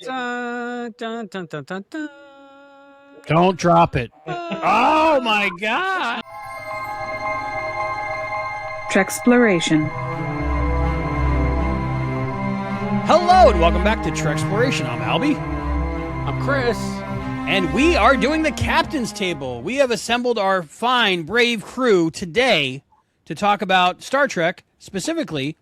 Dun, dun, dun, dun, dun, dun. Don't drop it. Oh my God. Treksploration. Hello and welcome back to Treksploration. I'm Albie. I'm Chris. And we are doing the captain's table. We have assembled our fine, brave crew today to talk about Star Trek, specifically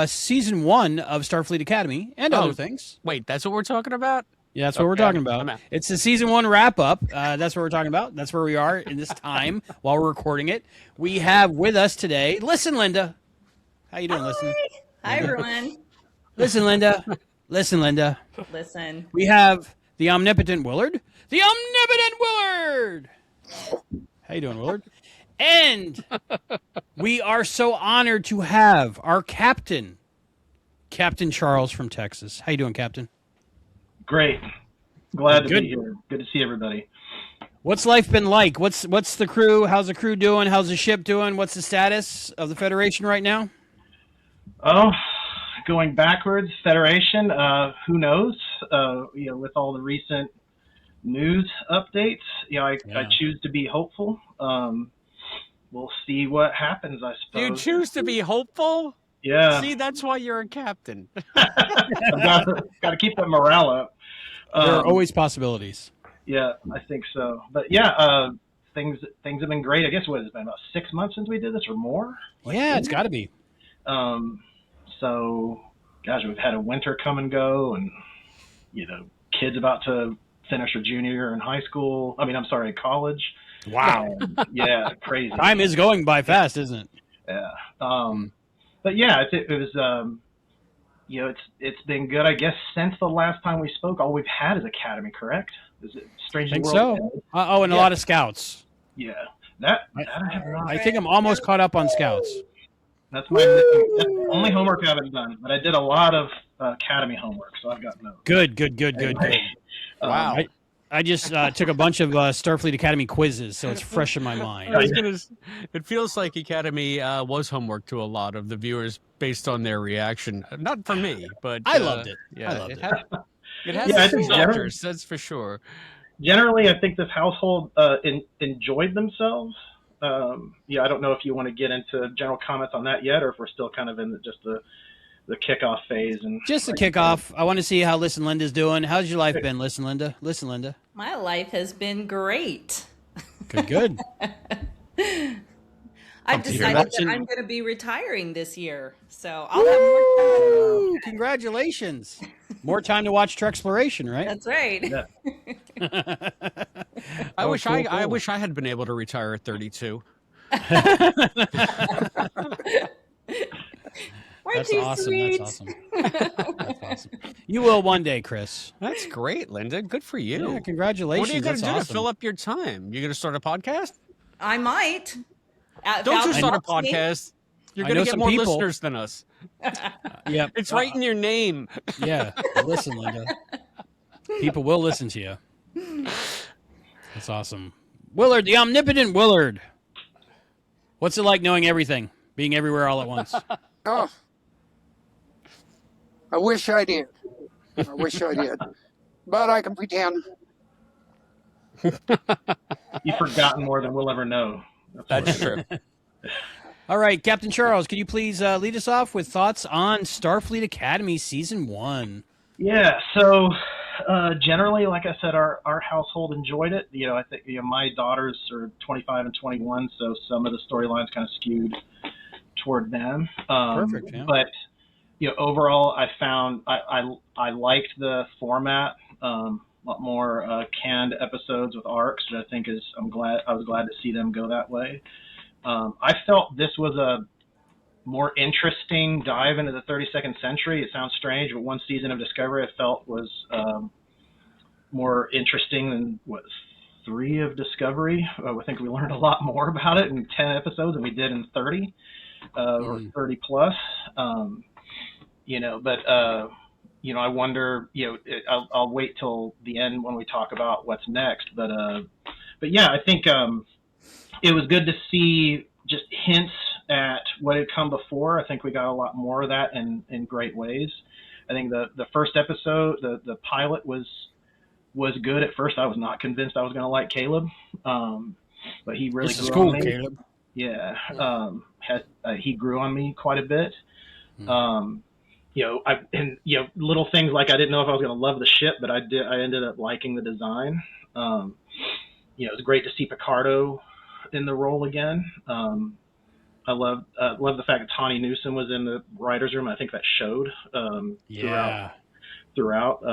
Season 1 of Starfleet Academy and other things. Wait, that's what we're talking about? Yeah, that's what we're talking about. It's the Season 1 wrap-up. That's what we're talking about. That's where we are in this time while we're recording it. We have with us today, Listen, Linda. How you doing, Listen? Hi, everyone. Listen, Linda. Listen, Linda. Listen. We have the omnipotent Willard. The omnipotent Willard! How you doing, Willard? And we are so honored to have our captain, Captain Charles from Texas. How you doing, Captain? Great. Glad to be here. Good to see everybody. What's life been like? What's the crew? How's the crew doing? How's the ship doing? What's the status of the Federation right now? Oh, going backwards, Federation. Who knows? With all the recent news updates, I choose to be hopeful. We'll see what happens, I suppose. You choose to be hopeful? Yeah. See, that's why you're a captain. I've got to keep that morale up. There are always possibilities. Yeah, I think so. But yeah, things have been great. I guess what has it been, about 6 months since we did this or more? Yeah, it's got to be. So, gosh, we've had a winter come and go, and kids about to finish their junior year in high school. College. Wow. Yeah, crazy. Time is going by fast, isn't it? Yeah. But yeah, it was. It's been good. I guess since the last time we spoke, all we've had is Academy, correct? Is it Strange I think World? so. And a lot of scouts. Yeah. That I have not. I think I'm almost caught up on scouts. That's the only homework I haven't done, but I did a lot of Academy homework, so I've got notes. Good. Wow. I just took a bunch of Starfleet Academy quizzes, so it's fresh in my mind. It feels like Academy was homework to a lot of the viewers based on their reaction. Not for me, but I loved it. Yeah, I loved it. It has its factors, that's for sure. Generally, I think this household enjoyed themselves. I don't know if you want to get into general comments on that yet, or if we're still kind of in just the kickoff phase. And just the kickoff. I want to see how Listen Linda's doing. How's your life been, Listen Linda? Listen, Linda. My life has been great. Good. I've decided that I'm going to be retiring this year, so I'll have more time. Congratulations. More time to watch Treksploration, right? That's right. Yeah. I wish I had been able to retire at 32. That's awesome. That's awesome. You will one day, Chris. That's great, Linda. Good for you. Yeah, congratulations. What are you going to do awesome. to fill up your time? You going to start a podcast? I might. Don't just start a podcast. You're going to get more listeners than us. Yeah, it's right in your name. Yeah, listen, Linda. People will listen to you. That's awesome. Willard, the omnipotent Willard. What's it like knowing everything, being everywhere all at once? Oh, I wish I did. But I can pretend. You've forgotten more than we'll ever know. That's true. All right, Captain Charles, could you please lead us off with thoughts on Starfleet Academy Season 1? Yeah, so generally, like I said, our household enjoyed it. I think my daughters are 25 and 21, so some of the storylines kind of skewed toward them. Perfect. Yeah. But overall, I found I liked the format. A lot more canned episodes with arcs, which I think I was glad to see them go that way. I felt this was a more interesting dive into the 32nd century. It sounds strange, but one season of Discovery I felt was more interesting than 3 of Discovery. I think we learned a lot more about it in 10 episodes than we did in 30 or 30 plus. I wonder. I'll wait till the end when we talk about what's next. But yeah, I think it was good to see just hints at what had come before. I think we got a lot more of that in great ways. I think the first episode, the pilot was good at first. I was not convinced I was going to like Caleb, but he really This is grew on cool, me. Caleb. Yeah, he grew on me quite a bit. Little things like I didn't know if I was going to love the ship, but I did. I ended up liking the design. It was great to see Picardo in the role again. I love the fact that Tawny Newsome was in the writers' room. I think that showed throughout.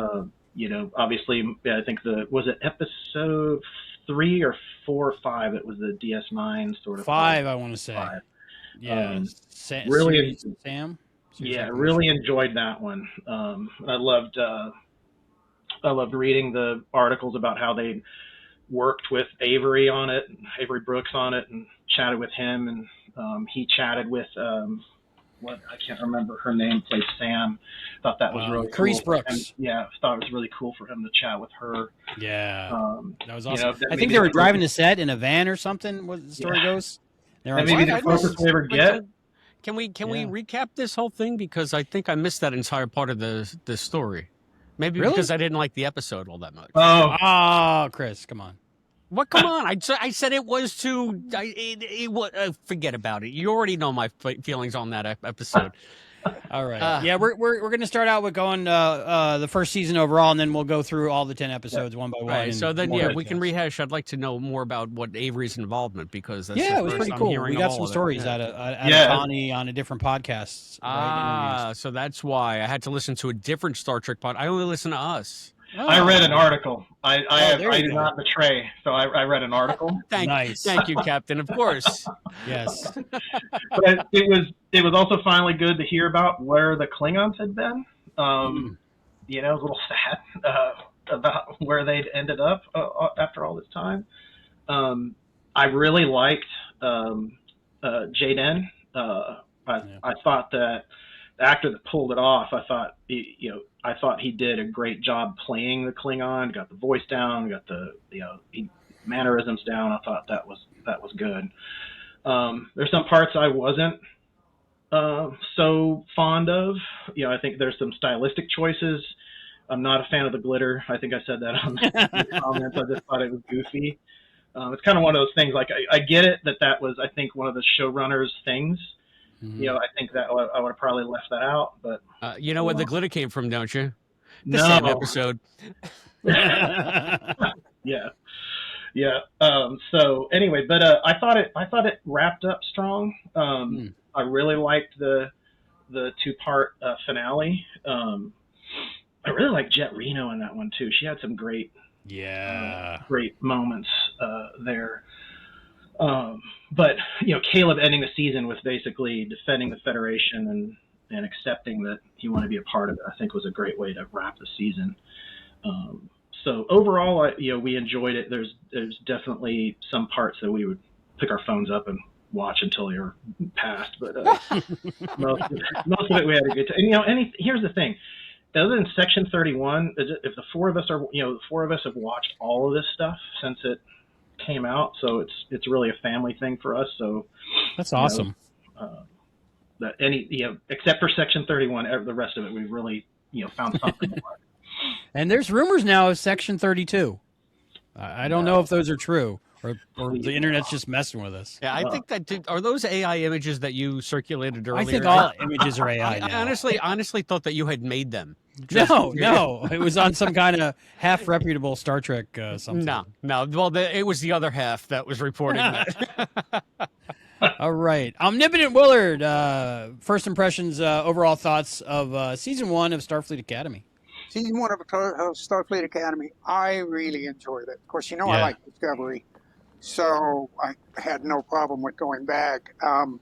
Obviously, I think was it episode 3 or 4 or 5? It was the DS9 sort of 5, I want to say. 5. Yeah, Really, Sam. Yeah, really enjoyed that one. I loved reading the articles about how they worked with Avery on it, Avery Brooks on it, and chatted with him, and he chatted with I can't remember her name, played Sam. Thought that was really Carice cool. Brooks. Yeah, thought it was really cool for him to chat with her. Yeah, that was awesome. That I think they were driving the set in a van or something. What the story goes? That maybe the closest we ever get. Can we recap this whole thing, because I think I missed that entire part of the story. Maybe because I didn't like the episode all that much. Oh, Chris, come on. What? Come on! I said it was too. Forget about it. You already know my feelings on that episode. All right. We're going to start out with going the first season overall, and then we'll go through all the 10 episodes one by one. Right. So then, we can rehash. I'd like to know more about what Avery's involvement, because that's it was pretty cool. We got some stories out of Connie on a different podcast. So that's why I had to listen to a different Star Trek pod. I only listen to us. I read an article. I do not betray, so I read an article. Thank you, Captain. Of course. Yes. But it was also finally good to hear about where the Klingons had been. It was a little sad about where they'd ended up after all this time. I really liked Jaden. I thought that the actor that pulled it off, I thought he did a great job playing the Klingon. Got the voice down, got the mannerisms down. I thought that was good. There's some parts I wasn't so fond of. I think there's some stylistic choices. I'm not a fan of the glitter. I think I said that on the comments. I just thought it was goofy. It's kind of one of those things. Like I get it that was, I think, one of the showrunners' things. Mm-hmm. I think that I would have probably left that out, but you know where the glitter came from, don't you? The same episode. Yeah. So anyway, but I thought it wrapped up strong. I really liked the 2-part finale. I really liked Jet Reno in that one too. She had some great moments there. But Caleb ending the season with basically defending the Federation and accepting that he wanted to be a part of it, I think was a great way to wrap the season. So overall, we enjoyed it. There's definitely some parts that we would pick our phones up and watch until you're past, but most of it we had a good time. Here's the thing. Other than Section 31, if the four of us have watched all of this stuff since it came out, so it's really a family thing for us. So that's awesome. Except for Section 31, the rest of it we really found something more. And there's rumors now of Section 32. I don't know if those are true or the internet's just messing with us. Yeah, I think that are those AI images that you circulated earlier? I think all images are AI now. I honestly thought that you had made them. No, it was on some kind of half reputable Star Trek something. No. Well, it was the other half that was reporting that. All right, Omnipotent Willard. First impressions, overall thoughts of season 1 of Starfleet Academy. Season 1 of Starfleet Academy, I really enjoyed it. Of course, I like Discovery, so I had no problem with going back. I'm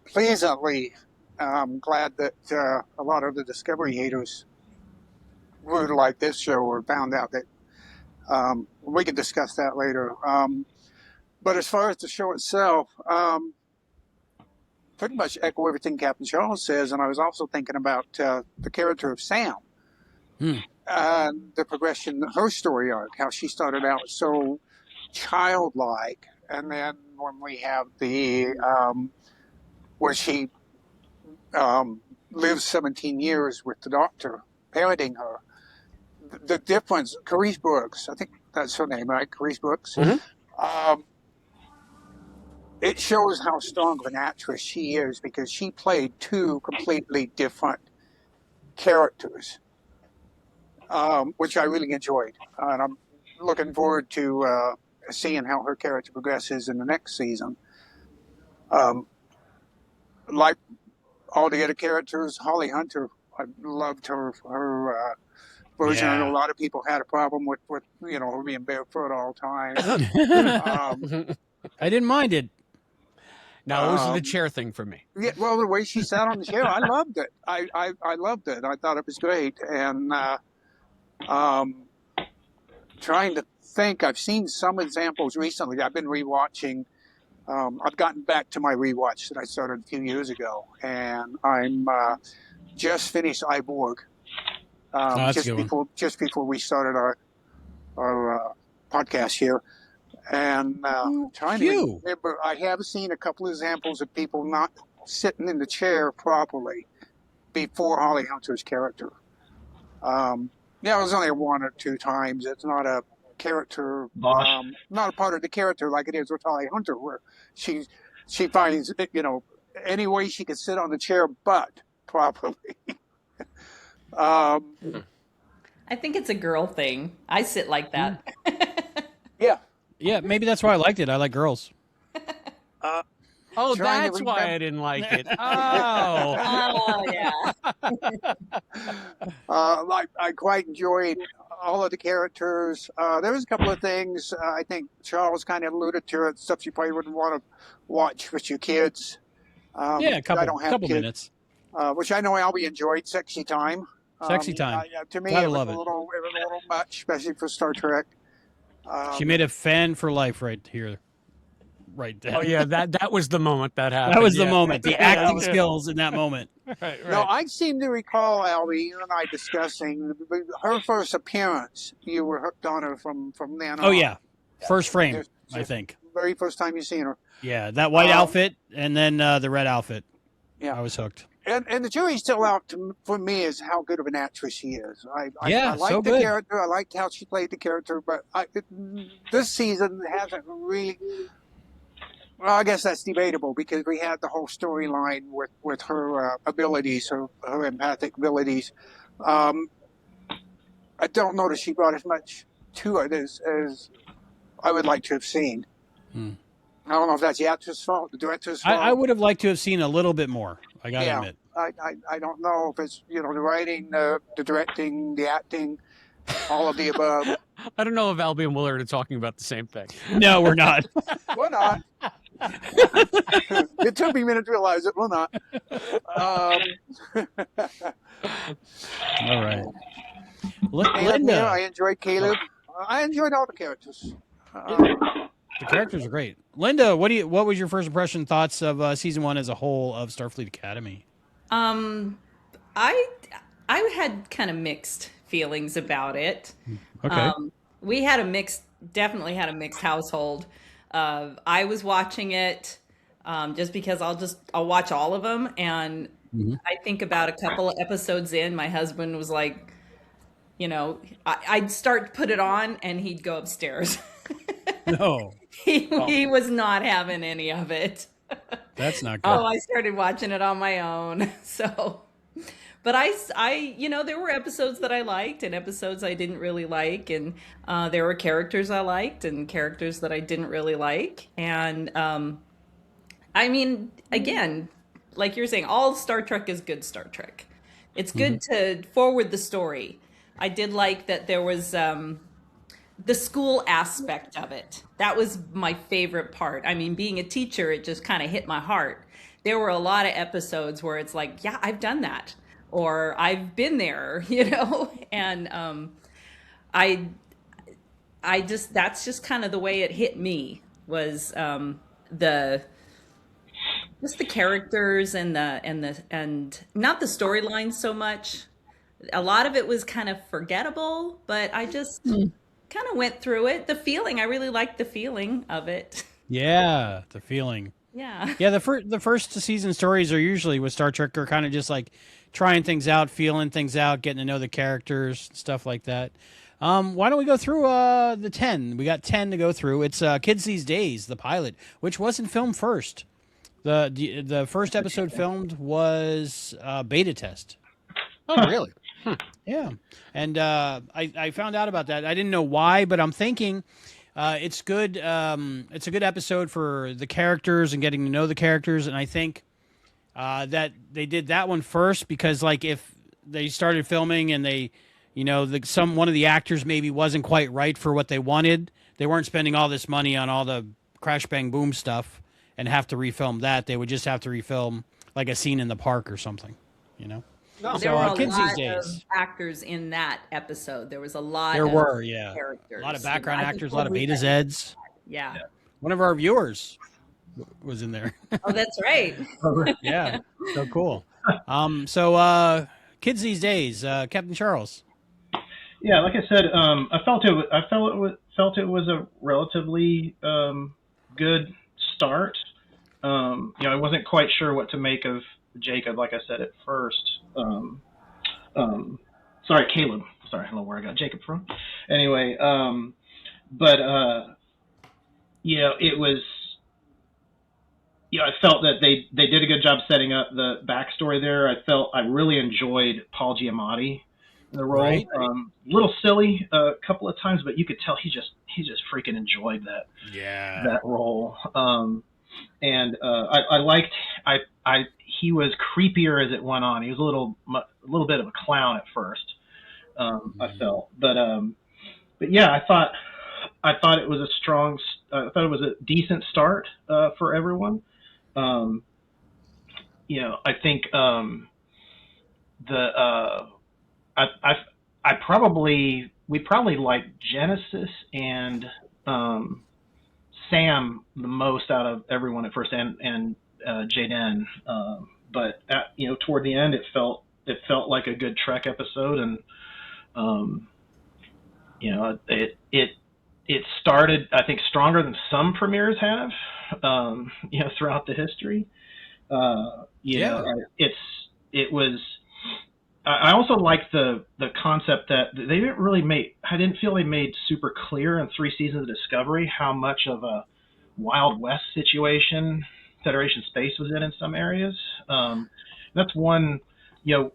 pleasantly glad that a lot of the Discovery haters would like this show or found out that we can discuss that later. But as far as the show itself, pretty much echo everything Captain Charles says, and I was also thinking about the character of Sam. The progression, her story arc, how she started out so childlike, and then when we have the where she lived 17 years with the Doctor, parenting her. The difference, Carice Brooks, I think that's her name, right? Carice Brooks. Mm-hmm. It shows how strong of an actress she is because she played two completely different characters, which I really enjoyed. And I'm looking forward to seeing how her character progresses in the next season. Like all the other characters, Holly Hunter, I loved her version. Yeah. I know a lot of people had a problem with her being barefoot all the time. I didn't mind it. No, it was the chair thing for me. Yeah, well, the way she sat on the chair, I loved it. I loved it. I thought it was great. And trying to think, I've seen some examples recently. I've been rewatching. I've gotten back to my rewatch that I started a few years ago, and I'm just finished Iborg. Just before we started our podcast here. And trying to remember, I have seen a couple of examples of people not sitting in the chair properly before Holly Hunter's character. It was only one or two times. It's not a character, not a part of the character like it is with Holly Hunter, where she finds any way she could sit on the chair but properly. I think it's a girl thing. I sit like that. Yeah. Yeah, maybe that's why I liked it. I like girls. That's why I didn't like it. Yeah. I quite enjoyed all of the characters. There was a couple of things I think Charles kind of alluded to it, stuff you probably wouldn't want to watch with your kids. A couple minutes. Which I know Albie enjoyed. Sexy Time. Sexy Time. To me, it was a little much, especially for Star Trek. She made a fan for life right here. Right there. Oh, yeah, that was the moment that happened. That was the moment. The acting skills in that moment. Right. No, I seem to recall, Albie, you and I discussing her first appearance. You were hooked on her from then on. Oh, yeah. First frame, I think. Very first time you seen her. Yeah, that white outfit and then the red outfit. Yeah. I was hooked. And the jury's still out for me is how good of an actress she is. I liked so the good. character. I liked how she played the character, but this season hasn't really. Well, I guess that's debatable because we had the whole storyline with her abilities, her empathic abilities. I don't know that she brought as much to it as I would like to have seen. I don't know if that's the actress' fault, the director's fault. I would have liked to have seen a little bit more. I got to admit. I don't know if it's the writing, the directing, the acting, all of the above. I don't know if Albie and Willard are talking about the same thing. No, we're not. We're not. It took me a minute to realize it. We're not. All right. Linda. I enjoyed Caleb. I enjoyed all the characters. The characters are great. Linda, what was your first impression, thoughts of season 1 as a whole of Starfleet Academy? I had kind of mixed feelings about it. Okay. We had definitely had a mixed household. I was watching it just because I'll watch all of them, and I think about a couple of episodes in, my husband was like, I'd start to put it on, and he'd go upstairs. No. He was not having any of it. That's not good. I started watching it on my own. So, but I there were episodes that I liked and episodes I didn't really like. And there were characters I liked and characters that I didn't really like. And I mean, again, like you're saying, all Star Trek is good Star Trek. It's good to forward the story. I did like that there was the school aspect of it. That was my favorite part. I mean, being a teacher, it just kind of hit my heart. There were a lot of episodes where it's like, yeah, I've done that, or I've been there, and I just, that's just kind of the way it hit me, was the characters and not the storyline so much. A lot of it was kind of forgettable, but I just kind of went through it. The feeling, I really liked the feeling of it. Yeah, the feeling. Yeah. Yeah, the first season stories are usually with Star Trek are kind of just like trying things out, feeling things out, getting to know the characters, stuff like that. Why don't we go through the 10? We got 10 to go through. It's Kids These Days, the pilot, which wasn't filmed first. The first episode filmed was beta test. Oh, really? Yeah, and I found out about that. I didn't know why, but I'm thinking it's good. It's a good episode for the characters and getting to know the characters, and I think that they did that one first because, like, if they started filming and they, one of the actors maybe wasn't quite right for what they wanted, they weren't spending all this money on all the Crash Bang Boom stuff and have to refilm that. They would just have to refilm like a scene in the park or something, No. There were a Kids lot These of Days. actors in that episode. There was a lot There of were, yeah. characters. A lot of background I think actors, a lot of probably Beta Zeds. Yeah. One of our viewers was in there. Oh, that's right. Yeah, so cool. Kids These Days, Captain Charles. Yeah, like I said, I felt it was a relatively good start. I wasn't quite sure what to make of Jacob, like I said at first. Sorry, Caleb. Sorry, I don't know where I got Jacob from. Anyway, it was. I felt that they did a good job setting up the backstory there. I really enjoyed Paul Giamatti in the role. Right. A little silly a couple of times, but you could tell he just freaking enjoyed that role. And I liked he was creepier as it went on. He was a little bit of a clown at first. I felt, but yeah, I thought it was I thought it was a decent start for everyone. I think we probably liked Genesis and Sam the most out of everyone at first, and Jaden. But toward the end, it felt like a good Trek episode, and it started, I think, stronger than some premieres have, throughout the history. It was. I also liked the concept that they didn't really I didn't feel they made super clear in 3 seasons of Discovery how much of a Wild West situation Federation space was in some areas. That's one, where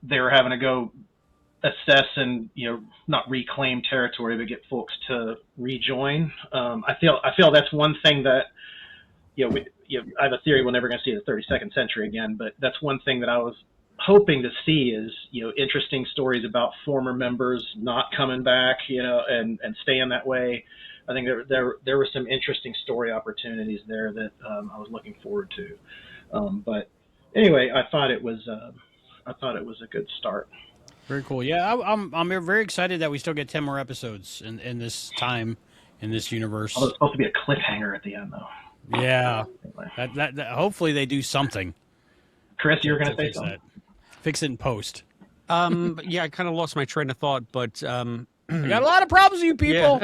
they were having to go assess and not reclaim territory, but get folks to rejoin. I feel that's one thing that I have a theory we're never going to see the 32nd century again, but that's one thing that I was hoping to see is interesting stories about former members not coming back, and staying that way. I think there were some interesting story opportunities there that I was looking forward to. But anyway, I thought it was a good start. Very cool. Yeah, I'm very excited that we still get 10 more episodes in this time in this universe. Oh, it's supposed to be a cliffhanger at the end, though. Yeah, Anyway. that hopefully they do something. Chris, you were going to say fix something. that. Fix it in post. Yeah, I kind of lost my train of thought, but I got a lot of problems with you people.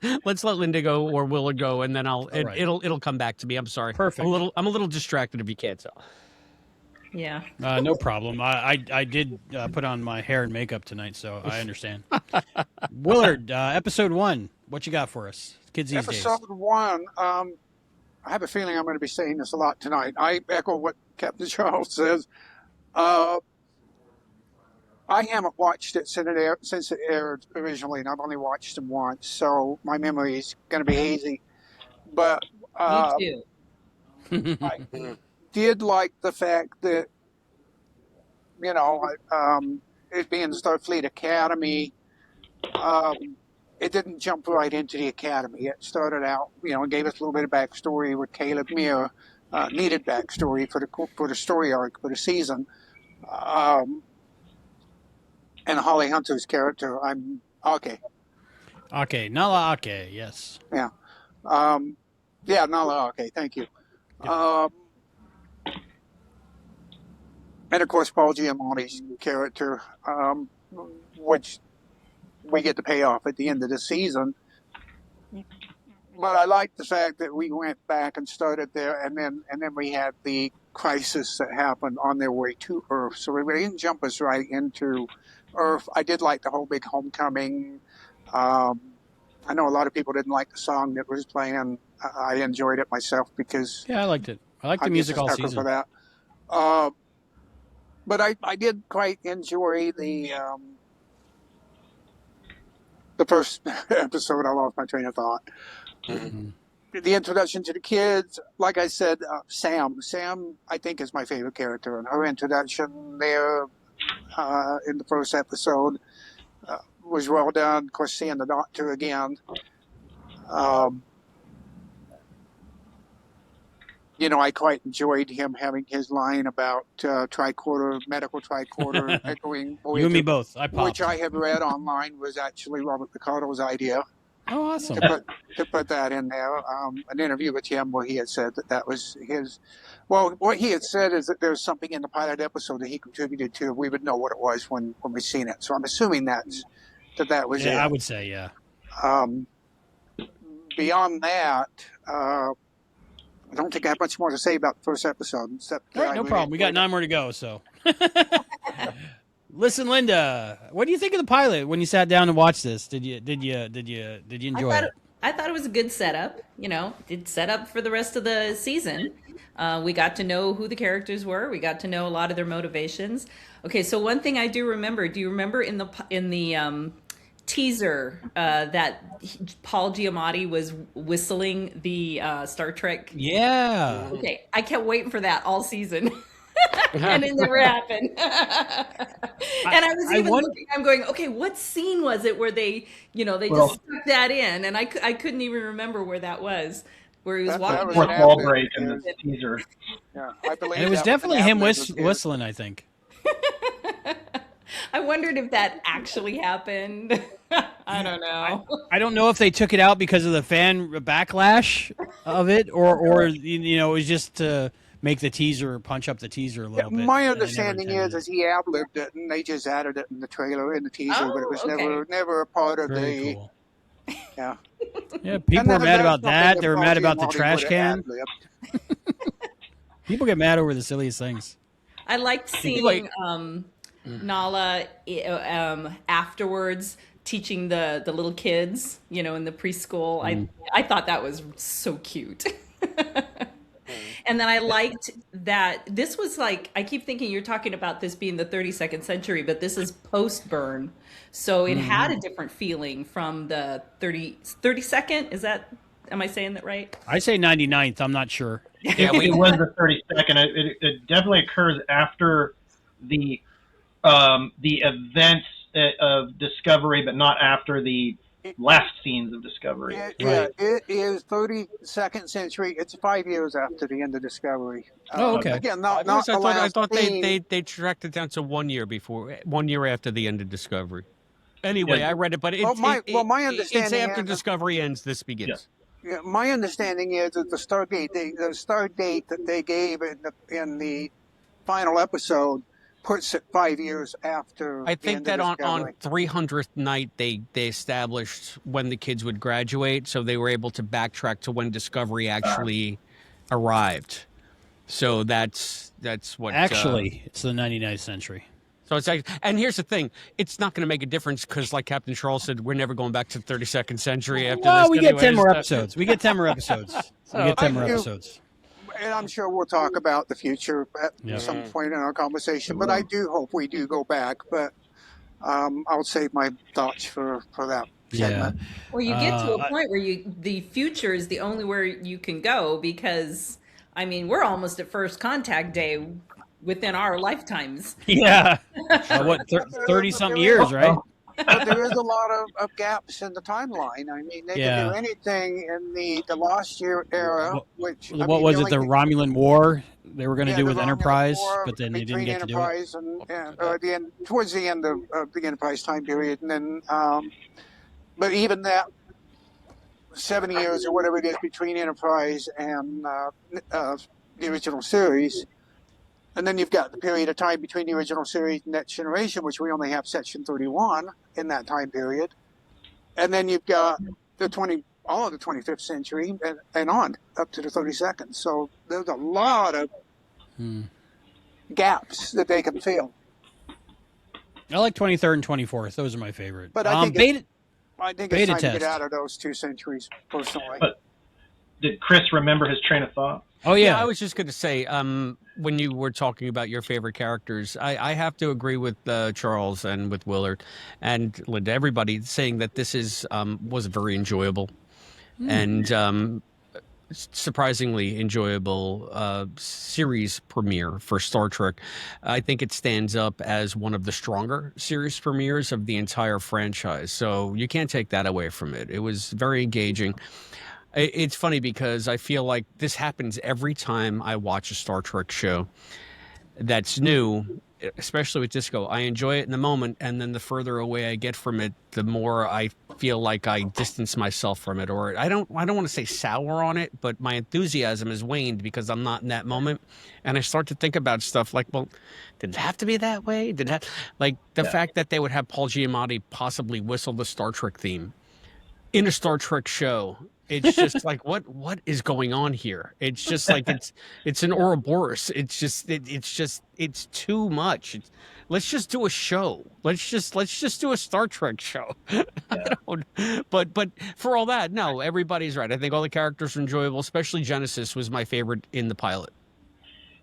yeah. Let's let Linda go or Willard go, and then right. it'll come back to me. I'm sorry. Perfect. I'm a little distracted if you can't tell. Yeah. No problem. I did put on my hair and makeup tonight, so I understand. Willard, episode 1. What you got for us? Kids These Days. Episode 1. I have a feeling I'm going to be saying this a lot tonight. I echo what Captain Charles says. I haven't watched it since it aired originally, and I've only watched it once, so my memory is going to be hazy. But Me too. I did like the fact that, it being Starfleet Academy, it didn't jump right into the Academy. It started out, and gave us a little bit of backstory with Caleb Muir, needed backstory for the story arc for the season. And Holly Hunter's character, Okay, Nala Ake, yes. Yeah. Nala Ake, thank you. And of course, Paul Giamatti's character, which we get to pay off at the end of the season. But I like the fact that we went back and started there, and then we had the crisis that happened on their way to Earth. So they didn't jump us right into Earth. I did like the whole big homecoming. I know a lot of people didn't like the song that was playing. I enjoyed it myself because Yeah, I liked it. I liked the I'm just music a all sucker season. for that. But I did quite enjoy the first episode. I lost my train of thought. Mhm. The introduction to the kids, like I said, Sam, I think is my favorite character, and her introduction there in the first episode was well done. Of course, seeing the Doctor again. I quite enjoyed him having his line about medical tricorder, echoing You and me Voyager, both. I popped. which I have read online was actually Robert Picardo's idea. Oh, awesome. To put that in there. An interview with him where he had said that was his. Well, what he had said is that there's something in the pilot episode that he contributed to. We would know what it was when we seen it. So I'm assuming that was it. Yeah, I would say, yeah. Beyond that, I don't think I have much more to say about the first episode. Except All right, no problem. We got 9 more to go, so. Listen, Linda, what do you think of the pilot when you sat down and watched this? Did you enjoy it? I thought it was a good setup. It set up for the rest of the season. We got to know who the characters were. We got to know a lot of their motivations. Okay, so one thing I do remember. Do you remember in the teaser that Paul Giamatti was whistling the Star Trek? Yeah. Okay, I kept waiting for that all season. And it never happened. And I was even looking, I'm going, okay, what scene was it where they just stuck that in? And I couldn't even remember where that was, where he was walking. Fourth wall break in the teaser. Yeah, I believe And it was definitely him whistling, I think. I wondered if that actually happened. I don't know. I don't know if they took it out because of the fan backlash of it, or it was just to make the teaser, punch up the teaser a little bit. My understanding is he ad-libbed it, and they just added it in the trailer, in the teaser, but it was never a part of Very the. Cool. Yeah. Yeah, people were mad about that. They were mad about the trash can. People get mad over the silliest things. I liked seeing Nala afterwards teaching the little kids, in the preschool. I thought that was so cute. And then I liked that this was like, I keep thinking you're talking about this being the 32nd century, but this is post-burn. So it had a different feeling from the 32nd. Am I saying that right? I say 99th. I'm not sure. Yeah, it was the 32nd. It definitely occurs after the events of Discovery, but not after the last scenes of Discovery. It is 32nd century. It's 5 years after the end of Discovery. Okay. Again, I thought scene. they tracked it down to 1 year before, 1 year after the end of Discovery. Anyway, I read it, but my understanding it's after is Discovery ends. This begins. Yeah, my understanding is that the star date that they gave in the final episode puts it 5 years after. I think that on 300th 300th night they established when the kids would graduate, so they were able to backtrack to when Discovery actually arrived. So that's what. Actually, it's the 99th century. So it's like, and here's the thing: it's not going to make a difference because, like Captain Charles said, we're never going back to the 32nd century after this. We get 10 more episodes. We get 10 more episodes. And I'm sure we'll talk about the future at some point in our conversation. But I do hope we do go back. But I'll save my thoughts for that segment. Well, you get to a point where the future is the only where you can go because, I mean, we're almost at first contact day within our lifetimes. Yeah. 30-something years, right? But there is a lot of gaps in the timeline. I mean, they can do anything in the Lost Year era, which... What was it, the Romulan War they were going to do with Enterprise, but then they didn't get to do it? And towards the end of the Enterprise time period. And then, but even that 7 years or whatever it is between Enterprise and the original series... And then you've got the period of time between the original series and Next Generation, which we only have Section 31 in that time period. And then you've got all of the 25th century and on up to the 32nd. So there's a lot of gaps that they can fill. I like 23rd and 24th. Those are my favorite. But I think beta it's beta time to get test. out of those 2 centuries, personally. But did Chris remember his train of thought? Oh Yeah, yeah. I was just going to say, when you were talking about your favorite characters, I have to agree with Charles and with Willard and Linda, everybody saying that this was very enjoyable and surprisingly enjoyable series premiere for Star Trek. I think it stands up as one of the stronger series premieres of the entire franchise. So you can't take that away from it. It was very engaging. It's funny because I feel like this happens every time I watch a Star Trek show that's new, especially with Disco. I enjoy it in the moment, and then the further away I get from it, the more I feel like I distance myself from it. Or I don't want to say sour on it, but my enthusiasm has waned because I'm not in that moment, and I start to think about stuff like, well, did it have to be that way? Did that, like the fact that they would have Paul Giamatti possibly whistle the Star Trek theme in a Star Trek show? It's just like what is going on here? It's just like it's an Ouroboros. It's too much. Let's just do a show. Let's just do a Star Trek show. But for all that, no, everybody's right. I think all the characters are enjoyable. Especially Genesis was my favorite in the pilot.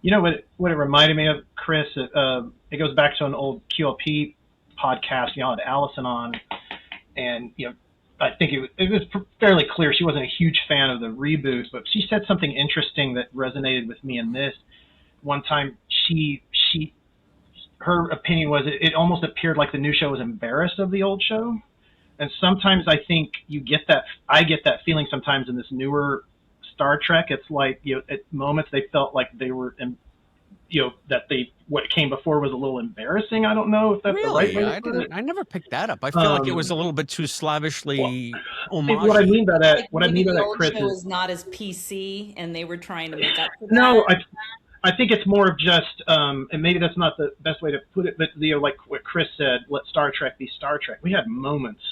You know what it reminded me of, Chris? It goes back to an old QLP podcast. You know, I had Allison on, and I think it was fairly clear she wasn't a huge fan of the reboot, but she said something interesting that resonated with me in this. One time, her opinion was it almost appeared like the new show was embarrassed of the old show, and sometimes I think I get that feeling sometimes in this newer Star Trek. It's like at moments they felt like they were that what came before was a little embarrassing. I don't know if that's the right way to put it. I never picked that up. I feel like it was a little bit too slavishly homage. What I mean by that, the Chris, show is not as PC, and they were trying to make up for that. No, I think it's more of just, and maybe that's not the best way to put it, but like what Chris said, let Star Trek be Star Trek. We had moments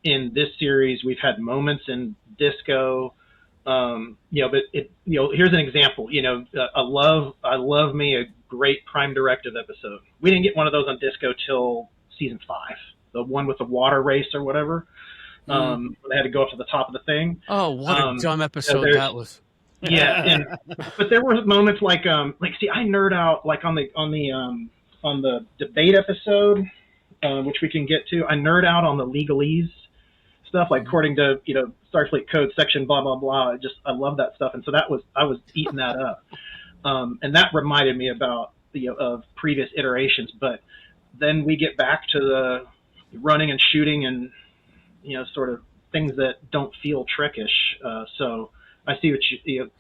in this series. We've had moments in Disco. But here's an example. I love me a great Prime Directive episode. We didn't get one of those on Disco till season 5, the one with the water race or whatever. Where they had to go up to the top of the thing. Oh, what a dumb episode that was. Yeah, but there were moments like see, I nerd out like on the debate episode, which we can get to. I nerd out on the legalese stuff, like according to Starfleet Code section blah blah blah. I love that stuff, and so I was eating that up, and that reminded me about of previous iterations. But then we get back to the running and shooting and sort of things that don't feel Trekkish. So I see what you.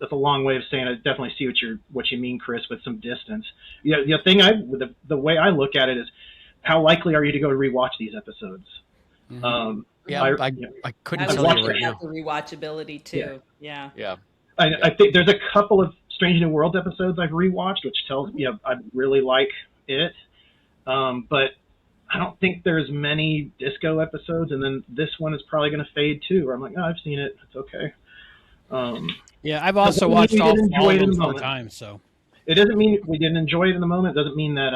That's a long way of saying I definitely see what you mean, Chris, with some distance. The thing the way I look at it is, how likely are you to go rewatch these episodes? I couldn't tell you right now. The rewatchability too. Yeah. I think there's a couple of Strange New Worlds episodes I've rewatched, which tells I really like it. But I don't think there's many Disco episodes, and then this one is probably going to fade too. Where I'm like, I've seen it, it's okay. I've also watched all of them 4 times. So it doesn't mean we didn't enjoy it in the moment. It doesn't mean that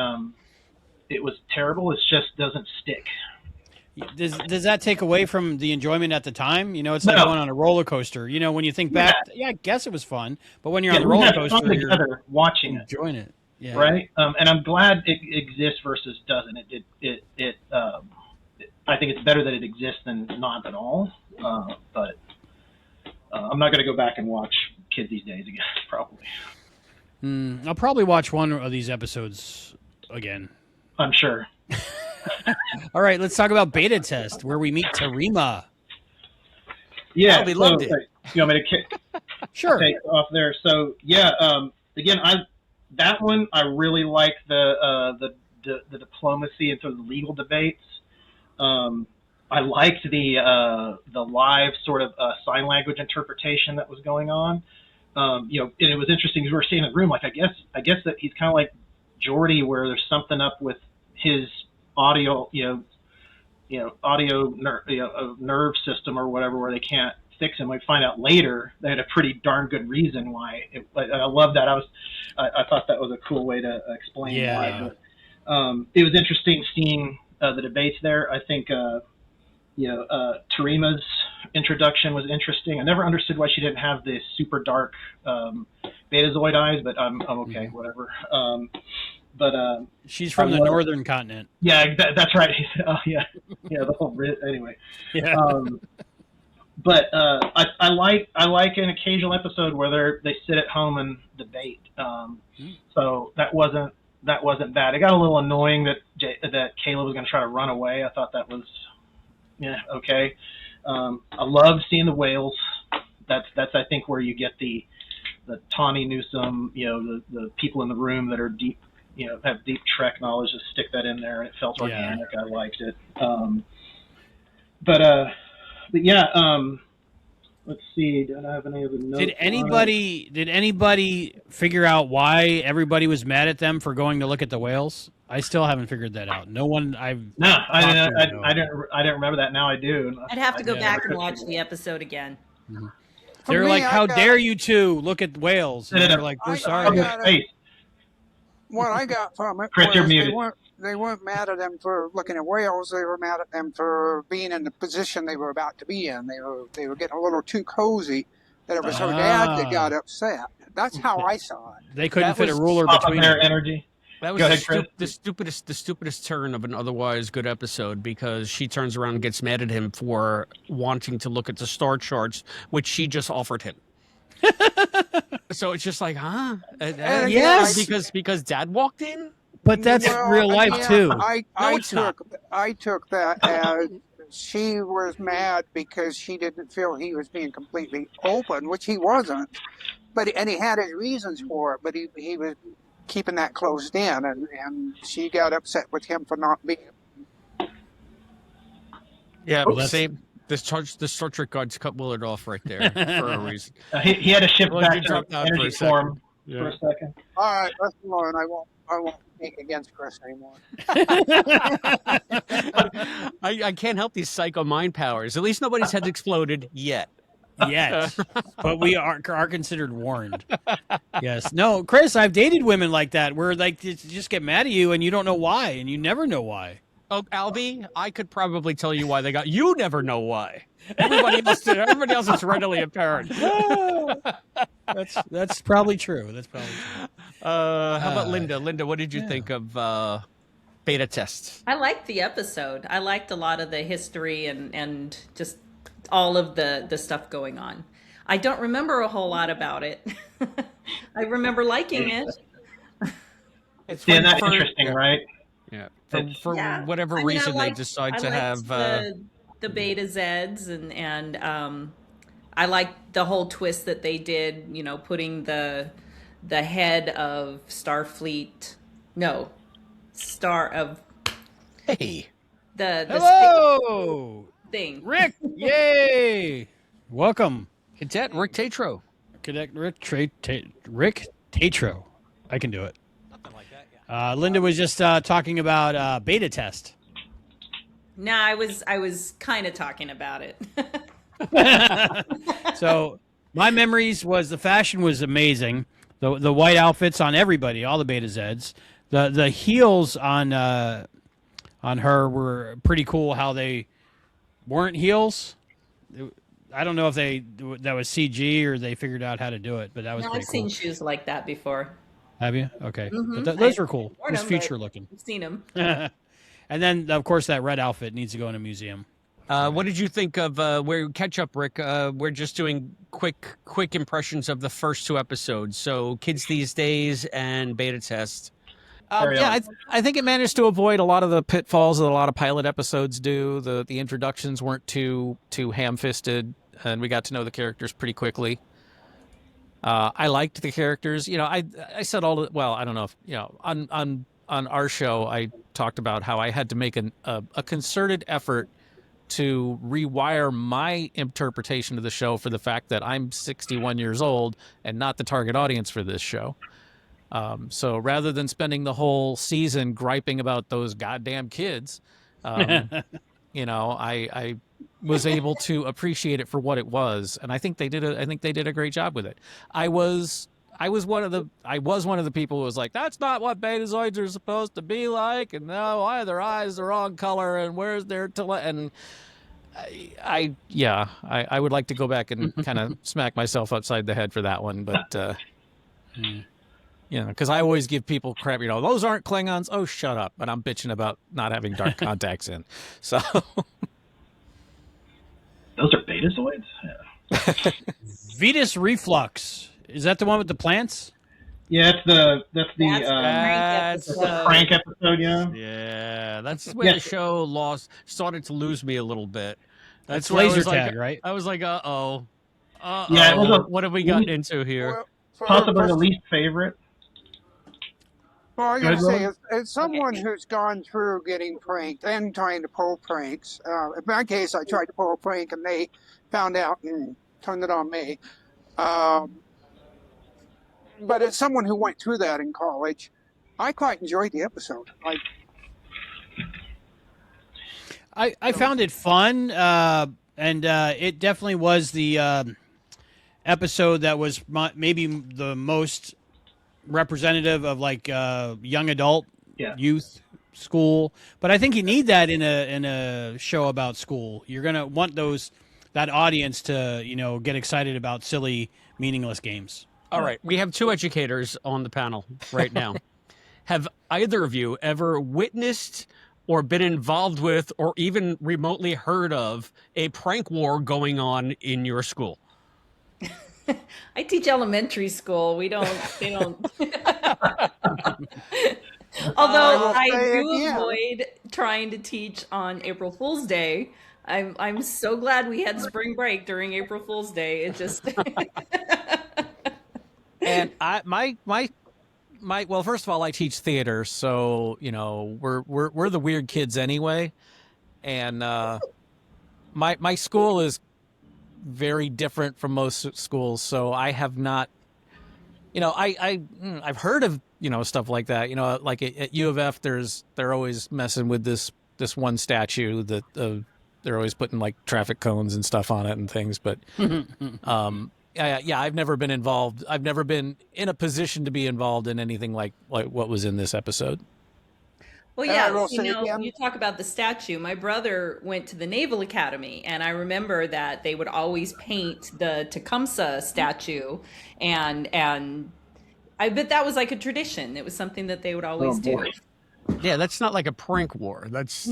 it was terrible. It just doesn't stick. Does that take away from the enjoyment at the time? It's like going on a roller coaster. When you think back, I guess it was fun. But when you're on the roller coaster, you're watching enjoying it. Yeah. Right. And I'm glad it exists versus doesn't. I think it's better that it exists than not at all. But I'm not going to go back and watch Kids These Days again, probably. I'll probably watch one of these episodes again. I'm sure. All right, let's talk about Beta Test, where we meet Tarima. Yeah, we loved it. You want me to Sure. take off there? So again, that one I really like the diplomacy and sort of the legal debates. I liked the live sort of sign language interpretation that was going on. And it was interesting because we were sitting in the room. Like I guess that he's kind of like Geordi, where there's something up with his audio, audio nerve system or whatever, where they can't sticks him. We find out later they had a pretty darn good reason why. I love that. I thought that was a cool way to explain why. But it was interesting seeing the debates there. I think Tarima's introduction was interesting. I never understood why she didn't have the super dark Betazoid eyes, but I'm okay, whatever. But she's from the northern continent. Yeah, that's right. Yeah, the whole anyway. Yeah. But I like an occasional episode where they sit at home and debate. So that wasn't bad. It got a little annoying that Kayla was going to try to run away. I thought that was okay. I love seeing the whales. That's I think where you get the Tawny Newsome, the people in the room that are deep, have deep Trek knowledge. Just stick that in there, and it felt organic. I liked it. But yeah. Let's see. Did I have any other notes? Did anybody figure out why everybody was mad at them for going to look at the whales? I still haven't figured that out. No one. I didn't remember that. Now I do. I'd have to go back and watch the episode again. Mm-hmm. They're like, "How dare you two look at whales?" And they're like, "We're sorry." What I got from it Chris, you're was muted. they weren't mad at them for looking at whales. They were mad at them for being in the position they were about to be in. They were getting a little too cozy. That it was her dad that got upset. That's how I saw it. They couldn't fit a ruler between their energy. That was the stupidest turn of an otherwise good episode, because she turns around and gets mad at him for wanting to look at the star charts, which she just offered him. So it's just like, huh? Yes, because Dad walked in. But that's real life too. I took that as she was mad because she didn't feel he was being completely open, which he wasn't. And he had his reasons for it, but he was keeping that closed in, and she got upset with him for not being. Yeah, same. The Star Trek guards cut Willard off right there for a reason. He had to shift back to energy form for a second. All right, let's move on. I won't speak against Chris anymore. I can't help these psycho mind powers. At least nobody's head exploded yet. Yes, but we are considered warned. Yes. No, Chris, I've dated women like that where they just get mad at you and you don't know why, and you never know why. Oh, Albie, I could probably tell you why they got. You never know why. Everybody else is readily apparent. That's probably true. How about Linda? Linda, what did you think of beta tests? I liked the episode. I liked a lot of the history and just all of the stuff going on. I don't remember a whole lot about it. I remember liking it. It's that's interesting, right? Yeah. For whatever reason, they decide to have the Beta Zeds, and I liked the whole twist that they did. Putting the head of Starfleet, Hey, the hello thing. Rick, yay! Welcome, Cadet Rick Tatro. Cadet Rick Tatro. I can do it. Linda was just talking about beta test. No, I was kind of talking about it. So my memories was the fashion was amazing. The white outfits on everybody, all the Beta Zeds. The heels on her were pretty cool. How they weren't heels. I don't know if that was CG or they figured out how to do it, but that was pretty I've cool. seen shoes like that before. Have you? Okay. Mm-hmm. But those were cool. It was future looking. I've seen them. And then, of course, that red outfit needs to go in a museum. What did you think of catch up, Rick? We're just doing quick impressions of the first two episodes. So Kids These Days and Beta Test. I think it managed to avoid a lot of the pitfalls that a lot of pilot episodes do. The introductions weren't too ham-fisted, and we got to know the characters pretty quickly. I liked the characters. I said I don't know if on our show I talked about how I had to make a concerted effort to rewire my interpretation of the show for the fact that I'm 61 years old and not the target audience for this show. So rather than spending the whole season griping about those goddamn kids, I was able to appreciate it for what it was, and I think they did a great job with it. I was one of the people who was like, that's not what Betazoids are supposed to be like, and no, why are their eyes the wrong color, and where's their and I would like to go back and kind of smack myself upside the head for that one, but because I always give people crap, those aren't Klingons. Oh, shut up. But I'm bitching about not having dark contacts in. So those are Betazoids? Yeah. Vetus reflux. Is that the one with the plants? Yeah, that's the Prank prank episode, yeah. Yeah, that's where the show started to lose me a little bit. That's where laser tag, right? I was like, uh-oh. Yeah, it was what have we gotten into here? Possibly the least favorite. Well, I gotta say, as someone who's gone through getting pranked and trying to pull pranks, in my case, I tried to pull a prank and they found out and turned it on me. But as someone who went through that in college, I quite enjoyed the episode. I found it fun, and it definitely was the episode that was maybe the most representative of like young adult youth school. But I think you need that in a show about school. You're gonna want that audience to get excited about silly, meaningless games. All right, we have two educators on the panel right now. Have either of you ever witnessed or been involved with or even remotely heard of a prank war going on in your school? I teach elementary school. They don't. Although I do avoid trying to teach on April Fool's Day. I'm so glad we had spring break during April Fool's Day. It just And well, first of all, I teach theater, so we're the weird kids anyway, and my school is very different from most schools, so I have not, I've heard of stuff like that, like at U of F, they're always messing with this one statue that they're always putting like traffic cones and stuff on it and things, but I've never been involved. I've never been in a position to be involved in anything like what was in this episode. Well, yeah, you talk about the statue. My brother went to the Naval Academy, and I remember that they would always paint the Tecumseh statue, and I bet that was like a tradition. It was something that they would always do. Yeah, that's not like a prank war. That's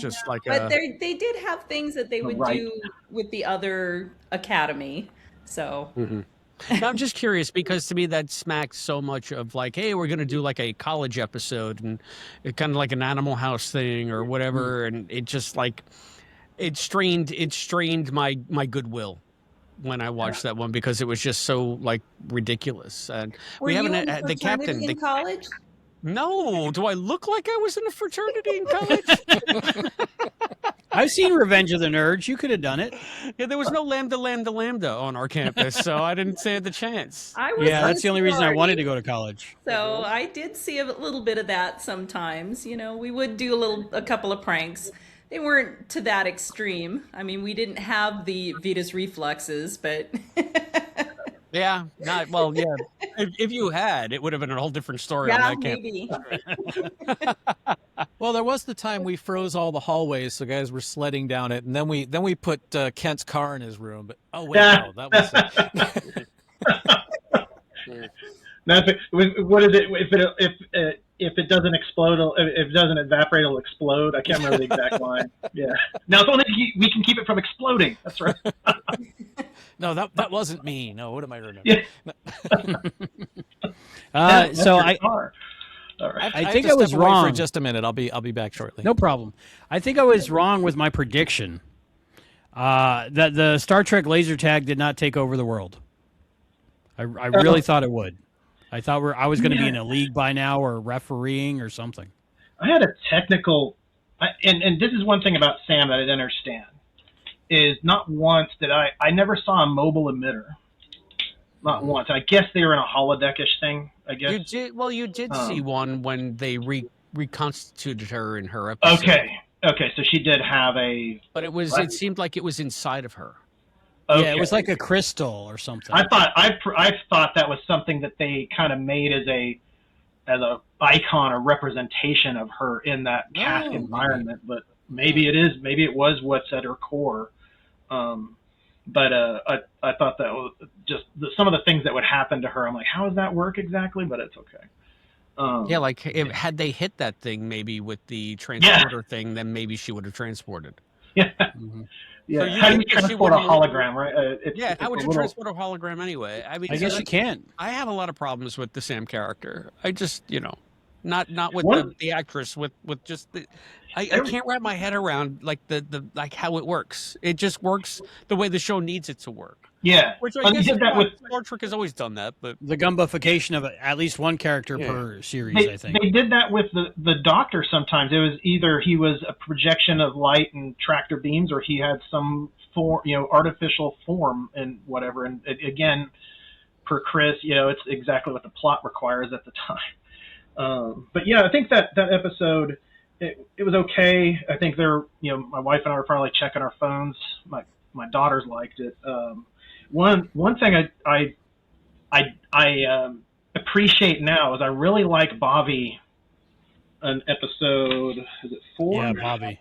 just like but they did have things that they would do with the other academy. So now, I'm just curious because to me that smacks so much of like, hey, we're going to do like a college episode and kind of like an Animal House thing or whatever, and it just like it strained my goodwill when I watched that one because it was just so like ridiculous. And we haven't the captain in college. No, do I look like I was in a fraternity in college? I've seen Revenge of the Nerds. You could have done it. Yeah, there was no Lambda on our campus, so I didn't stand the chance. That's the only reason I wanted to go to college. So I did see a little bit of that sometimes. We would do a couple of pranks. They weren't to that extreme. I mean, we didn't have the Vetus refluxes, but... Yeah, not well. Yeah, if you had, it would have been a whole different story. Yeah, on that maybe. Well, there was the time we froze all the hallways, so guys were sledding down it, and then we put Kent's car in his room. But oh wait, no, that was. What is it? If it doesn't explode, if it doesn't evaporate, it'll explode. I can't remember the exact line. Yeah. Now, if only we can keep it from exploding. That's right. No, that wasn't me. No, what am I remembering? Yeah. So All right. I think I was wrong for just a minute. I'll be back shortly. No problem. I think I was wrong with my prediction. That the Star Trek laser tag did not take over the world. I really thought it would. I thought I was going to be in a league by now or refereeing or something. I had a technical, and this is one thing about Sam that I didn't understand, is not once did I never saw a mobile emitter. Not once. I guess they were in a holodeckish thing, I guess. You did see one when they reconstituted her in her episode. Okay. Okay, so she did have a. But it seemed like it was inside of her. Okay. Yeah, it was like a crystal or something. I thought that was something that they kind of made as a icon or representation of her in that cask environment, but maybe it is. Maybe it was what's at her core. But I thought that was just some of the things that would happen to her. I'm like, how does that work exactly? But it's okay. Yeah, like had they hit that thing maybe with the transporter thing, then maybe she would have transported. Yeah. Mm-hmm. Yeah. So you how do you think that she transport a would've- hologram, right? How would you transport a hologram anyway? I mean, I guess you can. I have a lot of problems with the Sam character. I just, not with the actress, with just the. I can't wrap my head around like the like how it works. It just works the way the show needs it to work. Yeah, Which I guess did that with Star Trek has always done that, but The gumbification of at least one character per series, I think. They did that with the Doctor sometimes. It was either he was a projection of light and tractor beams, or he had some artificial form and whatever. And again, per Chris, it's exactly what the plot requires at the time. But yeah, I think that episode, it was okay. I think my wife and I were probably checking our phones. My daughters liked it. One thing I appreciate now is I really like Bobby. An episode, is it 4? Yeah, Bobby.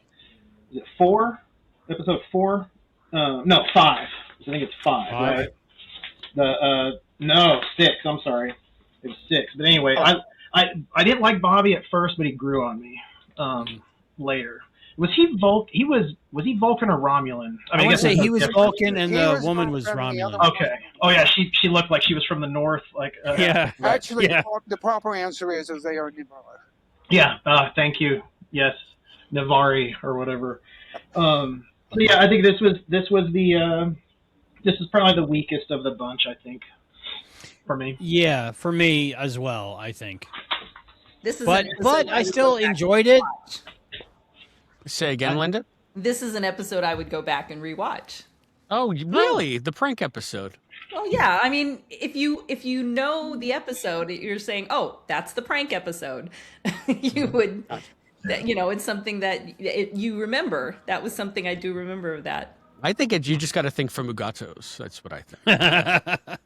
Is it 4? Episode 4? No, 5. I think it's 5, right? No, 6. I'm sorry, it was 6. But anyway, I didn't like Bobby at first, but he grew on me later. Was he was he Vulcan or Romulan? I want to say he was Vulcan and the woman was Romulan. Okay. Oh yeah, she looked like she was from the north. Like yeah. Actually, Yeah. the proper answer is they are Nivala. Yeah. Thank you. Yes, Navari or whatever. So yeah, I think this was this is probably the weakest of the bunch. I think for me. Yeah, for me as well, I think. This is But an episode I would still go back enjoyed and it. rewatch. say again, Linda. This is an episode I would go back and rewatch. Oh, really? The prank episode. Well, yeah. I mean, if you know the episode, you're saying, "Oh, that's the prank episode." You would, it's something that you remember. That was something I do remember of that. I think you just got to think from Ugatos. That's what I think.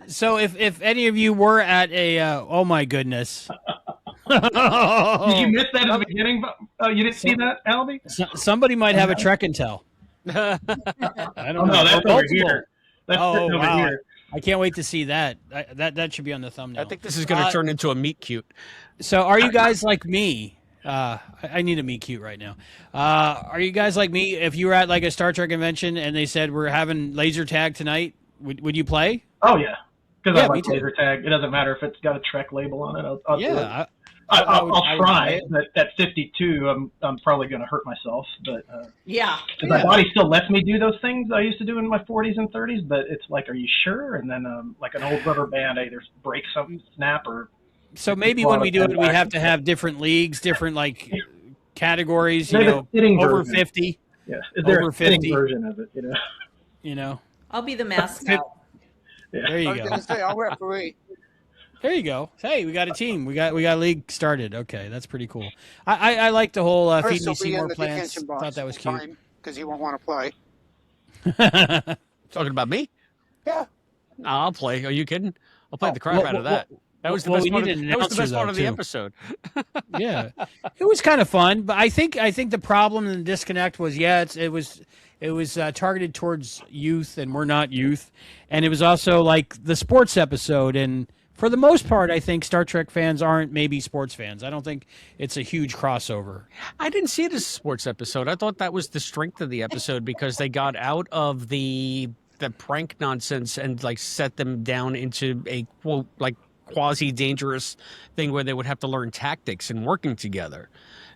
So if any of you were at a oh my goodness. Did you miss that at the beginning? You didn't see that, Albie? Somebody might have a Trek and tell. I don't know. No, that's over Multiple. here. That's sitting over here. I can't wait to see that. That should be on the thumbnail. I think this is going to turn into a meet cute. So are you guys like me? I need a meet cute right now. Are you guys like me? If you were at like a Star Trek convention and they said we're having laser tag tonight, would you play? Oh yeah, because Yeah, I me like too. laser tag. It doesn't matter if it's got a Trek label on it. I'll do it. Yeah, I'll try. But at 52, I'm probably going to hurt myself. But Yeah. my body still lets me do those things I used to do in my 40s and 30s. But it's like, are you sure? And then like an old rubber band, either break something, snap, or So maybe when we do it, we have to have different leagues, different like categories. There's a fitting Over version. 50. Yeah, is there Over a fitting 50. version of it? You know. I'll be the mascot. Yeah. There I you was go. going to say, I'll referee. There you go. Hey, we got a team. We got a league started. Okay, that's pretty cool. I like the whole Chris feed will me be in Seymour the plants. detention box Thought that was cute. because he won't want to play. Talking about me? Yeah. No, I'll play. Are you kidding? I'll play the crap well, out of well, that. That was the well, best we part. need Of, an that was the best announcer, part of the though, too. episode. Yeah, it was kind of fun, but I think the problem and the disconnect was it was targeted towards youth, and we're not youth, and it was also like the sports episode, and for the most part, I think Star Trek fans aren't maybe sports fans. I don't think it's a huge crossover. I didn't see it as a sports episode. I thought that was the strength of the episode because they got out of the prank nonsense and like set them down into a quote like quasi dangerous thing where they would have to learn tactics and working together.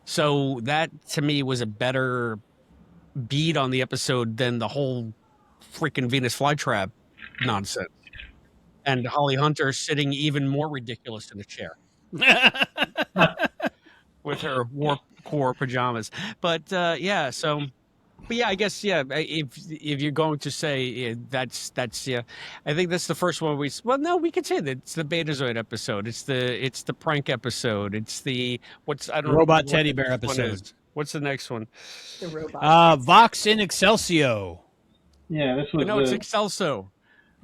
So that to me was a better beat on the episode than the whole freaking Venus flytrap nonsense. And Holly Hunter sitting even more ridiculous in a chair with her warp core pajamas. But yeah, so but yeah, I guess if you're going to say that's I think that's the first one no, we could say that it's the Betazoid episode. It's the prank episode. It's the I don't know Robot what teddy the bear next one episode. is. What's the next one? The robot. Vox in Excelsior. Yeah, this was No, it's Excelso.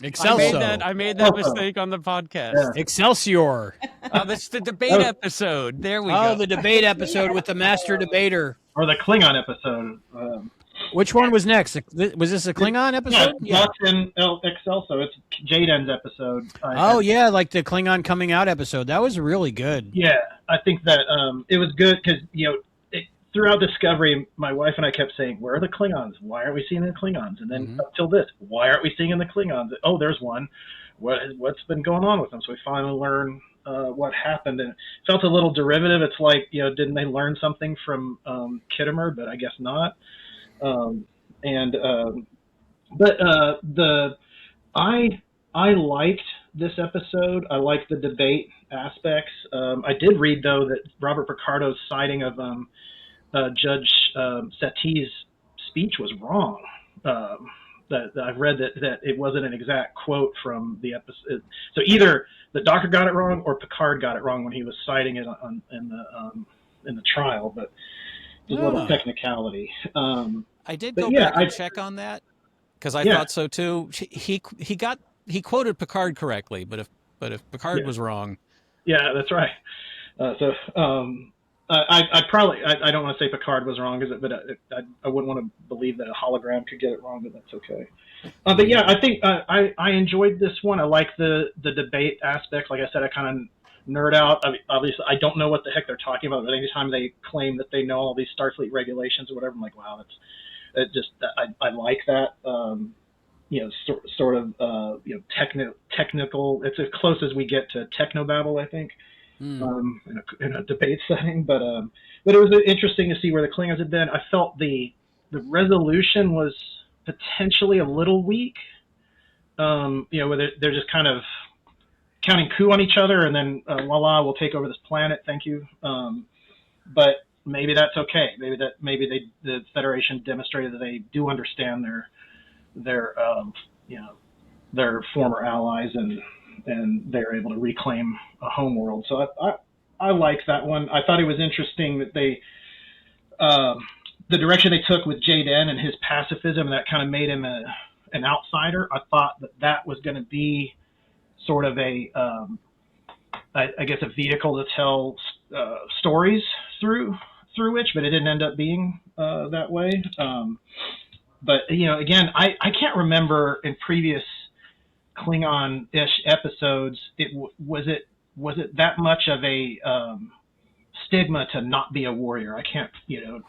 Excelso. I made that mistake on the podcast. Yeah. Excelsior. Oh, that's the debate episode. There we go. Oh, the debate episode with the master debater. or the Klingon episode. Which one was next? Was this a Klingon episode? Yeah, Vox in Excelso. It's Jaden's episode. Yeah, like the Klingon coming out episode. That was really good. Yeah, I think that it was good because throughout Discovery, my wife and I kept saying, "Where are the Klingons? Why aren't we seeing the Klingons?" And then up till this, why aren't we seeing the Klingons? Oh, there's one. What's been going on with them? So we finally learn what happened, and it felt a little derivative. It's like, didn't they learn something from Kittimer? But I guess not. I liked this episode. I liked the debate aspects. I did read though that Robert Picardo's citing of Judge Satie's speech was wrong. That I've read that it wasn't an exact quote from the episode. So either the doctor got it wrong or Picard got it wrong when he was citing it in the trial. But there's a little technicality. I did go back and check on that because I thought so too. He quoted Picard correctly, but if Picard was wrong, yeah, that's right. I don't want to say Picard was wrong, but I wouldn't want to believe that a hologram could get it wrong, but that's okay. But yeah, I think I enjoyed this one. I like the debate aspect. Like I said, I kind of nerd out. Obviously, I don't know what the heck they're talking about, but anytime they claim that they know all these Starfleet regulations or whatever, I'm like, wow, I like that. Sort of technical. It's as close as we get to technobabble, I think. In a debate setting, but it was interesting to see where the Klingons had been. I felt the resolution was potentially a little weak. Where they're just kind of counting coup on each other, and then voila, we'll take over this planet. Thank you. But maybe that's okay. Maybe the Federation demonstrated that they do understand their former allies and they're able to reclaim a home world. So I liked that one. I thought it was interesting that they, the direction they took with Jaden and his pacifism, that kind of made him an outsider. I thought that was going to be sort of I guess a vehicle to tell stories through which, but it didn't end up being that way. But again, I can't remember in previous Klingon-ish episodes, was it that much of a stigma to not be a warrior? I can't, you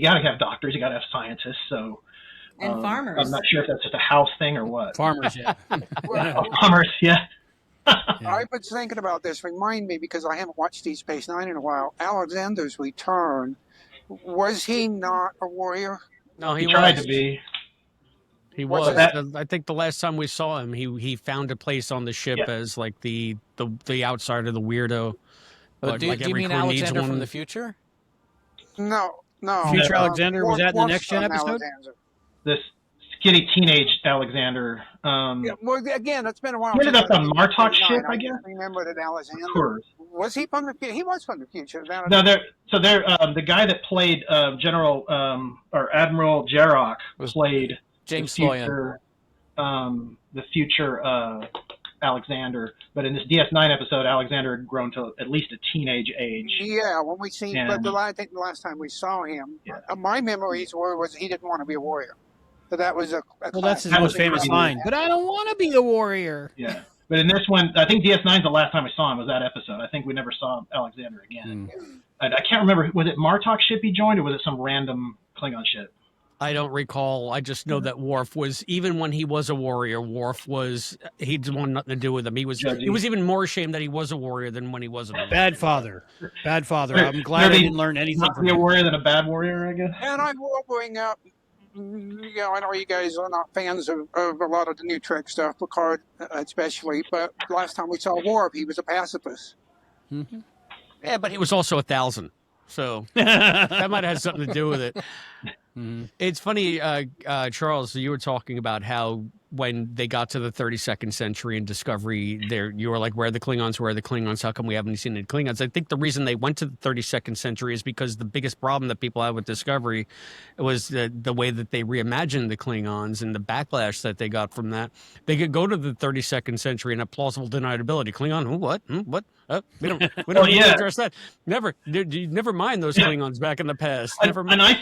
got to have doctors, you got to have scientists, so and farmers. I'm not sure if that's just a house thing or what. Farmers, yeah. Farmers, yeah. I was thinking about this. Remind me, because I haven't watched Deep Space Nine in a while. Alexander's return, was he not a warrior? No, he tried to be. He was. I think the last time we saw him, he found a place on the ship as like the outsider, the weirdo. Do you mean Alexander from the future? No. Future Alexander, was that in the next gen episode? Alexander. This skinny teenage Alexander. Well, again, it's been a while. He ended up on Martok's ship, I guess. I remember that Alexander. Of course. Was he from the future? He was from the future. No, the guy that played General or Admiral Jarrock played James Sloyan. The future Alexander, but in this DS9 episode, Alexander had grown to at least a teenage age. Yeah, when we see, but I think the last time we saw him, my memories was he didn't want to be a warrior. So that was that's his most famous line. But I don't want to be a warrior. Yeah, but in this one, I think DS9 is the last time we saw him was that episode. I think we never saw Alexander again. And I can't remember, was it Martok ship he joined, or was it some random Klingon ship? I don't recall. I just know that Worf was, even when he was a warrior, he didn't want nothing to do with him. He was even more ashamed that he was a warrior than when he wasn't. Bad father. I'm glad I didn't learn anything from him. A warrior than a bad warrior, I guess. And I will bring up, I know you guys are not fans of a lot of the new Trek stuff, Picard especially, but last time we saw Worf, he was a pacifist. Mm-hmm. Yeah, but he was also 1,000. So that might have something to do with it. It's funny, Charles, you were talking about how when they got to the 32nd century in Discovery, you were like, where are the Klingons? Where are the Klingons? How come we haven't seen any Klingons? I think the reason they went to the 32nd century is because the biggest problem that people had with Discovery was the way that they reimagined the Klingons and the backlash that they got from that. They could go to the 32nd century and have plausible deniability. Klingon, who, what? What? We don't need to address that. Never mind those Klingons back in the past. Never mind. And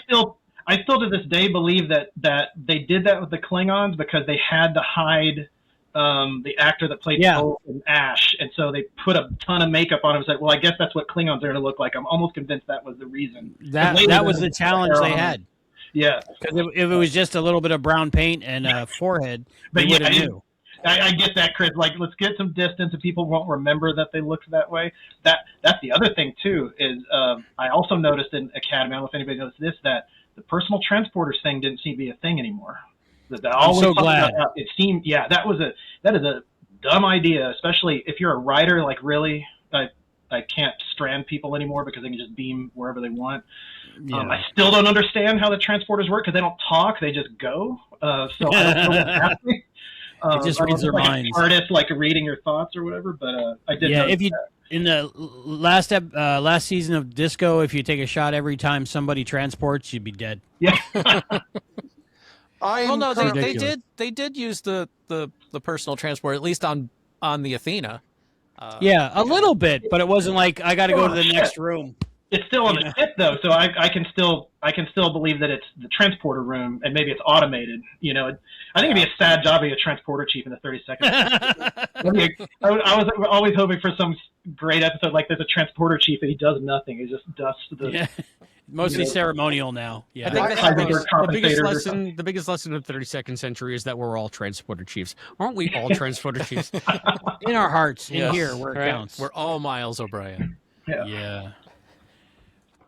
I still to this day believe that they did that with the Klingons because they had to hide the actor that played Poe and Ash, and so they put a ton of makeup on him and said, well, I guess that's what Klingons are going to look like. I'm almost convinced that was the reason. That was the challenge they had. Yeah. Because if it was just a little bit of brown paint and a forehead, they would have knew. I get that, Chris. Like, let's get some distance, and people won't remember that they looked that way. That's the other thing, too, is I also noticed in Academy, I don't know if anybody noticed this, that the personal transporters thing didn't seem to be a thing anymore. I'm so glad. It seemed, that is a dumb idea, especially if you're a writer. Like, really, I can't strand people anymore because they can just beam wherever they want. Yeah. I still don't understand how the transporters work because they don't talk; they just go. So I don't know what's happening. It just reads their minds. Artist, like reading your thoughts or whatever. But I did. Yeah, in the last season of Disco, if you take a shot every time somebody transports, you'd be dead. Yeah. Well, no, they did use the personal transport, at least on the Athena. Yeah, a little bit, but it wasn't like I got to go to the next room. It's still on the ship though, so I can still believe that it's the transporter room and maybe it's automated. You know, I think it'd be a sad job being a transporter chief in the 32nd. I was always hoping for some great episode like there's a transporter chief and he does nothing. He just dusts the. Yeah. Mostly ceremonial now. Yeah, I think that's the biggest lesson of the 32nd century is that we're all transporter chiefs. Aren't we all transporter chiefs? In our hearts, in here, where it counts. We're all Miles O'Brien. Yeah.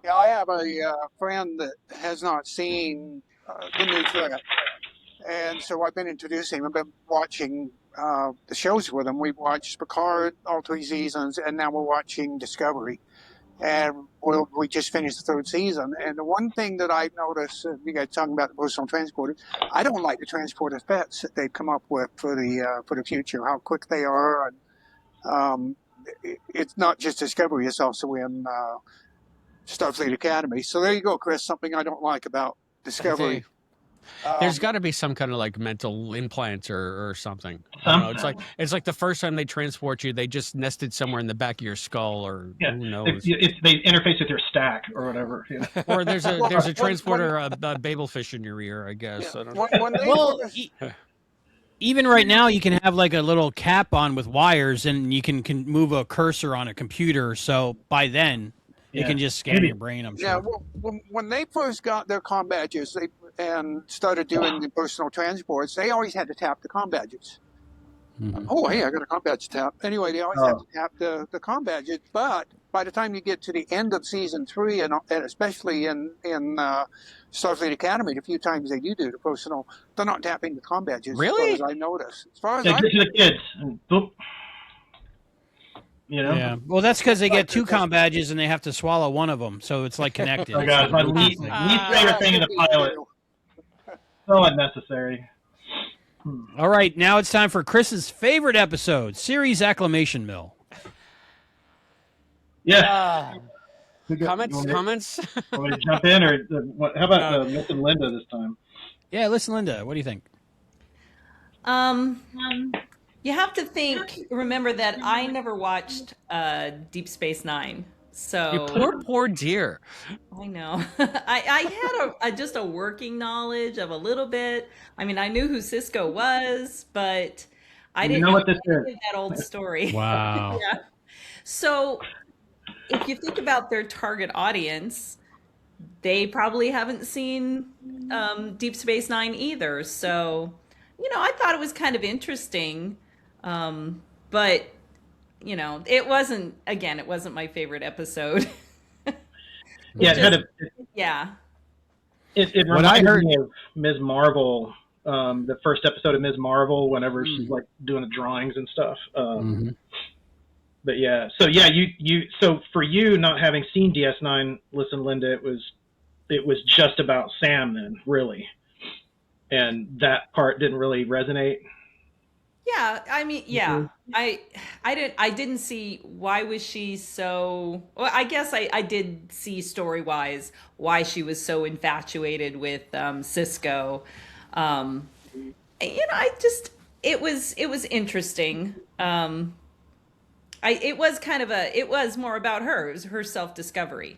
Yeah, I have a friend that has not seen the new Trek, and so I've been introducing him. I've been watching the shows with him. We've watched Picard, all 3 seasons, and now we're watching Discovery. And we just finished the 3rd season. And the one thing that I've noticed, you guys talking about the personal transporters, I don't like the transporter pets that they've come up with for the future, how quick they are. And it's not just Discovery, it's also in Starfleet Academy. So there you go, Chris, something I don't like about Discovery. Okay. There's got to be some kind of like mental implant or something. I don't know. It's like the first time they transport you, they just nested somewhere in the back of your skull, or who knows? They interface with your stack or whatever. You know? Or there's a transporter, a babel fish in your ear, I guess. Yeah. I don't know. Even right now, you can have like a little cap on with wires, and you can move a cursor on a computer. So by then, it can just scan your brain. I'm sure. Yeah. Well, when they first got their comm badges, and started doing the personal transports, they always had to tap the comm badges. Mm-hmm. Oh, hey, I got a comm badge tap. Anyway, they always have to tap the comm badges. But by the time you get to the end of season 3, and especially in Starfleet Academy, the few times they do the personal, they're not tapping the comm badges. Really? As far as I noticed. As far as get to the kids. And boop. You know? Yeah. Well, that's because they get 2 comm badges and they have to swallow one of them, so it's like connected. Oh God, my least favorite thing in the pilot. So unnecessary. All right, now it's time for Chris's favorite episode, series acclamation mill. Yeah. Comments? Want to jump in, or what? How about Miss and Linda this time? Yeah, listen, Linda. What do you think? You have to remember that I never watched Deep Space Nine. So you poor dear. I know. I had just a working knowledge of a little bit. I mean, I knew who Cisco was, but I didn't know what this is. That old story. Wow. Yeah. So if you think about their target audience, they probably haven't seen Deep Space Nine either. So, I thought it was kind of interesting, but it wasn't my favorite episode. It reminded me of Ms. Marvel, the first episode of Ms. Marvel, whenever she's like doing the drawings and stuff. But yeah, so for you not having seen DS9, listen, Linda, it was it was just about Sam then, really, and that part didn't really resonate. Yeah, I mean, yeah. I didn't see why was she so, well, I guess I did see story-wise why she was so infatuated with Cisco. I just, it was interesting. It was kind of it was more about her. It was her self-discovery.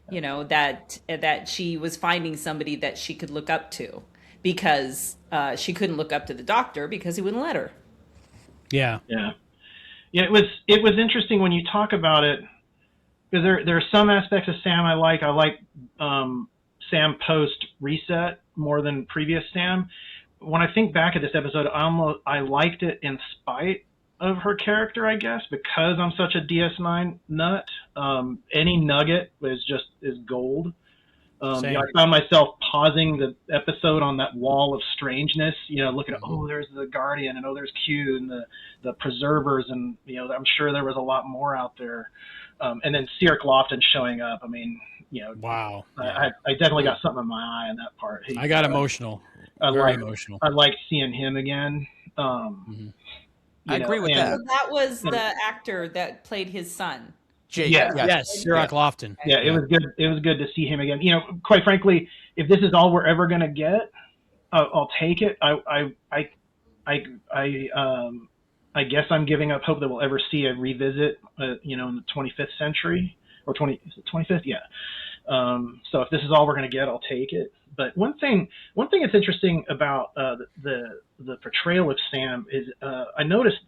That she was finding somebody that she could look up to, because she couldn't look up to the doctor because he wouldn't let her. Yeah. Yeah. Yeah, it was interesting when you talk about it, because there are some aspects of Sam I like. I like Sam post reset more than previous Sam. When I think back at this episode, I liked it in spite of her character, I guess, because I'm such a DS9 nut. Any nugget is gold. I found myself pausing the episode on that wall of strangeness, looking at, oh, there's the Guardian, and oh, there's Q, and the Preservers, and, I'm sure there was a lot more out there. And then Cirque Lofton showing up. I mean, Wow. I definitely got something in my eye on that part. I got emotional. Very emotional. I liked seeing him again. I agree with that. So that was the actor that played his son. Jake, Yes, Cirque Lofton. Yeah, it was good. It was good to see him again. Quite frankly, if this is all we're ever gonna get, I'll take it. I guess I'm giving up hope that we'll ever see a revisit. In the 25th century or 25th. Yeah. So if this is all we're gonna get, I'll take it. But one thing that's interesting about the portrayal of Sam is I noticed,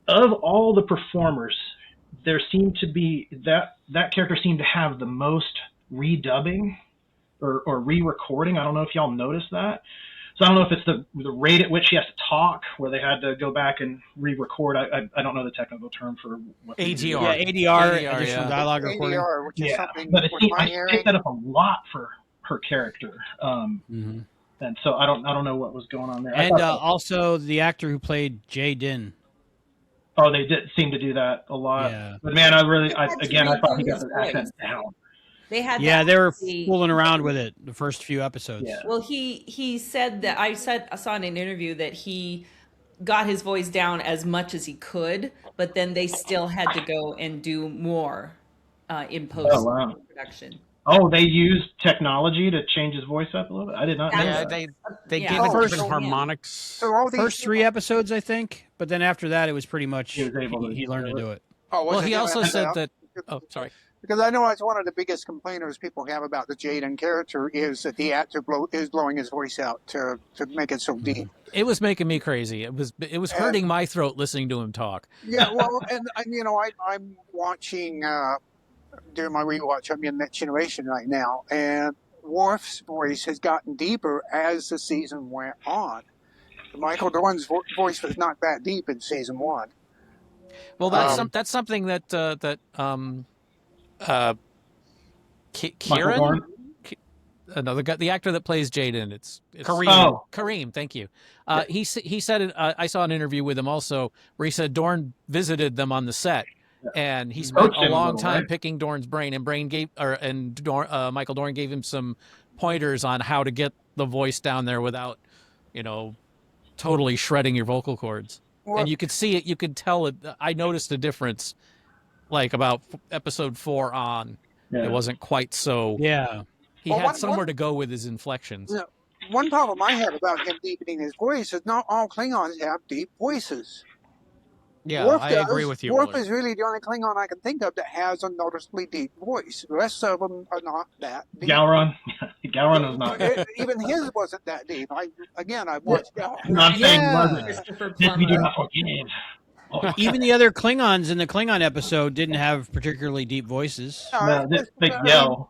of all the performers, there seemed to be that character seemed to have the most redubbing or re-recording. I don't know if y'all noticed that. So I don't know if it's the rate at which he has to talk, where they had to go back and re-record. I don't know the technical term for what ADR. Yeah, ADR, additional dialogue recording. ADR, which is something but with my I hearing. picked that up a lot for her character. And so I don't know what was going on there. And also the actor who played Jay Din. Oh, they did seem to do that a lot. Yeah. But man, I thought he got the accent down. They had they were fooling around with it the first few episodes. Yeah. Well, he said that I saw in an interview that he got his voice down as much as he could, but then they still had to go and do more in post production. Oh, they used technology to change his voice up a little bit? I did not know that. They gave Yeah. it First- different harmonics. So all these First 3 episodes, I think, but then after that, it was pretty much He was able to he learned to do it. Oh, was Well, it he him also and said Al? that. Oh, sorry. Because I know it's one of the biggest complainers people have about the Jaden character is that the actor is blowing his voice out to make it so deep. It was making me crazy. It was hurting my throat listening to him talk. Yeah, well, and I'm watching doing my rewatch. I'm in Next Generation right now, and Worf's voice has gotten deeper as the season went on. Michael Dorn's voice was not that deep in season 1. Well, that's something that Kieran, Dorn? another guy, the actor that plays Jaden, it's Kareem. Oh. Kareem, thank you. He said it. I saw an interview with him also where he said Dorn visited them on the set, and he spent Coached a him long little, time right? picking Dorn's brain, and Michael Dorn gave him some pointers on how to get the voice down there without, totally shredding your vocal cords. Well, And you could see it. You could tell it. I noticed a difference, like about episode 4 on. Yeah. It wasn't quite so. Yeah. He Well, had somewhere to go with his inflections. Yeah. One problem I have about him deepening his voice is not all Klingons have deep voices. Yeah, Worf I does. agree with you. Worf Willard. is really the only Klingon I can think of that has a noticeably deep voice. The rest of them are not that deep. Gowron? Gowron was not. Even his wasn't that deep. I watched Gowron. I'm not saying he Yeah. wasn't. Christopher This we do Plummer. not forgive. Oh, Even the other Klingons in the Klingon episode didn't have particularly deep voices. no, this big yell.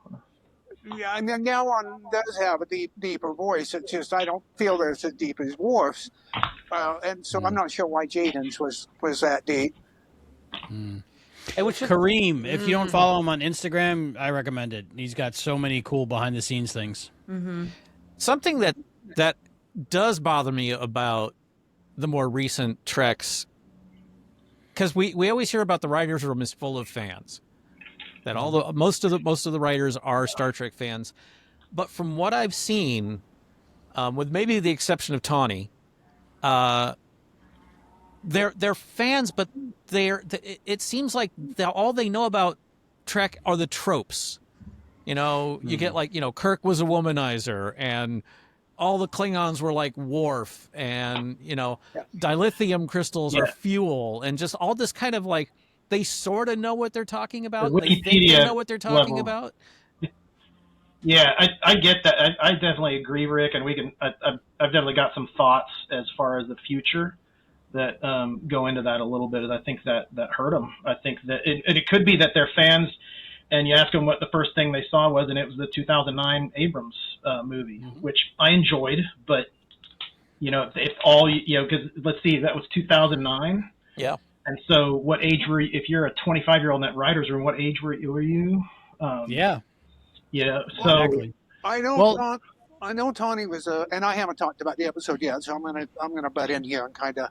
Yeah, and then Gowron does have a deeper voice. It's just I don't feel that it's as deep as Worf's. And so I'm not sure why Jaden's was that deep. Kareem, if you don't follow him on Instagram, I recommend it. He's got so many cool behind the scenes things. Something that does bother me about the more recent Treks, because we always hear about the writers' room is full of fans. That most of the writers are Star Trek fans. but from what I've seen, with maybe the exception of Tawny, they're fans, but it seems like all they know about Trek are the tropes. You know, you get like, Kirk was a womanizer, and all the Klingons were like Worf, and dilithium crystals are fuel, and just all this kind of like, they sort of know what they're talking about. The They think they Wikipedia know what they're talking level. about. Yeah, I get that. I definitely agree, Rick, and I've definitely got some thoughts as far as the future that go into that a little bit. And I think that hurt them. I think that it could be that they're fans, and you ask them what the first thing they saw was, and it was the 2009 Abrams movie, which I enjoyed. But if all because let's see, that was 2009. Yeah. And so, what age were you? If you're a 25-year-old in that writer's room, what age were you? Yeah. Yeah. So Exactly. I know. Well- I know Tawny was and I haven't talked about the episode yet, so I'm gonna butt in here and kind of.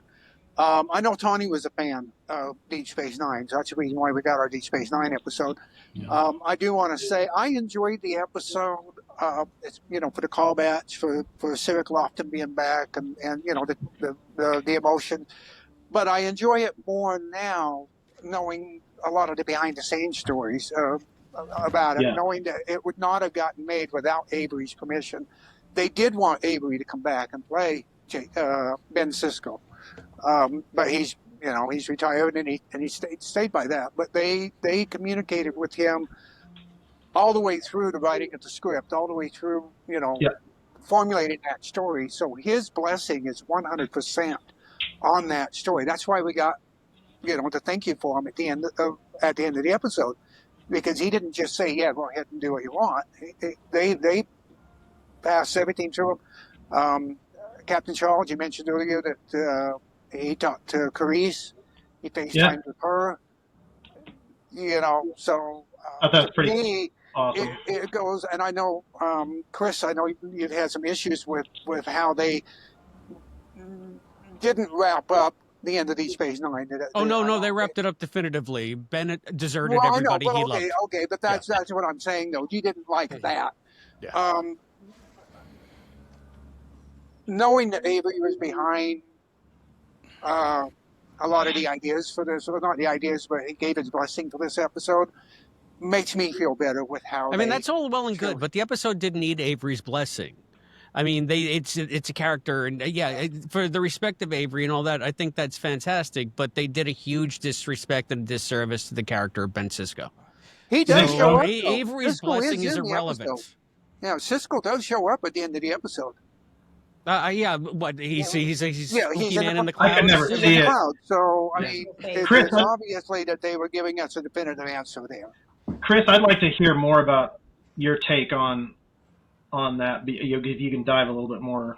I know Tawny was a fan of Deep Space Nine, so that's the reason why we got our Deep Space Nine episode. Yeah. I do want to say I enjoyed the episode. It's for the callbacks, for Civic Lofton being back, and the emotion. But I enjoy it more now, knowing a lot of the behind the scenes stories about it, knowing that it would not have gotten made without Avery's permission. They did want Avery to come back and play Ben Sisko. But he's retired and he stayed by that. But they communicated with him all the way through the writing of the script, all the way through formulating that story. So his blessing is 100% on that story. That's why we got to thank you for him at the end of the episode, because he didn't just say, "Yeah, go ahead and do what you want." They passed everything to him. Captain Charles, you mentioned earlier that. He talked to Carice. He FaceTimed with her. So I thought it was pretty awesome. It goes, and I know, Chris, I know you've had some issues with how they didn't wrap up the end of Deep Space Nine. No, they wrapped it up definitively. Bennett deserted everybody he loved. Okay, but that's what I'm saying, though. You didn't like that. Yeah. Knowing that Avery was behind a lot of the ideas for this, or not the ideas, but he gave his blessing for this episode, makes me feel better with how. I mean, that's all well and good, but the episode didn't need Avery's blessing. I mean, it's a character, and for the respect of Avery and all that, I think that's fantastic. But they did a huge disrespect and disservice to the character of Ben Sisko. He does show up. Avery's blessing is irrelevant. Yeah, Sisko does show up at the end of the episode. What he's spooky man in the I clouds. can never see it. So I mean, it's obviously that they were giving us a definitive answer there. Chris, I'd like to hear more about your take on that. If you can dive a little bit more.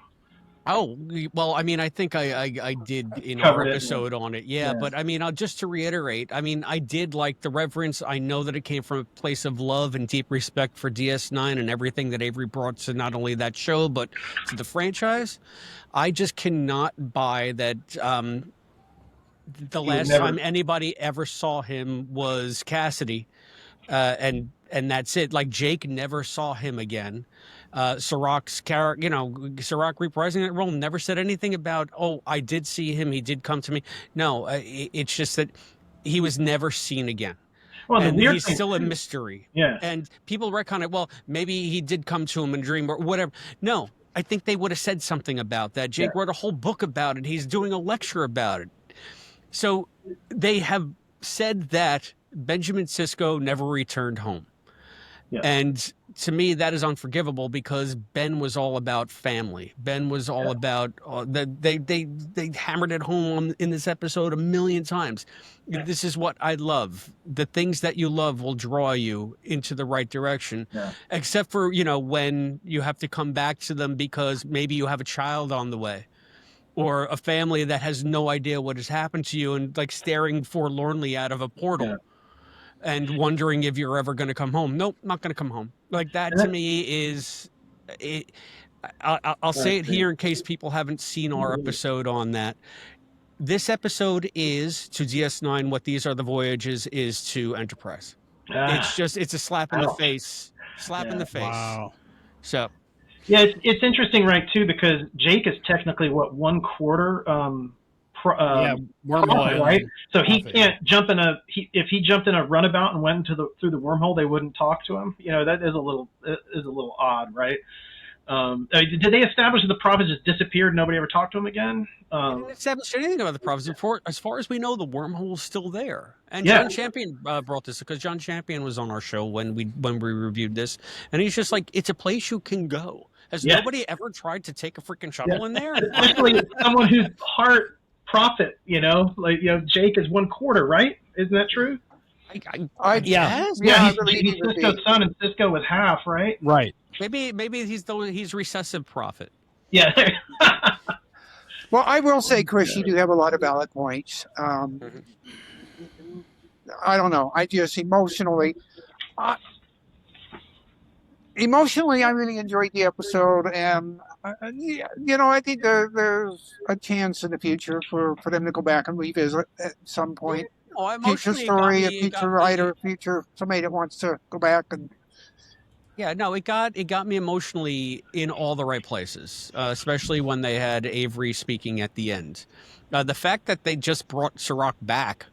Oh, well, I mean, I think I did in Covered our it, episode on it. Yeah, but I mean, just to reiterate, I mean, I did like the reverence. I know that it came from a place of love and deep respect for DS9 and everything that Avery brought to not only that show, but to the franchise. I just cannot buy that the last time anybody ever saw him was Cassidy, and that's it. Like, Jake never saw him again. Sirac's character, Sirac reprising that role, never said anything about, "Oh, I did see him. He did come to me." No, it's just that he was never seen again. Well, and he's still a mystery. Yeah. And people retcon it. Well, maybe he did come to him in a dream or whatever. No, I think they would have said something about that. Jake wrote a whole book about it. He's doing a lecture about it. So they have said that Benjamin Sisko never returned home. Yeah. And to me, that is unforgivable, because Ben was all about family. Ben was all about they hammered it home in this episode a million times. Yeah. This is what I love. The things that you love will draw you into the right direction. Yeah. Except for, when you have to come back to them because maybe you have a child on the way, or a family that has no idea what has happened to you and like staring forlornly out of a portal. Yeah. And wondering if you're ever going to come home. Nope, not going to come home. Like, that to me is, I'll say it here in case people haven't seen our episode on that. This episode is to DS9 what These Are the Voyages is to Enterprise. It's a slap in the face. Slap in the face. Wow. So Yeah, it's interesting, right? Too, because Jake is technically what 1/4 Yeah, wormhole prophet, right? alien So he prophet, can't jump in if he jumped in a runabout and went through the wormhole, they wouldn't talk to him. You know, that is a little odd, right? Did they establish that the prophet just disappeared? Nobody ever talked to him again. they didn't establish anything about the prophets. As far as we know, the wormhole's still there. And Yeah. John Champion brought this because John Champion was on our show when we reviewed this, and he's just like, it's a place you can go. Has Yeah. nobody ever tried to take a freaking shuttle in there? Especially someone who's part prophet, like Jake is 1/4, right? Isn't that true? I Yeah. guess. Yeah, I he's, believe he's he would be. Cisco's son, and Cisco was half, right? right? Maybe he's recessive prophet. Yeah. Well, I will say, Chris, you do have a lot of valid points. I don't know. I just emotionally, I really enjoyed the episode, and I think there's a chance in the future for them to go back and revisit at some point. Oh, Future emotionally, story, a it got future me. writer, future somebody that wants to go back and. Yeah, no, it got me emotionally in all the right places, especially when they had Avery speaking at the end. The fact that they just brought Sirach back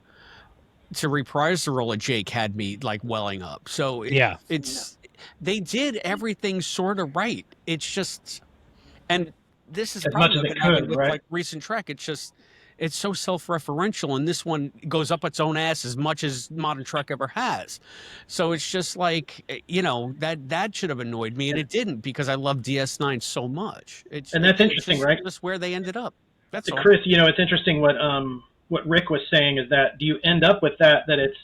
to reprise the role of Jake had me like welling up. So they did everything sort of right. It's just, and this is As probably much as what it happened could, with right? like recent Trek. It's so self-referential, and this one goes up its own ass as much as modern Trek ever has. So it's just like, that should have annoyed me, and it didn't, because I love DS9 so much. And that's interesting, right? Just where they ended up. That's all. Chris, it's interesting what Rick was saying is that do you end up with that it's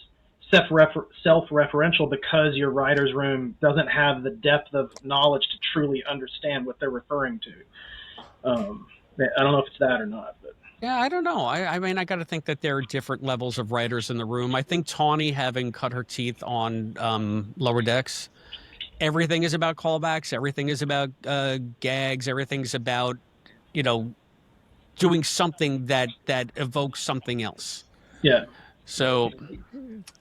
self-referential because your writer's room doesn't have the depth of knowledge to truly understand what they're referring to. I don't know if it's that or not, but. Yeah, I don't know. I mean, I got to think that there are different levels of writers in the room. I think Tawny, having cut her teeth on Lower Decks, everything is about callbacks. Everything is about gags. Everything's about, doing something that evokes something else. Yeah. So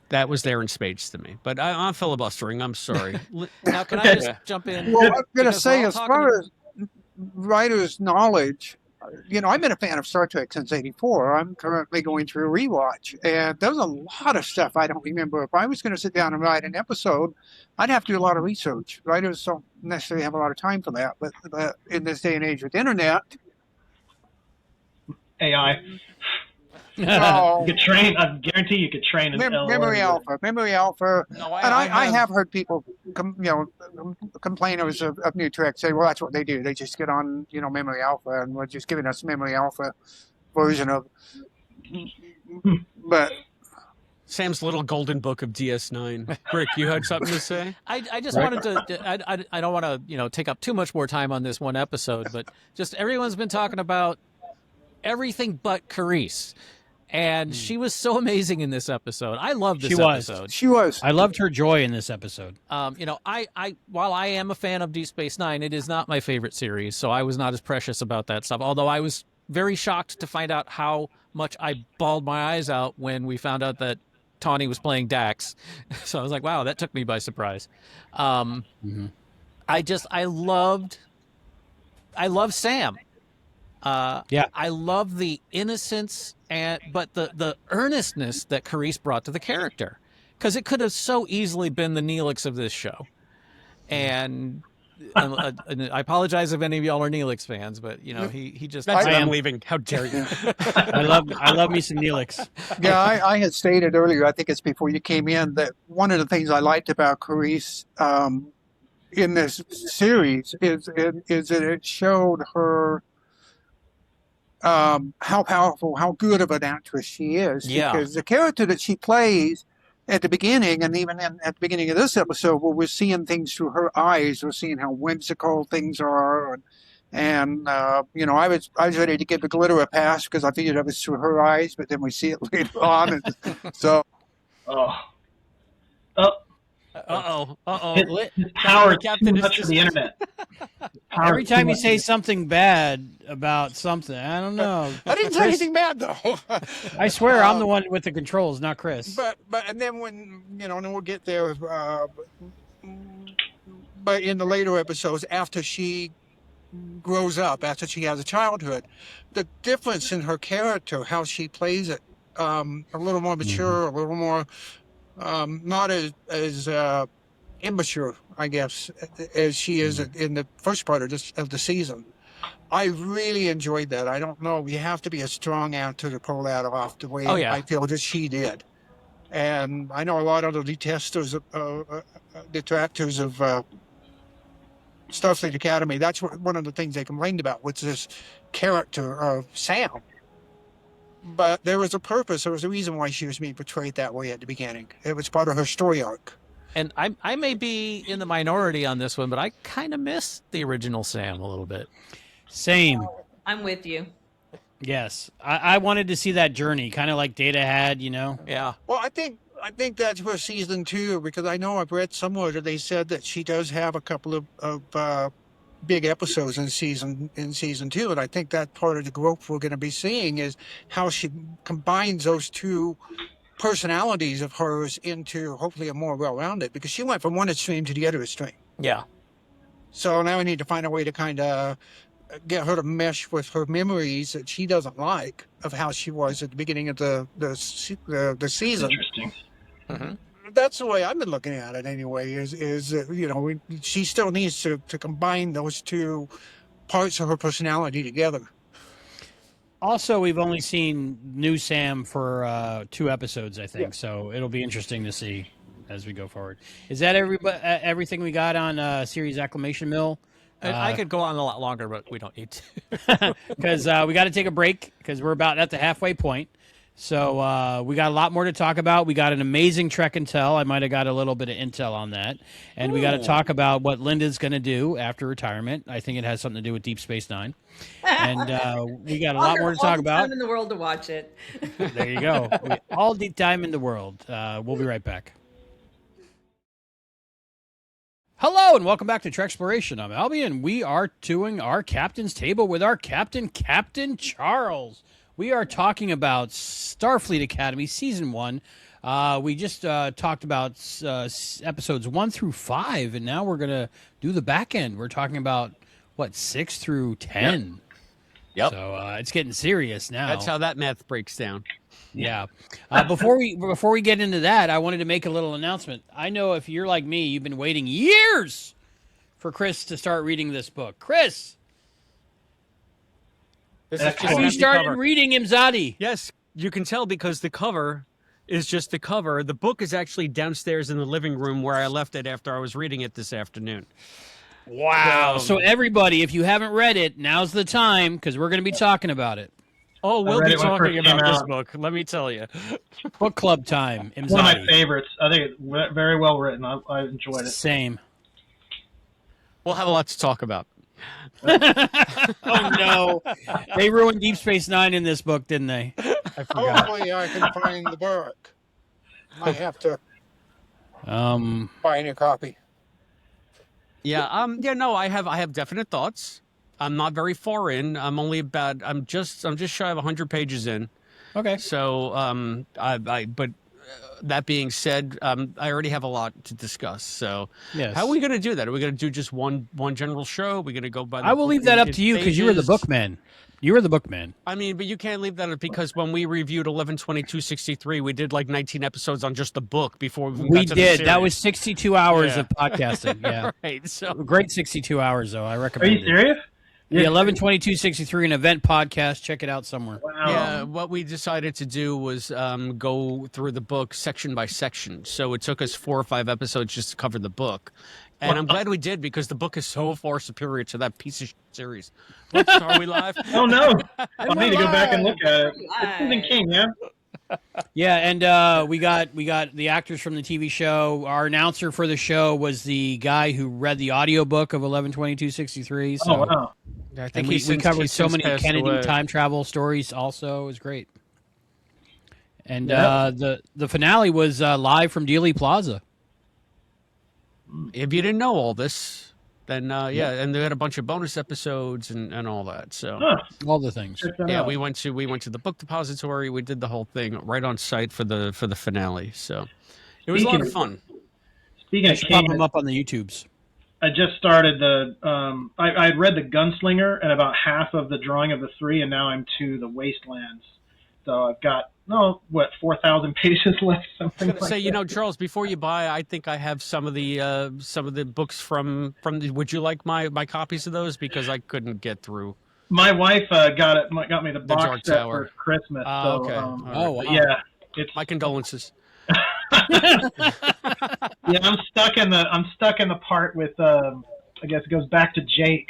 that was there in spades to me. But I'm filibustering. I'm sorry. Now, can I just jump in? Well, I'm going to Because say, we're all as talking far as writers' knowledge, I've been a fan of Star Trek since '84. I'm currently going through a rewatch, and there's a lot of stuff I don't remember. If I was going to sit down and write an episode, I'd have to do a lot of research. Writers don't necessarily have a lot of time for that, but in this day and age with internet, AI. oh, You could train. I guarantee you could train an LLM. Memory Alpha. No, And I have heard people, complainers of New Trek say, well, that's what they do. They just get on, Memory Alpha, and we're just giving us Memory Alpha version of. But Sam's little golden book of DS9. Rick, you had something to say? I just wanted to. I don't want to take up too much more time on this one episode, but just everyone's been talking about everything but Carice. And she was so amazing in this episode. I love this episode. she was. I loved her joy in this episode. I while I am a fan of Deep Space Nine, it is not my favorite series, so I was not as precious about that stuff. Although I was very shocked to find out how much I bawled my eyes out when we found out that Tawny was playing Dax. So I was like, wow, that took me by surprise. I loved Sam. I love the innocence but the earnestness that Carice brought to the character, because it could have so easily been the Neelix of this show. And I apologize if any of y'all are Neelix fans, but he just. I'm leaving. How dare you? I love me some Neelix. Yeah, I had stated earlier, I think it's before you came in, that one of the things I liked about Carice in this series is that it showed her how powerful, how good of an actress she is. Yeah. Because the character that she plays at the beginning, and even at the beginning of this episode, where we're seeing things through her eyes, we're seeing how whimsical things are, and I was ready to give the glitter a pass because I figured it was through her eyes, but then we see it later on, and so. His power is too much for the internet. Every time you say something bad about something, I don't know. I didn't say anything bad though. I swear I'm the one with the controls, not Chris. But and then when then we'll get there. but in the later episodes, after she grows up, after she has a childhood, the difference in her character, how she plays it, a little more mature, a little more not as immature, I guess, as she is in the first part of the season. I really enjoyed that. I don't know. You have to be a strong actor to pull that off the way Oh, yeah. I feel that she did. And I know a lot of the detractors of Starfleet Academy. That's one of the things they complained about was this character of Sam. But there was a purpose. There was a reason why she was being portrayed that way at the beginning. It was part of her story arc. And I may be in the minority on this one, but I kind of miss the original Sam a little bit. Same. I'm with you. Yes. I wanted to see that journey, kind of like Data had, you know? Yeah. Well, I think that's for season 2, because I know I've read somewhere that they said that she does have a couple of big episodes in season 2, and I think that part of the growth we're going to be seeing is how she combines those two personalities of hers into hopefully a more well-rounded, because she went from one extreme to the other extreme. Yeah. So now we need to find a way to kind of get her to mesh with her memories that she doesn't like of how she was at the beginning of the season. Interesting. Mm-hmm. That's the way I've been looking at it anyway, is you know, she still needs to combine those two parts of her personality together. Also, we've only seen new Sam for 2 episodes, I think, Yeah. so it'll be interesting to see as we go forward. Is that everything we got on Series Acclamation Mill? I could go on a lot longer, but we don't need to. Because we got to take a break because we're about at the halfway point. So we got a lot more to talk about. We got an amazing Trek Intel. I might have got a little bit of intel on that. And we got to talk about what Linda's going to do after retirement. I think it has something to do with Deep Space Nine. And we got a lot more to talk about. All the time in the world to watch it. There you go. All the time in the world. We'll be right back. Hello and welcome back to Treksploration. I'm Albie, and we are doing our captain's table with our captain, Captain Charles. We are talking about Starfleet Academy Season 1. We just talked about episodes 1 through 5, and now we're going to do the back end. We're talking about, 6 through 10? Yep. So it's getting serious now. That's how that math breaks down. Yeah. Before we get into that, I wanted to make a little announcement. I know if you're like me, you've been waiting years for Chris to start reading this book. Chris, This is just we the started cover. reading Imzadi. Yes, you can tell because the cover is just the cover. The book is actually downstairs in the living room where I left it after I was reading it this afternoon. Wow. So everybody, if you haven't read it, now's the time because we're going to be talking about it. Oh, we'll read be it when it talking first about came this out. book. Let me tell you. Book club time. It's one of my Imzadi. favorites. I think it's very well written. I enjoyed it. Same. We'll have a lot to talk about. Oh, no. They ruined Deep Space Nine in this book, didn't they? I forgot. Hopefully I can find the book. I have to find a copy. Yeah, no, I have definite thoughts. I'm not very far in. I'm just shy of 100 pages in. Okay. So, but that being said, I already have a lot to discuss. So, Yes. how are we going to do that? Are we going to do just one general show? Are we going to go by? I will leave that up to you because you were the bookman. You were the bookman. I mean, but you can't leave that up because when we reviewed 11/22/63, we did like 19 episodes on just the book before we We got to the did. That series. was 62 hours Yeah. of podcasting. Yeah. Right. So, Great 62 hours, though. I Are recommend you it. serious? The 11/22/63, an event podcast. Check it out somewhere. Wow. yeah, what we decided to do was go through the book section by section. So it took us 4 or 5 episodes just to cover the book. And I'm glad we did because the book is so far superior to that piece of series. What, are we live? Oh no! I need to go back and look at it. It's Stephen King, yeah. Yeah, and we got the actors from the TV show. Our announcer for the show was the guy who read the audiobook of 11/22/63. So, Oh wow! I and think we covered he's so since many passed Kennedy away. time travel stories. Also, it was great. And Yeah. the finale was live from Dealey Plaza. If you didn't know all this, then yeah, and they had a bunch of bonus episodes and all that. So Huh. All the things. Check that yeah, out. we went to the book depository. We did the whole thing right on site for the finale. So it was a lot of fun. Speaking I of should pop King, them up on the YouTubes. I just started the. I had read the Gunslinger and about half of the drawing of the three, and now I'm to the Wastelands. So I've got 4,000 pages left, something like Say, that. Charles, before you buy, I think I have some of the books from the. Would you like my copies of those? Because I couldn't get through My wife got me the the box Dark set Tower. for Christmas. Ah, So okay. Oh, wow. yeah, it's My condolences. yeah. I'm stuck in the part with I guess it goes back to Jake.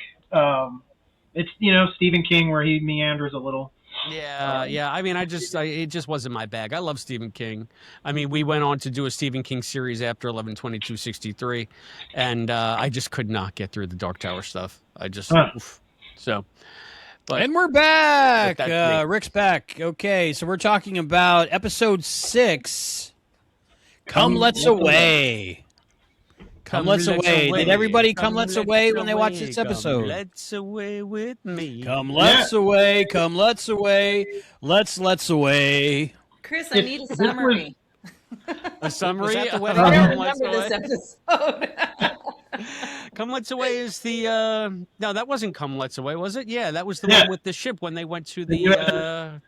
It's Stephen King where he meanders a little. Yeah. I mean, it just wasn't my bag. I love Stephen King. I mean, we went on to do a Stephen King series after 11/22/63, and I just could not get through the Dark Tower stuff. I just oof. So. But, And we're back. But that's me. Rick's back. Okay, so we're talking about episode 6. Come Let's Away. Come Let's Away. Did everybody come Let's Away when they watched this episode? Come let's away with me. Come Let's Away. Come Let's Away. Let's away. Chris, I need a summary. A summary? Was that the wedding? I don't Come Let's remember Away? this episode. Come Let's Away is the no, that wasn't Come Let's Away, was it? Yeah, that was the Yeah. one with the ship when they went to the Yeah, went to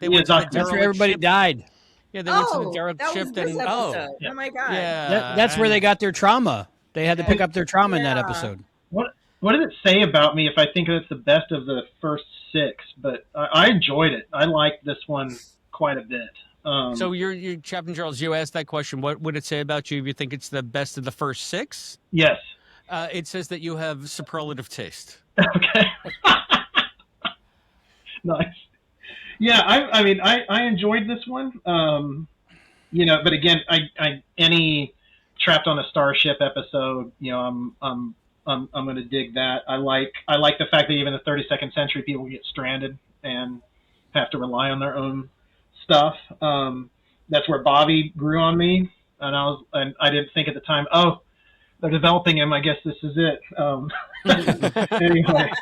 the that's That's where derelict everybody ship. died. Yeah, they went to the Oh, derelict that was ship this and episode. Oh my god. yeah, That's where they and- got their trauma. They had to pick up their trauma in that Yeah. episode. What does it say about me if I think it's the best of the first 6? But I enjoyed it. I liked this one quite a bit. So you're Captain Charles, you asked that question. What would it say about you if you think it's the best of the first 6? Yes. It says that you have superlative taste. Okay. Nice. Yeah, I mean, I enjoyed this one. But again, I any Trapped on a Starship episode, I'm going to dig that. I like the fact that even the 32nd century people get stranded and have to rely on their own stuff. That's where Bobby grew on me, and I didn't think at the time, oh, they're developing him. I guess this is it. Anyway,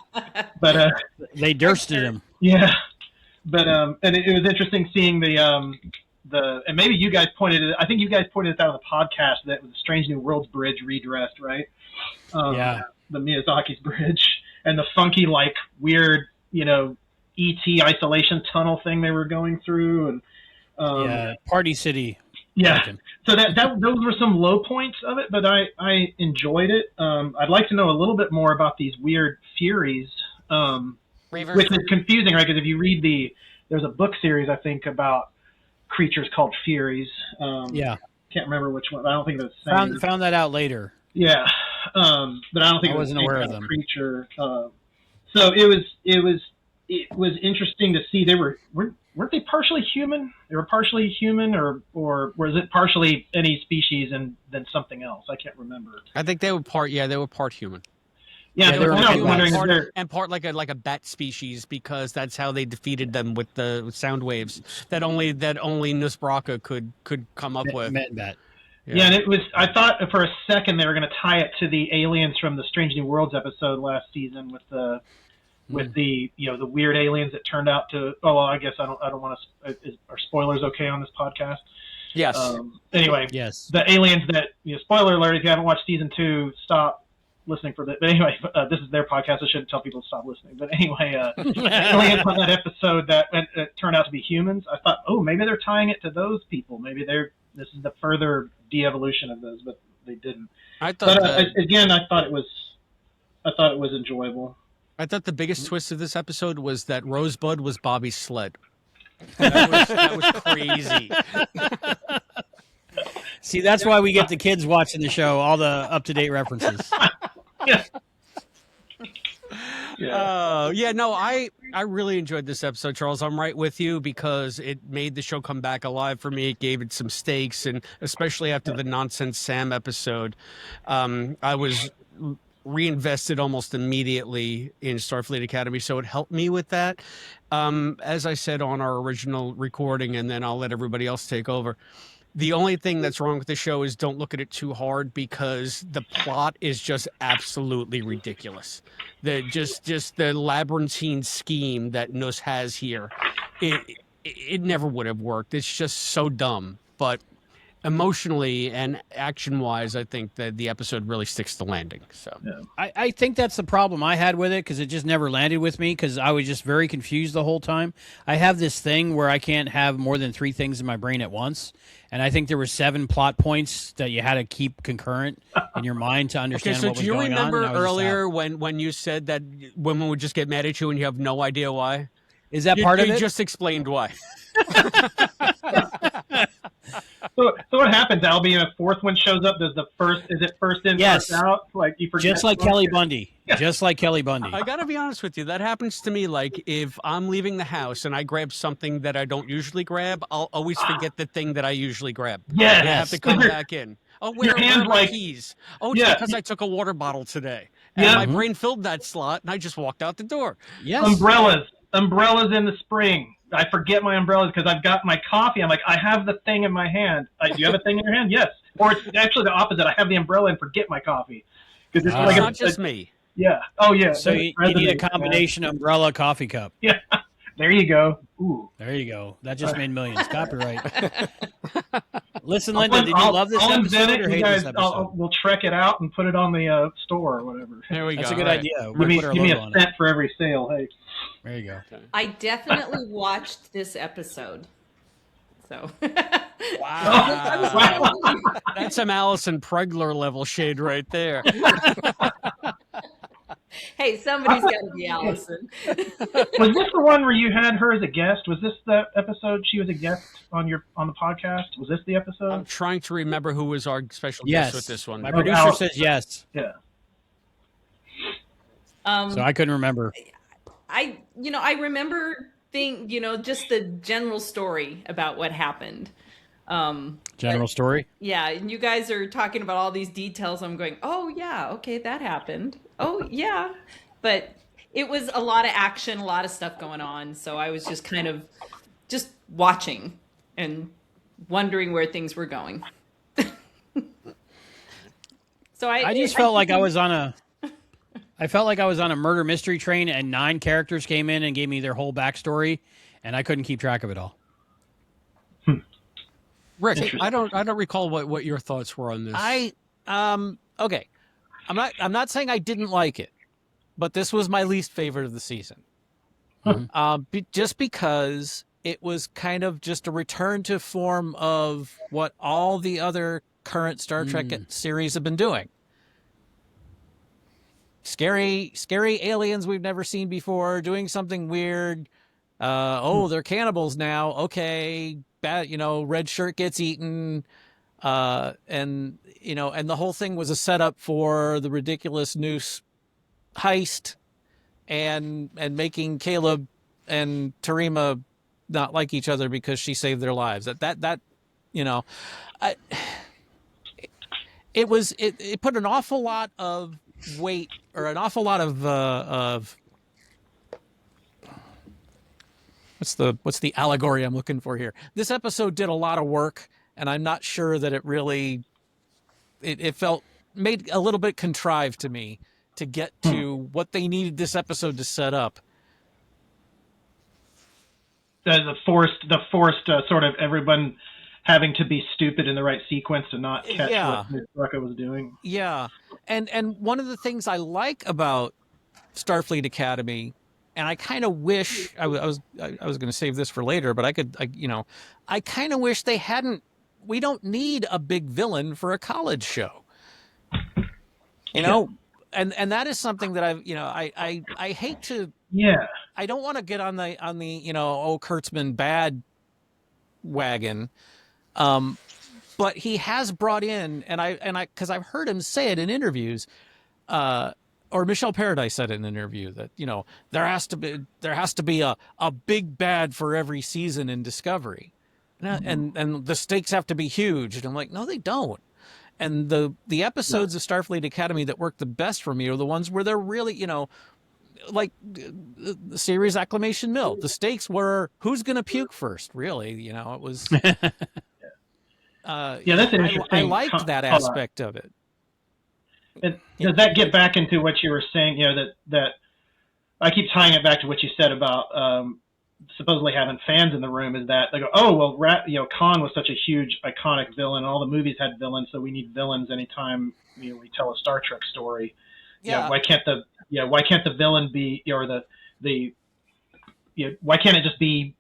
but They dursted him. yeah, but and it was interesting seeing the and maybe you guys pointed it. I think you guys pointed it out on the podcast that was the Strange New Worlds bridge redressed, right? Yeah. The Miyazaki's bridge and the funky, weird, ET isolation tunnel thing they were going through, and Yeah. Party City. yeah. Lincoln. So those were some low points of it, but I enjoyed it. I'd like to know a little bit more about these weird Furies, which is confusing, right? Because if you read there's a book series I think about creatures called Furies. Yeah. Can't remember which one. I don't think it's the same. Found that out later. Yeah, but I don't think I it was wasn't the same aware kind of them. creature. So it was interesting to see weren't they partially human? They were partially human, or was it partially any species and then something else? I can't remember. I think they were part human. Yeah, Yeah, they were I was human. wondering. part, Is there, and part like a bat species because that's how they defeated them with the sound waves that only Nusbraka could come up with. Met. yeah, and it was. I thought for a second they were going to tie it to the aliens from the Strange New Worlds episode last season with the the weird aliens that turned out to. Oh well, I guess I don't want to. Are spoilers okay on this podcast? Yes. Anyway, Yes. the aliens that spoiler alert if you haven't watched season 2, stop listening for that. But anyway, this is their podcast. I shouldn't tell people to stop listening. But anyway, aliens on that episode that turned out to be humans. I thought, oh, maybe they're tying it to those people. Maybe this is the further de-evolution of those, but they didn't. I thought But again, I thought it was enjoyable. I thought the biggest twist of this episode was that Rosebud was Bobby's sled. That was crazy. See, that's why we get the kids watching the show, all the up-to-date references. Yeah. No, I really enjoyed this episode, Charles. I'm right with you because it made the show come back alive for me. It gave it some stakes, and especially after the Nonsense Sam episode, I was reinvested almost immediately in Starfleet Academy, so it helped me with that. As I said on our original recording, and then I'll let everybody else take over. The only thing that's wrong with the show is don't look at it too hard because the plot is just absolutely ridiculous. Just the labyrinthine scheme that Nuss has here, it never would have worked. It's just so dumb. But emotionally and action wise, I think that the episode really sticks the landing. So I think that's the problem I had with it, because it just never landed with me, because I was just very confused the whole time. I have this thing where I can't have more than 3 things in my brain at once, and I think there were 7 plot points that you had to keep concurrent in your mind to understand so what was do you going on. remember and I was just earlier when you said that women would just get mad at you and you have no idea why? Is that part of You it? just explained why. So what happens, Albie? And a fourth one shows up. Is it first in, Yes. first out? Like you forget. Just like Kelly Bundy. Just like Kelly Bundy. I gotta be honest with you. That happens to me. Like if I'm leaving the house and I grab something that I don't usually grab, I'll always forget the thing that I usually grab. Yes. And I have to come back in. Oh, where are my keys? Oh, it's because I took a water bottle today. And my brain filled that slot, and I just walked out the door. Yes. Umbrellas in the spring. I forget my umbrellas because I've got my coffee. I'm like, I have the thing in my hand. Do you have a thing in your hand? Yes. Or it's actually the opposite. I have the umbrella and forget my coffee. It's like not just me. Yeah. Oh, yeah. So you need a combination umbrella coffee cup. Yeah. There you go. Ooh. There you go. That just made millions. Copyright. Listen, Linda, did you love this episode or hate this episode? We'll trek it out and put it on the store or whatever. There we go. That's a good idea. Give me a cent for every sale. Hey. There you go. I definitely watched this episode. So. Wow. That's some Alison Pregler level shade right there. Hey, somebody's got to be Allison. Was this the one where you had her as a guest? Was this the episode she was a guest on the podcast? Was this the episode? I'm trying to remember who was our special guest with this one. My producer says yes. Yeah. So I couldn't remember. I remember just the general story about what happened. General story? Yeah, and you guys are talking about all these details. I'm going, oh, yeah, okay, that happened. Oh, yeah. But it was a lot of action, a lot of stuff going on. So I was just kind of just watching and wondering where things were going. So I felt like I was on a murder mystery train, and 9 characters came in and gave me their whole backstory, and I couldn't keep track of it all. Rick, I don't recall what your thoughts were on this. Okay. I'm not saying I didn't like it, but this was my least favorite of the season. Just because it was kind of just a return to form of what all the other current Star Trek series have been doing. Scary aliens we've never seen before, doing something weird. They're cannibals now. Okay, bad. Red shirt gets eaten. And the whole thing was a setup for the ridiculous noose heist and making Caleb and Tarima not like each other because she saved their lives. It put an awful lot of weight, or an awful lot of what's the allegory I'm looking for here? This episode did a lot of work, and I'm not sure that it really it felt made a little bit contrived to me to get to what they needed this episode to set up. The forced sort of everyone having to be stupid in the right sequence to not catch what Rucka was doing. Yeah. And one of the things I like about Starfleet Academy, and I kind of wish I was going to save this for later, but I kind of wish they hadn't. We don't need a big villain for a college show, and that is something that I hate to. Yeah. I don't want to get on the Kurtzman bad wagon, but he has brought in, and because I've heard him say it in interviews, or Michelle Paradise said it in an interview that there has to be a big bad for every season in Discovery, and the stakes have to be huge. And I'm like, no, they don't. And the episodes of Starfleet Academy that work the best for me are the ones where they're really like the series Acclamation Mill. The stakes were who's going to puke first. Really, it was. That's an interesting. I liked that aspect of it. Does that get back into what you were saying? That I keep tying it back to what you said about supposedly having fans in the room is that they go, oh well, Khan was such a huge iconic villain. All the movies had villains, so we need villains anytime we tell a Star Trek story. Yeah. Why can't the villain be or the why can't it just be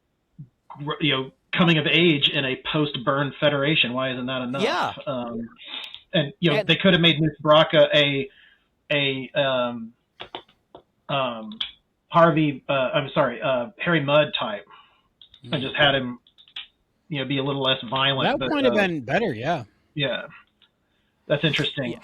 coming of age in a post-burn Federation? Why isn't that enough? Yeah. And they could have made Nuke Braka Harry Mudd type, and just had him, be a little less violent. That might have been better. Yeah. Yeah, that's interesting.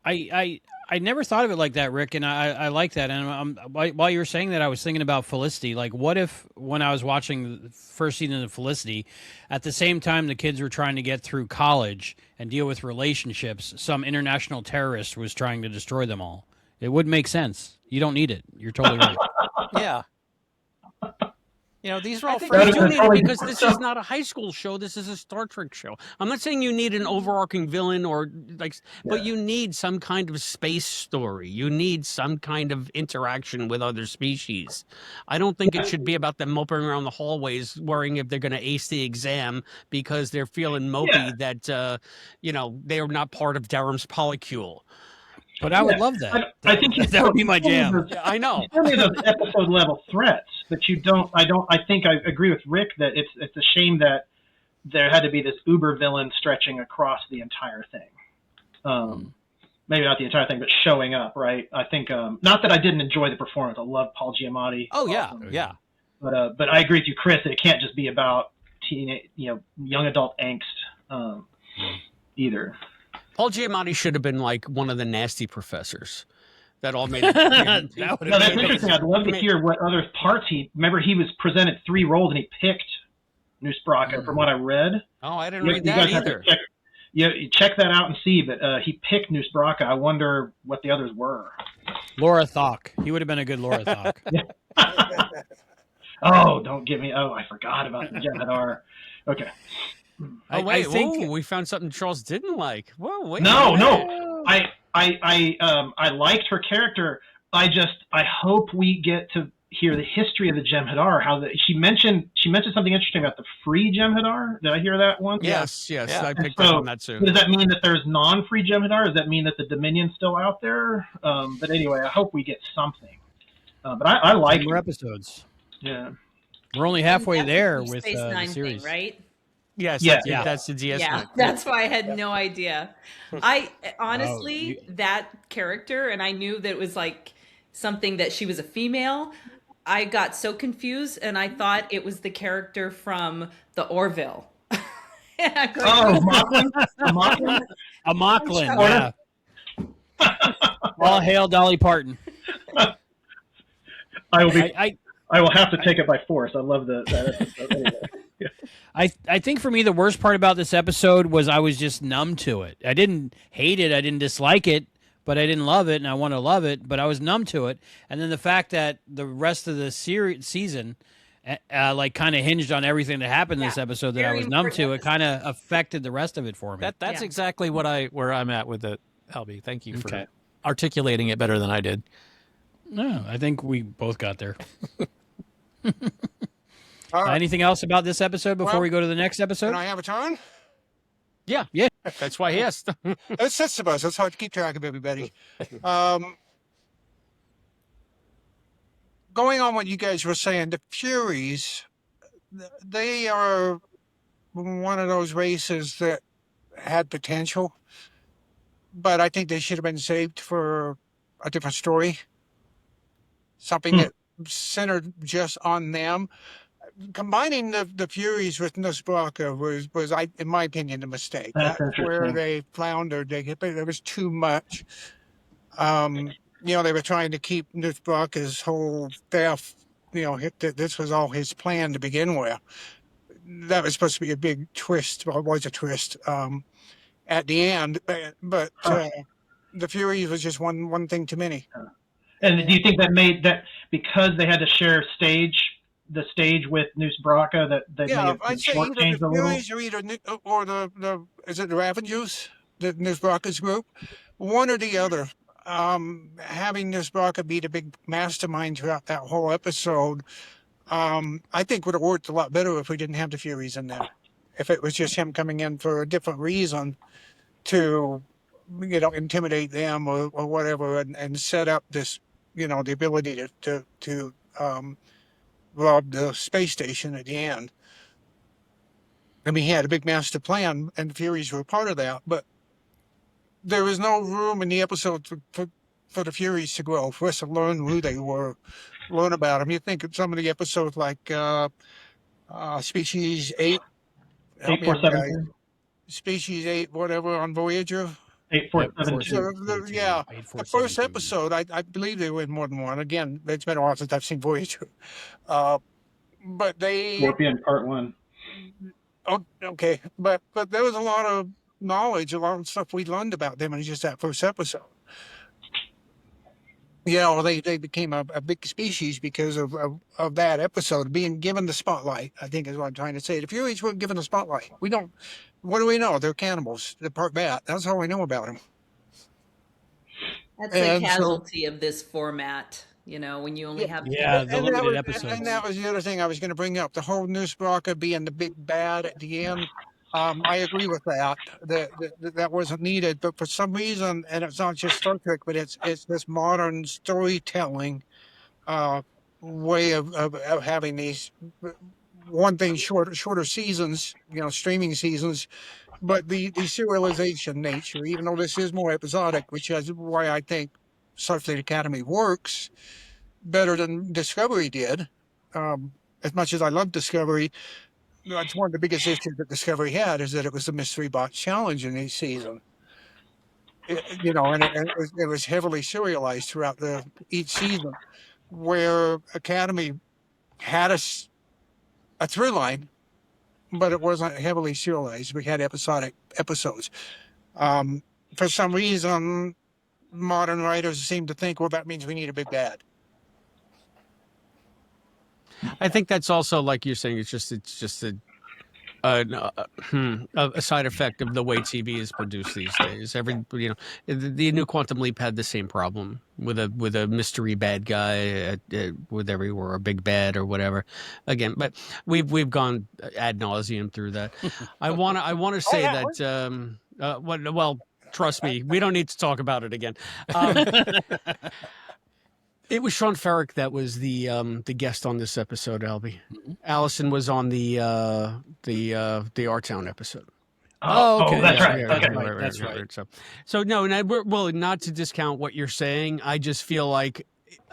I never thought of it like that, Rick, and I like that. And while you were saying that, I was thinking about Felicity. Like, what if when I was watching the first season of Felicity, at the same time the kids were trying to get through college and deal with relationships, some international terrorist was trying to destroy them all? It would make sense. You don't need it. You're totally right. Yeah. These are all I think friends. you do need it because this is not a high school show. This is a Star Trek show. I'm not saying you need an overarching villain but you need some kind of space story. You need some kind of interaction with other species. I don't think it should be about them moping around the hallways worrying if they're going to ace the exam because they're feeling mopey that, they are not part of Durham's polycule. But I would love that. I think that would be my jam. I know. You still need those episode level threats, but you don't. I think I agree with Rick that it's a shame that there had to be this uber villain stretching across the entire thing. Maybe not the entire thing, but showing up. Right. I think not that I didn't enjoy the performance. I love Paul Giamatti. Oh yeah, yeah. But I agree with you, Chris. That it can't just be about young adult angst either. Paul Giamatti should have been like one of the nasty professors that all made it. That's interesting. I'd love to hear what other parts remember he was presented 3 roles and he picked Noose Braka from what I read. Oh, I didn't read that either. Check that out and see, but he picked Noose Braka. I wonder what the others were. Laura Thok. He would have been a good Laura Thok. Oh, don't give me. Oh, I forgot about the Jem'Hadar. Okay. Oh wait! I think we found something Charles didn't like. Whoa! Wait. No. I liked her character. I hope we get to hear the history of the Jem'Hadar. How she mentioned something interesting about the free Jem'Hadar. Did I hear that one? Yes. Yeah. I picked up on that too. Does that mean that there's non-free Jem'Hadar? Does that mean that the Dominion's still out there? But anyway, I hope we get something. But I like more episodes. Yeah. We're only halfway That's there Deep with Space the Nine series, thing, right? Yes. Yeah. That's the DS. Yeah, that's why I had no idea. I honestly, that character, and I knew that it was like something that she was a female. I got so confused, and I thought it was the character from the Orville. Mocklin? A Mocklin, yeah. All hail Dolly Parton. I will have to take it by force. I love that episode. Anyway. Yeah. I think for me the worst part about this episode was I was just numb to it. I didn't hate it, I didn't dislike it, but I didn't love it, and I want to love it, but I was numb to it. And then the fact that the rest of the season kind of hinged on everything that happened in this episode that I was numb to, it kind of affected the rest of it for me. That's exactly where I'm at with it, Albie. Thank you for articulating it better than I did. No, I think we both got there. Anything else about this episode before we go to the next episode? Can I have a turn? Yeah. That's why he asked. It's Sisyphus. It's hard to keep track of everybody. Going on what you guys were saying, the Furies, they are one of those races that had potential, but I think they should have been saved for a different story. Something that centered just on them. Combining the Furies with Noose Braka was, in my opinion, a mistake. That's where they floundered. There was too much. They were trying to keep Noose Braka's whole staff. This was all his plan to begin with. That was supposed to be a big twist, or was a twist at the end. But the Furies was just one thing too many. And do you think that made that because they had to share the stage with Noose Braka that made it I'd say either the Furies or the is it the Ravengers, the Noose Braka's group, one or the other. Having Noose Braka be the big mastermind throughout that whole episode I think would have worked a lot better if we didn't have the Furies in there. If it was just him coming in for a different reason to, intimidate them or whatever, and set up this, the ability to rob the space station at the end. I mean, he had a big master plan, and the Furies were part of that, but there was no room in the episode for the Furies to grow, for us to learn who they were, learn about them. You think of some of the episodes like Species 8, help me out, guys. 8472. Species 8, whatever, on Voyager. 8472. Yeah, the first episode, I believe they were in more than one. Again, it's been a while since I've seen Voyager. But they... Scorpion Part 1. Oh, okay. But there was a lot of knowledge, a lot of stuff we learned about them in just that first episode. Yeah, well, they became a big species because of that episode being given the spotlight, I think is what I'm trying to say. The Furies weren't given the spotlight. We don't, what do we know? They're cannibals. They're part bat. That's all we know about them. That's the casualty of this format, when you only have... Yeah, the limited episodes. And that was the other thing I was going to bring up. The whole Noose Brocca being the big bad at the end. I agree with that. That wasn't needed, but for some reason, and it's not just Star Trek, but it's this modern storytelling way of having these one thing shorter seasons, streaming seasons, but the serialization nature. Even though this is more episodic, which is why I think Starfleet Academy works better than Discovery did. As much as I love Discovery, that's one of the biggest issues that Discovery had, is that it was the mystery box challenge in each season. And it was heavily serialized throughout each season, where Academy had a through line, but it wasn't heavily serialized. We had episodic episodes. For some reason, modern writers seem to think, well, that means we need a big bad. I think that's also, like you're saying, it's just a side effect of the way TV is produced these days. The new Quantum Leap had the same problem with a mystery bad guy with or a big bad or whatever. Again, but we've gone ad nauseum through that. I want to say that well, trust me, we don't need to talk about it again. It was Sean Ferrick that was the guest on this episode, Albie. Allison was on the R Town episode. Oh, okay. That's right. That's right. So no, and not to discount what you're saying. I just feel like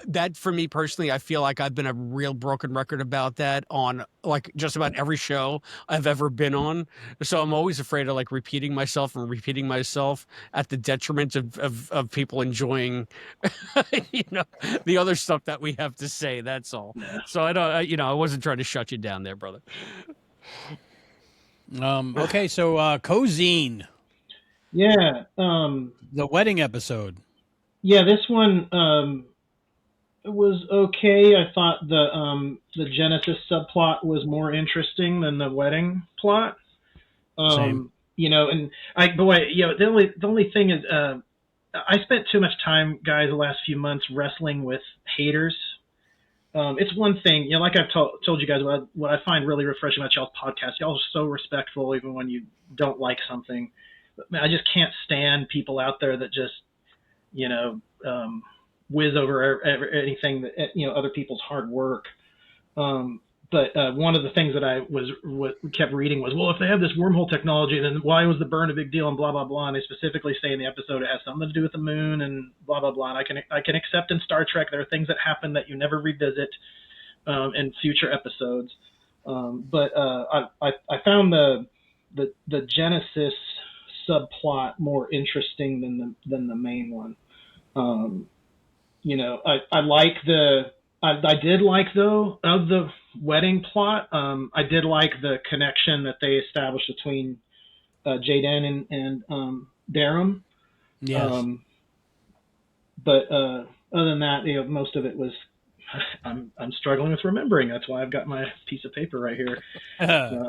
that, for me personally, I feel like I've been a real broken record about that on like just about every show I've ever been on. So I'm always afraid of like repeating myself at the detriment of people enjoying, the other stuff that we have to say. That's all. So I wasn't trying to shut you down there, brother. Okay, so Cozine. Yeah. The wedding episode. Yeah, this one it was okay. I thought the Genesis subplot was more interesting than the wedding plot. Same. The only thing is, I spent too much time, guys, the last few months wrestling with haters. It's one thing, like I've told you guys, what I find really refreshing about y'all's podcast. Y'all are so respectful, even when you don't like something. But, man, I just can't stand people out there that just, whiz over anything that other people's hard work. But one of the things that I kept reading was, well, if they have this wormhole technology, then why was the burn a big deal and blah blah blah? And they specifically say in the episode it has something to do with the moon and blah blah blah. And I can accept in Star Trek there are things that happen that you never revisit in future episodes. But I found the Genesis subplot more interesting than the main one. I did like, though, of the wedding plot, I did like the connection that they established between Jaden and Darum. Yes. But other than that, most of it was, I'm struggling with remembering. That's why I've got my piece of paper right here.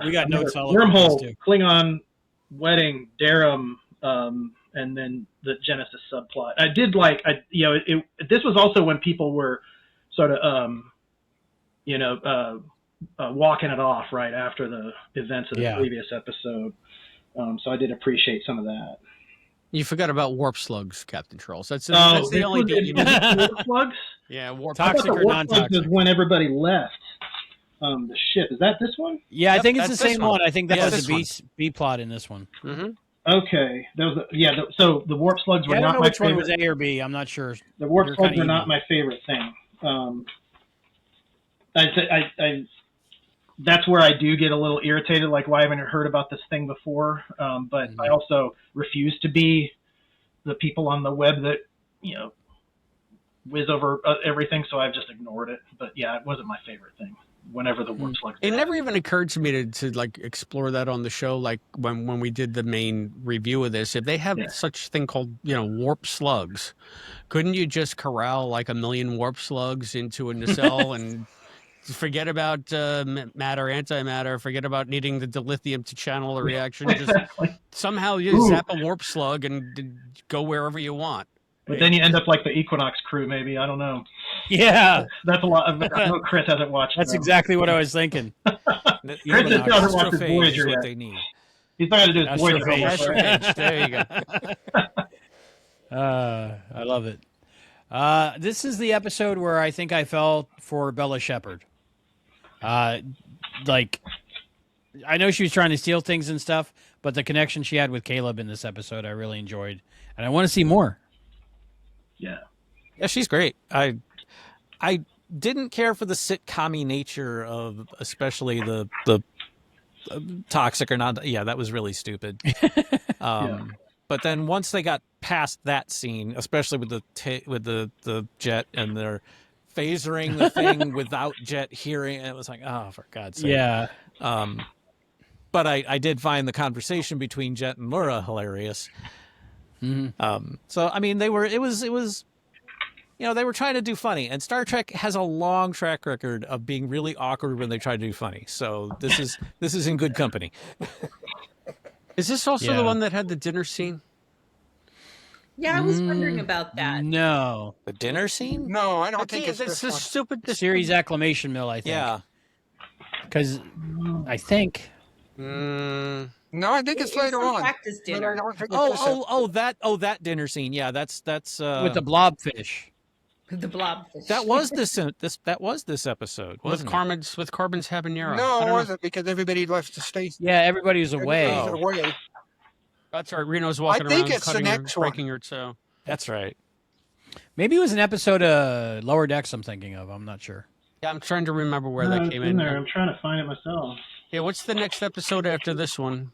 We got notes all over Wormhole, too. Klingon, wedding, Darum, and then the Genesis subplot. I did like, this was also when people were sort of walking it off right after the events of the previous episode. So I did appreciate some of that. You forgot about warp slugs, Captain Charles. That's the only beat you missed. Warp slugs? Yeah, warp toxic or warp slugs non-toxic. was when everybody left the ship. Is that this one? Yeah, Yep, I think it's the that's this same one. one. I think that Yeah, was this the B plot in this one. Mm-hmm. Okay, so the warp slugs were I don't not know my which one favorite. was A or B. I'm not sure. The warp You're slugs kinda were not even. my favorite thing. I that's where I do get a little irritated. Like, why haven't I heard about this thing before? But I also refuse to be the people on the web that whiz over everything. So I've just ignored it. But yeah, it wasn't my favorite thing. Whenever the warp slugs. It never even occurred to me to like explore that on the show. Like when we did the main review of this, if they have such thing called warp slugs, couldn't you just corral like 1 million warp slugs into a nacelle and forget about matter, antimatter, forget about needing the dilithium to channel a reaction? Just somehow you zap a warp slug and go wherever you want. But then you end up like the Equinox crew, maybe. I don't know. Yeah, that's a lot. I know Chris hasn't watched. That's exactly what I was thinking. Chris just hasn't watched his Voyager yet. They need. He's not going to do his Voyager. Astrophage. There you go. I love it. This is the episode where I think I fell for Bella Shepherd. Like, I know she was trying to steal things and stuff, but the connection she had with Caleb in this episode, I really enjoyed, and I want to see more. Yeah, she's great. I didn't care for the sitcom-y nature of especially the toxic or not. Yeah, that was really stupid. But then once they got past that scene, especially with the jet and they're phasering the thing without jet hearing, it was like, oh, for God's sake. Yeah. But I did find the conversation between Jet and Laura hilarious. Mm-hmm. So I mean, they were trying to do funny, and Star Trek has a long track record of being really awkward when they try to do funny. So this is in good company. Is this also the one that had the dinner scene? Yeah, I was wondering about that. No, the dinner scene. No, I don't think it's this this one. stupid. Series Acclamation Mill. I think. Yeah, because I think. No, I think it's later on. Practice But I dinner. don't think it's this that dinner scene. Yeah, that's With the blobfish. The blobfish. that was this episode With wasn't it? Carbon's habanero. No, it wasn't because everybody left the station. Yeah, everybody was away. Everybody was away. That's right. Reno's walking I think around, it's the cutting her, next one. breaking her toe. That's right. Maybe it was an episode of Lower Decks I'm thinking of. I'm not sure. Yeah, I'm trying to remember where that It's came in in. there. I'm trying to find it myself. Yeah, what's the next episode after this one?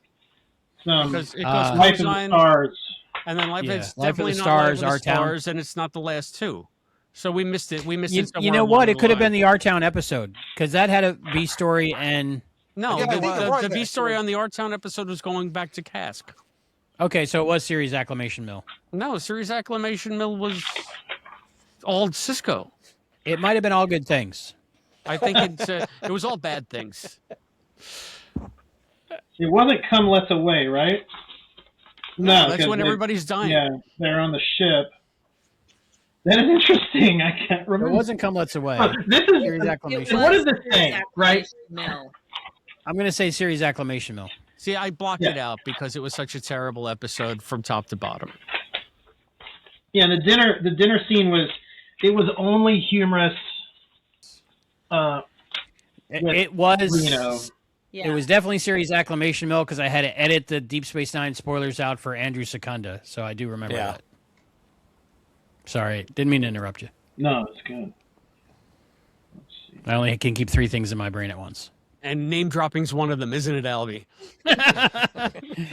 Because it goes Life in the Cosine, Stars. and then Life Yeah, is Life of the definitely not Stars, Life of the Our Town. Stars, and it's not the last two. So we missed it. We missed it. You somewhere know along what? the It could have line. been the R Town episode because that had a B story and. No, Yeah, I think it was the B story actually. on the Art Town episode was going back to Cask. Okay, so it was Series Acclamation Mill. No, Series Acclamation Mill was all Cisco. It might have been all good things. I think it was all bad things. It wasn't Come Let's Away, right? No, That's because when everybody's dying. Yeah, they're on the ship. That is interesting. I can't It remember. wasn't Come Let's Away. This is. Series It Acclamation. was What is this Series thing, right? Acclamation Mill. I'm going to say Series Acclamation Mill. See, I blocked it out because it was such a terrible episode from top to bottom. Yeah, the dinner scene was. It was only humorous. It was. Reno. Yeah. It was definitely Series Acclamation Mill because I had to edit the Deep Space Nine spoilers out for Andrew Secunda, so I do remember Yeah. that. Sorry, didn't mean to interrupt you. No, it's good. I only can keep 3 things in my brain at once. And name dropping's one of them, isn't it, Albie? That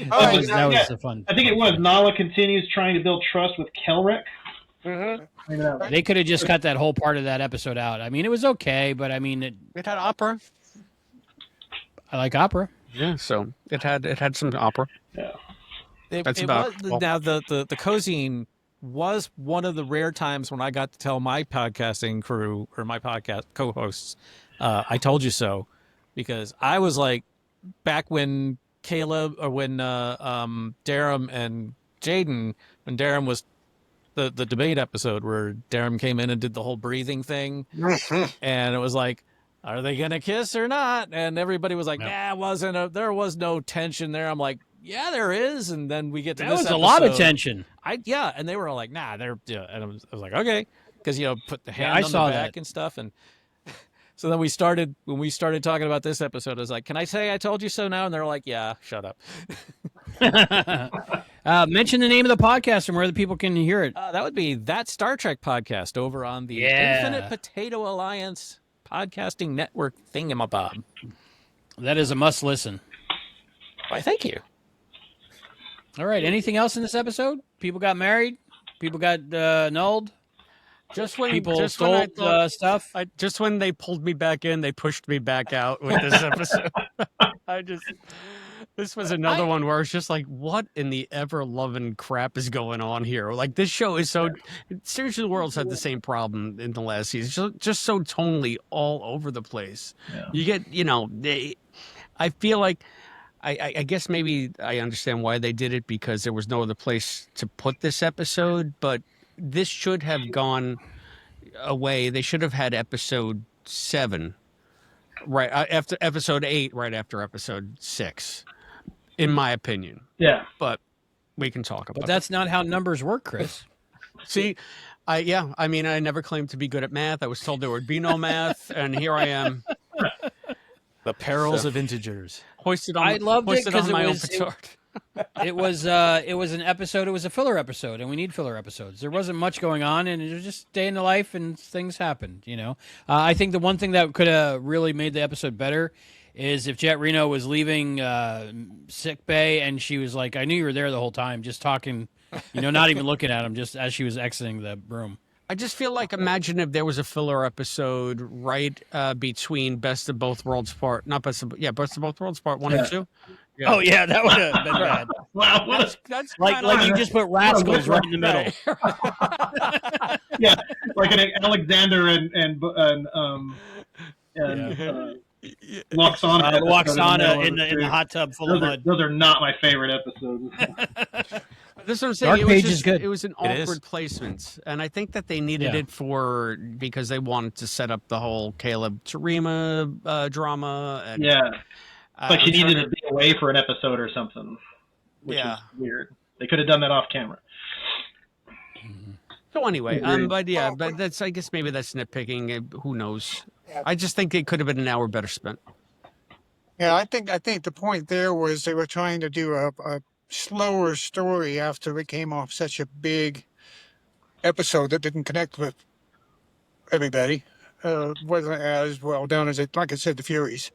was the fun. I think it was. Nala continues trying to build trust with Kelrick. They could have just cut that whole part of that episode out. I mean, it was okay, but I mean, It had opera. I like opera. Yeah, so it had some opera. That's about all. Now the Cosine was one of the rare times when I got to tell my podcasting crew or my podcast co-hosts, I told you so, because I was like, back when Caleb or when Darum and Jaden, when Darum was the debate episode where Darum came in and did the whole breathing thing, and it was like, are they gonna kiss or not? And everybody was like, No. there was no tension there. I'm like, yeah, there is. And then we get to That this was episode. a lot of tension. And they were all like, nah, they're, yeah. And I was like, okay, because put the hand I on saw the back that. and stuff. And so then when we started talking about this episode, I was like, can I say I told you so now? And they're like, yeah, shut up. Mention the name of the podcast and where the people can hear it. That would be That Star Trek podcast over on the Yeah. Infinite Potato Alliance podcasting network thingamabob. That is a must listen. Why, thank you. All right. Anything else in this episode? People got married. People got annulled. Just when People when stole I thought, stuff. just when they pulled me back in, they pushed me back out with this episode. This was another one where it's just like, what in the ever loving crap is going on here? Like, this show is so. Strange New Worlds had the same problem in the last season, just so tonally all over the place. Yeah. You get, I feel like. I guess maybe I understand why they did it, because there was no other place to put this episode, but this should have gone away. They should have had episode 7 right after episode 8, right after episode 6, in my opinion. Yeah. But we can talk about But that's not how numbers work, Chris. See, I never claimed to be good at math. I was told there would be no math, and here I am. The perils of integers. Hoisted on, I loved it hoisted on 'cause my it own was- petard. It was an episode. It was a filler episode, and we need filler episodes. There wasn't much going on, and it was just day in the life, and things happened. I think the one thing that could have really made the episode better is if Jet Reno was leaving sick bay, and she was like, "I knew you were there the whole time," just talking, not even looking at him, just as she was exiting the room. I just feel like, imagine if there was a filler episode right between Best of Both Worlds Part, not Best of Both Worlds Part 1 and 2. Yeah. Oh yeah, that would have been bad. Wow. That's Like kinda- you just put rascals right in the middle. Yeah, like an Alexander and Loxana. Loxana in the hot tub full of mud. Those are not my favorite episodes. This is what I'm saying. Dark It was Page just, is good. It was an It is. awkward placement, and I think that they needed Yeah. it because they wanted to set up the whole Caleb Tarima drama. And, Yeah, like I'm she needed trying to be away for an episode or something, which Yeah. is weird. They could have done that off camera. So anyway, Agreed. but that's, I guess maybe that's nitpicking. Who knows? I just think it could have been an hour better spent. Yeah, I think the point there was they were trying to do a slower story after it came off such a big episode that didn't connect with everybody. Wasn't as well done as it, like I said, the Furies.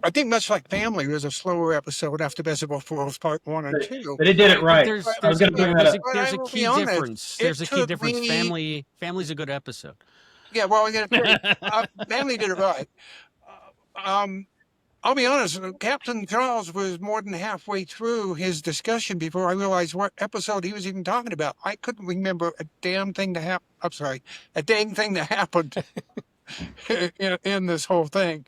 I think much like Family was a slower episode after Best of Both Worlds Part 1 and 2. But they did it right. There's, I was going to bring that up. there's a But I will key be honest, difference. it There's a key took difference. me- Family's a good episode. Yeah, well, Family did it right. I'll be honest, Captain Charles was more than halfway through his discussion before I realized what episode he was even talking about. I couldn't remember a dang thing that happened in this whole thing.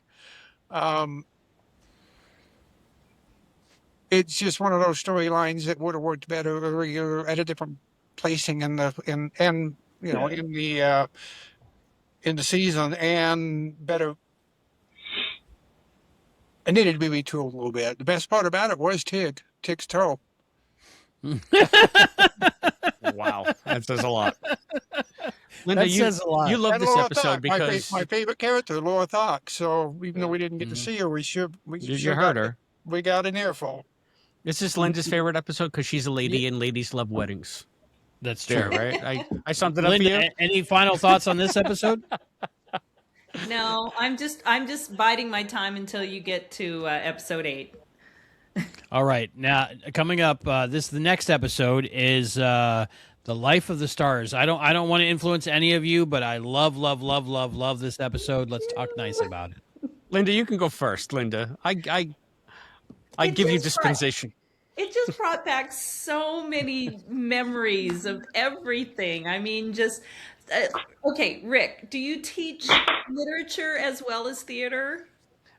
It's just one of those storylines that would have worked better earlier at a different placing in the season, and better. It needed to be retooled a little bit. The best part about it was Tig's toe. Wow, that says a lot. Linda, That says a lot. you love And this Laura episode Thok, because my favorite character, Laura Thok. So even though we didn't get to see her, you heard her. We got an earful. This is Linda's favorite episode because she's a lady and ladies love weddings. That's There, true. right? I summed it up for Linda, you. any final thoughts on this episode? No, I'm just biding my time until you get to episode 8. All right. Now, coming up, the next episode is The Life of the Stars. I don't want to influence any of you, but I love this episode. Let's talk nice about it. Linda, you can go first. Linda, I give you dispensation. It just brought back so many memories of everything. I mean, just okay, Rick, do you teach literature as well as theater?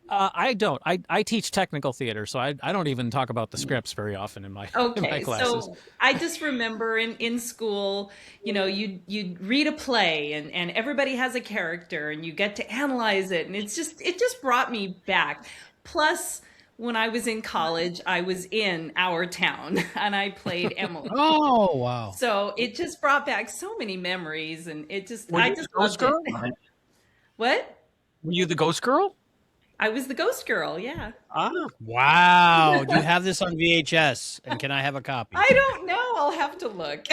I don't. I teach technical theater, so I don't even talk about the scripts very often in my Okay, classes. so I just remember in school, you read a play and everybody has a character and you get to analyze it and it just brought me back. Plus, when I was in college, I was in Our Town and I played Emily. Oh, wow. So it just brought back so many memories and Were I you just the ghost loved girl? it. What? Were you the ghost girl? I was the ghost girl, yeah. Ah, Wow. Do you have this on VHS? And can I have a copy? I don't know. I'll have to look.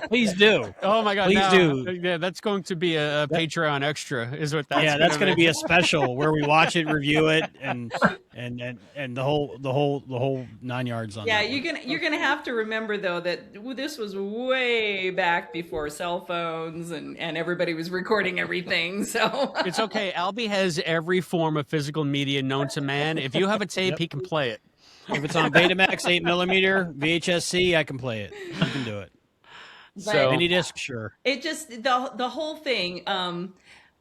Please do. oh my God! Please now- do. Yeah, that's going to be a Patreon extra, is what that's. Yeah, that's going to be a special where we watch it, review it, and the whole 9 yards on Yeah, that one. you're gonna have to remember though that this was way back before cell phones and everybody was recording everything. So It's okay. Albie has every form of physical media known to man. If you have a tape, Yep. he can play it. If it's on Betamax 8mm VHS-C, I can play it. You can do it. So Mini disc, sure. it just the whole thing.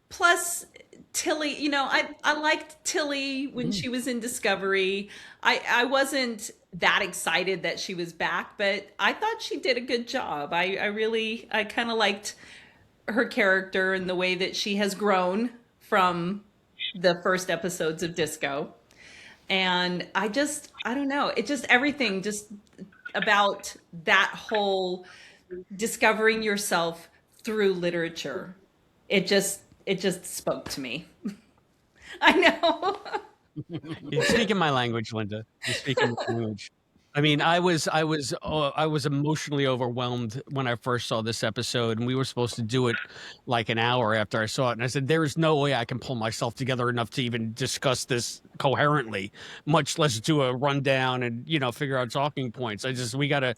Plus Tilly, I liked Tilly when she was in Discovery. I wasn't that excited that she was back, but I thought she did a good job. I kind of liked her character and the way that she has grown from the first episodes of Disco. And I don't know, it just everything just about that whole discovering yourself through literature. It just spoke to me. I know. you're speaking my language, Linda. You're speaking my language. I mean, I was emotionally overwhelmed when I first saw this episode, and we were supposed to do it like an hour after I saw it. And I said, "There is no way I can pull myself together enough to even discuss this coherently, much less do a rundown and figure out talking points. I gotta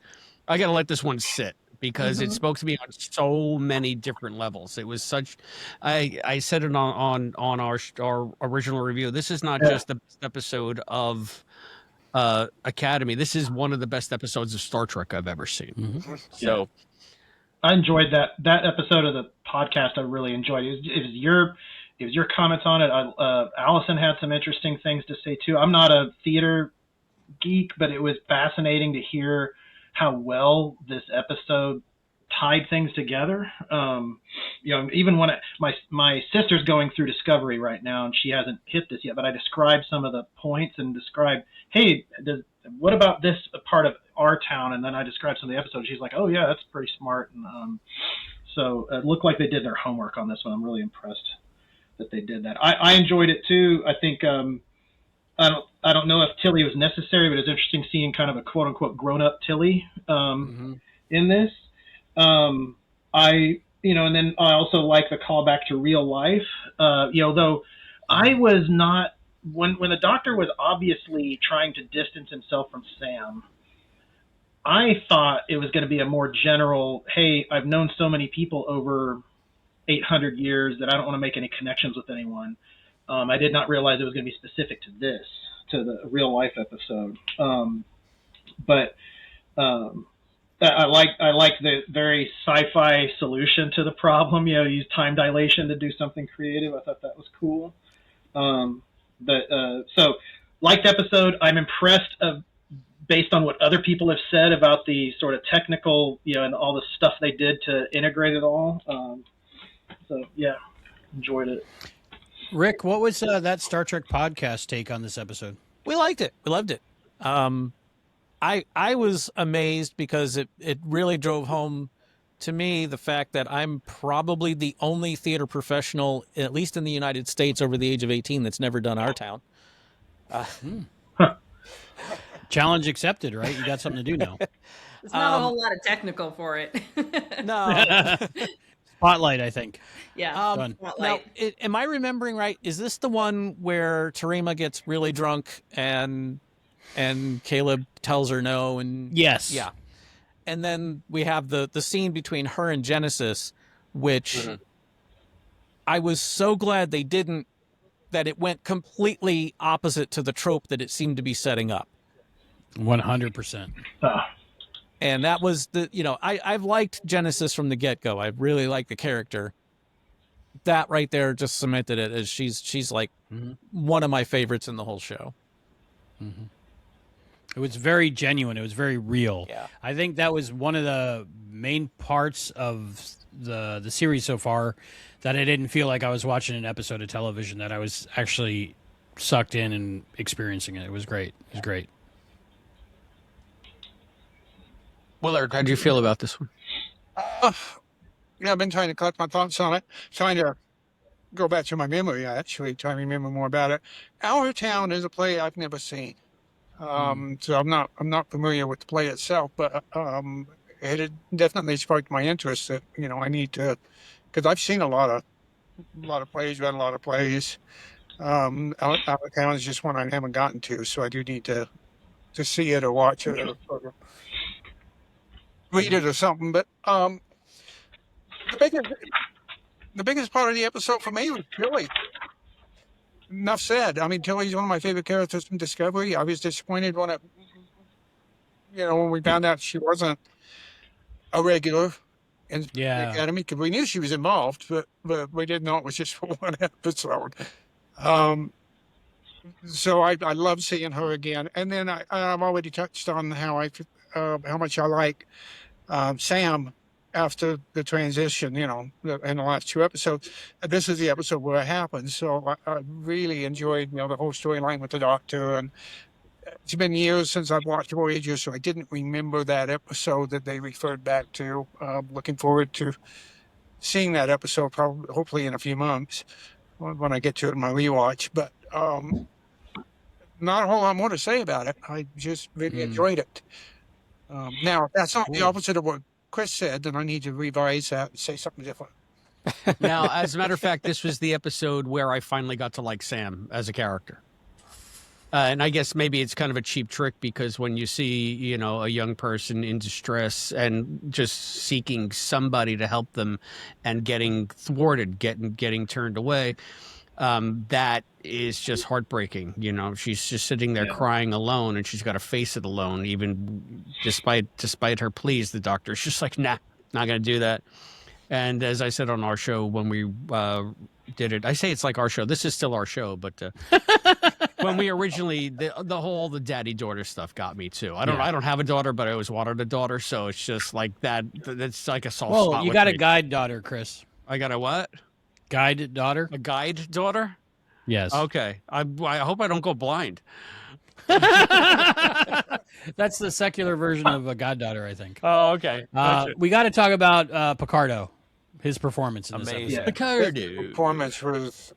let this one sit." Because it spoke to me on so many different levels. It was such. I said it on our original review. This is not just the best episode of Academy. This is one of the best episodes of Star Trek I've ever seen. So I enjoyed that episode of the podcast. I really enjoyed it. It was your comments on it. Allison had some interesting things to say too. I'm not a theater geek, but it was fascinating to hear how well this episode tied things together. Even when my sister's going through Discovery right now, and she hasn't hit this yet, but I described some of the points and described, hey, what about this part of our town? And then I described some of the episodes. She's like, oh yeah, that's pretty smart. And so it looked like they did their homework on this one. I'm really impressed that they did that. I enjoyed it too. I think I don't know if Tilly was necessary, but it's interesting seeing kind of a quote unquote grown up Tilly in this. And then I also like the callback to real life. Though I was not when the Doctor was obviously trying to distance himself from Sam, I thought it was going to be a more general, hey, I've known so many people over 800 years that I don't want to make any connections with anyone. I did not realize it was going to be specific to the real life episode. I like the very sci-fi solution to the problem. Use time dilation to do something creative. I thought that was cool. So liked episode. I'm impressed based on what other people have said about the sort of technical, and all the stuff they did to integrate it all. So yeah, enjoyed it. Rick, what was that Star Trek podcast take on this episode? We liked it. We loved it. I was amazed because it really drove home to me the fact that I'm probably the only theater professional, at least in the United States, over the age of 18 that's never done Our Town. Challenge accepted, right? You got something to do now. There's not a whole lot of technical for it. No. Spotlight, I think. Yeah. Done. Now, am I remembering right? Is this the one where Terima gets really drunk and Caleb tells her no? And Yes. Yeah. And then we have the scene between her and Genesis, which I was so glad they didn't, that it went completely opposite to the trope that it seemed to be setting up. 100%. And that was I've liked Genesis from the get-go. I really like the character. that right there just cemented it as she's like one of my favorites in the whole show. It was very genuine. It was very real. Yeah. I think that was one of the main parts of the series so far, that I didn't feel like I was watching an episode of television, that I was actually sucked in and experiencing it. It was great. It was great. Willard, how do you feel about this one? Yeah, I've been trying to collect my thoughts on it, trying to go back to my memory, actually, trying to remember more about it. Our Town is a play I've never seen. So I'm not familiar with the play itself, but it had definitely sparked my interest that, I need to, because I've seen a lot of plays, read a lot of plays. Our Town is just one I haven't gotten to, so I do need to see it or watch it or read it or something. But the biggest part of the episode for me was Tilly. Enough said. I mean, Tilly's one of my favorite characters from Discovery. I was disappointed when we found out she wasn't a regular in the Academy, because we knew she was involved, but we didn't know it was just for one episode. So I love seeing her again. And then I've already touched on how much I like Sam after the transition, in the last two episodes. This is the episode where it happened. So I really enjoyed, the whole storyline with the Doctor. And it's been years since I've watched Voyager, so I didn't remember that episode that they referred back to. Looking forward to seeing that episode, hopefully in a few months when I get to it in my rewatch. But not a whole lot more to say about it. I just really enjoyed it. Now, if that's not the opposite of what Chris said, then I need to revise that and say something different. Now, as a matter of fact, this was the episode where I finally got to like Sam as a character. And I guess maybe it's kind of a cheap trick, because when you see, a young person in distress and just seeking somebody to help them and getting thwarted, getting turned away, that is just heartbreaking. She's just sitting there crying alone, and she's got to face it alone, even despite her pleas. The Doctor's just like, nah, not going to do that. And as I said on our show when we did it, I say it's like our show. This is still our show, but when we originally the daddy daughter stuff got me too. I don't have a daughter, but I always wanted a daughter, so it's just like that. It's like a soft spot. Well, you got a guide daughter, Chris. I got a what? Guide daughter? A guide daughter? Yes. Okay. I hope I don't go blind. That's the secular version of a goddaughter, I think. Oh, okay. Gotcha. We got to talk about Picardo, his performance in this episode. Yeah. Picardo. His performance was,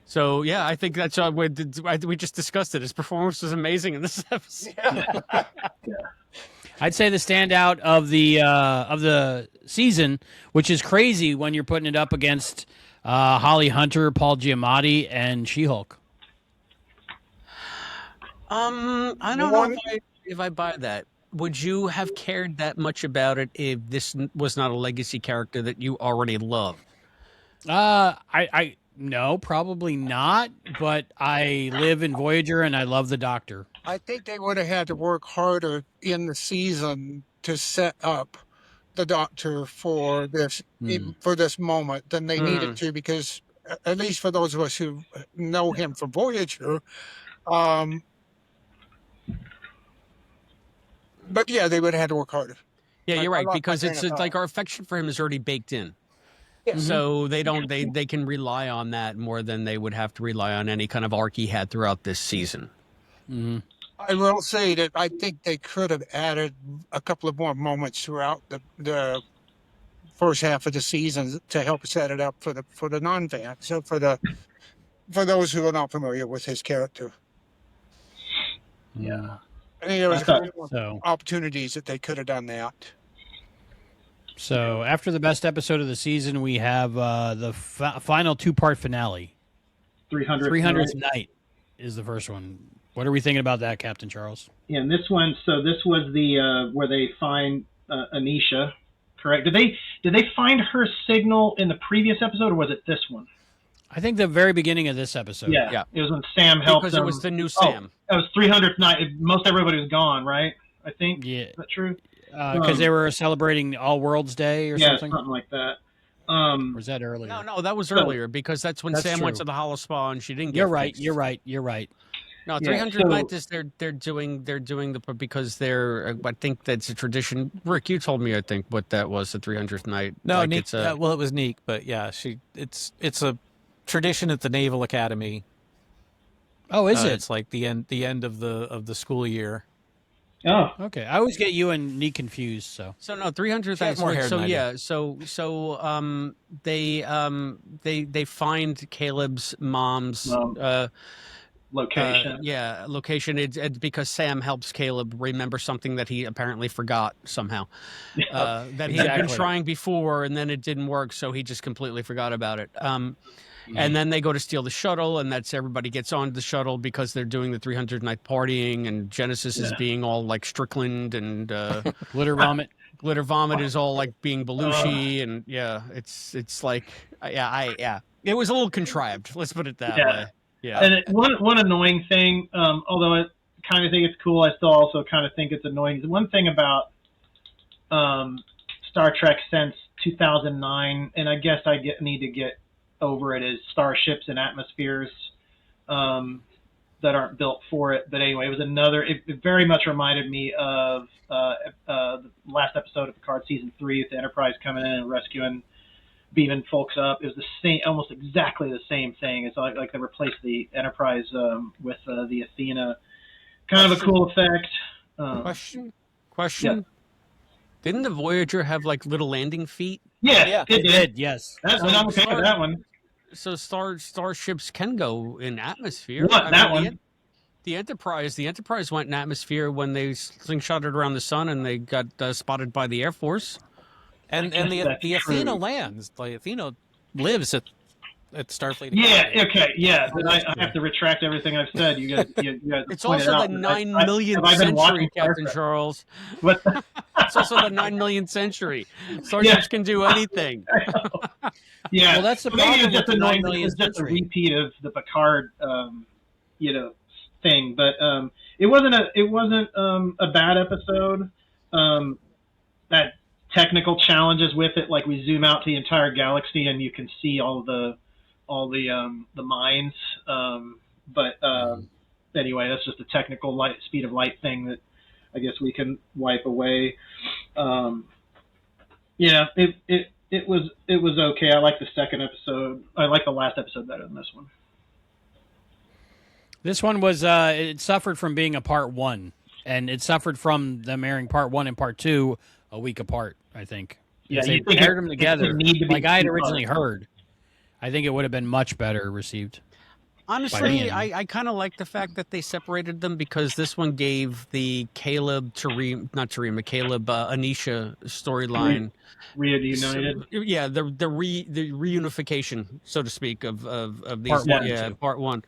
So, I think that's we just discussed it. His performance was amazing in this episode. I'd say the standout of the season, which is crazy when you're putting it up against Holly Hunter, Paul Giamatti, and She-Hulk. I don't know if I buy that. Would you have cared that much about it if this was not a legacy character that you already love? No, probably not. But I live in Voyager and I love the Doctor. I think they would have had to work harder in the season to set up the Doctor for this moment than they needed to, because at least for those of us who know him from Voyager, but they would have had to work harder. Yeah, you're right, because it's like our affection for him is already baked in. Yeah. So they can rely on that more than they would have to rely on any kind of arc he had throughout this season. Mm-hmm. I will say that I think they could have added a couple of more moments throughout the first half of the season to help set it up for the non-fans, so for those who are not familiar with his character. Yeah, I think there was a couple opportunities that they could have done that. So after the best episode of the season, we have the final two-part finale. 300th Night is the first one. What are we thinking about that, Captain Charles? Yeah, and this one. So this was the where they find Anisha, correct? Did they find her signal in the previous episode, or was it this one? I think the very beginning of this episode. Yeah. It was when Sam helped them. Because it was the new Sam. It was 300th night. Most everybody was gone, right? I think. Yeah. Is that true? Because they were celebrating All Worlds Day or something? Yeah, something like that. Or was that earlier? No, that was So- earlier because that's when That's Sam went true. to the hollow spa and she didn't get You're right. fixed. You're right. You're right. No, Yeah, 300 so- night is they're doing the because they're I think that's a tradition. Rick, you told me I think what that was, the 300th night. No, like Neek, it's a well, it was Neek, but yeah, it's a tradition at the Naval Academy. Oh, is it? It's like the end of the school year. Oh, Okay. I always get you and Neek confused. So so no 300th She has night. more hair So than I do. yeah, they find Caleb's mom's location. location. It's because Sam helps Caleb remember something that he apparently forgot somehow. That he had been Exactly. trying before, and then it didn't work, so he just completely forgot about it. And then they go to steal the shuttle, and that's everybody gets on the shuttle because they're doing the 300 night partying, and Genesis is being all like Strickland, and glitter vomit. Glitter Vomit is all like being Belushi, and it's like it was a little contrived. Let's put it that way. Yeah. And one annoying thing, although I kind of think it's cool, I still also kind of think it's annoying. The one thing about Star Trek since 2009, and I guess I need to get over it, is starships and atmospheres that aren't built for it. But anyway, it was it very much reminded me of the last episode of Picard season 3 with the Enterprise coming in and rescuing, beaming folks up. It was the same, almost exactly the same thing. It's like they replaced the Enterprise with the Athena. Kind of a cool effect. Question. Yeah. Didn't the Voyager have like little landing feet? Yeah, it did. Yes. I'm okay with that one. So starships can go in atmosphere. What, that one? The Enterprise went in atmosphere when they slingshotted around the sun and they got spotted by the Air Force. And guess the that's Athena true. lands. Like Athena lives at Starfleet Academy. Yeah, okay, yeah. Then I have to retract everything I've said. You guys It's pointed also out the that 9 have millionth I been watching century, Star Captain Trek? Charles. What? It's also the 9 millionth century. Starships can do anything. Yeah, Well, that's the maybe problem it's just with the 9 annoying. millionth It's just a century. repeat of the Picard, thing. But it wasn't a bad episode. That technical challenges with it, like we zoom out to the entire galaxy and you can see all the mines. But anyway, that's just a technical speed of light thing that I guess we can wipe away. It was okay. I like the second episode. I like the last episode better than this one. This one was it suffered from being a part one, and it suffered from them airing part one and part two a week apart. I think. Yeah, If they you think paired it- them it together, would need to be like I had two originally parts. heard. I think it would have been much better received. Honestly, me. I kind of like the fact that they separated them because this one gave the Caleb Anisha storyline. Reunited. Yeah, the reunification, so to speak, of these. Part one and Yeah, two. part one.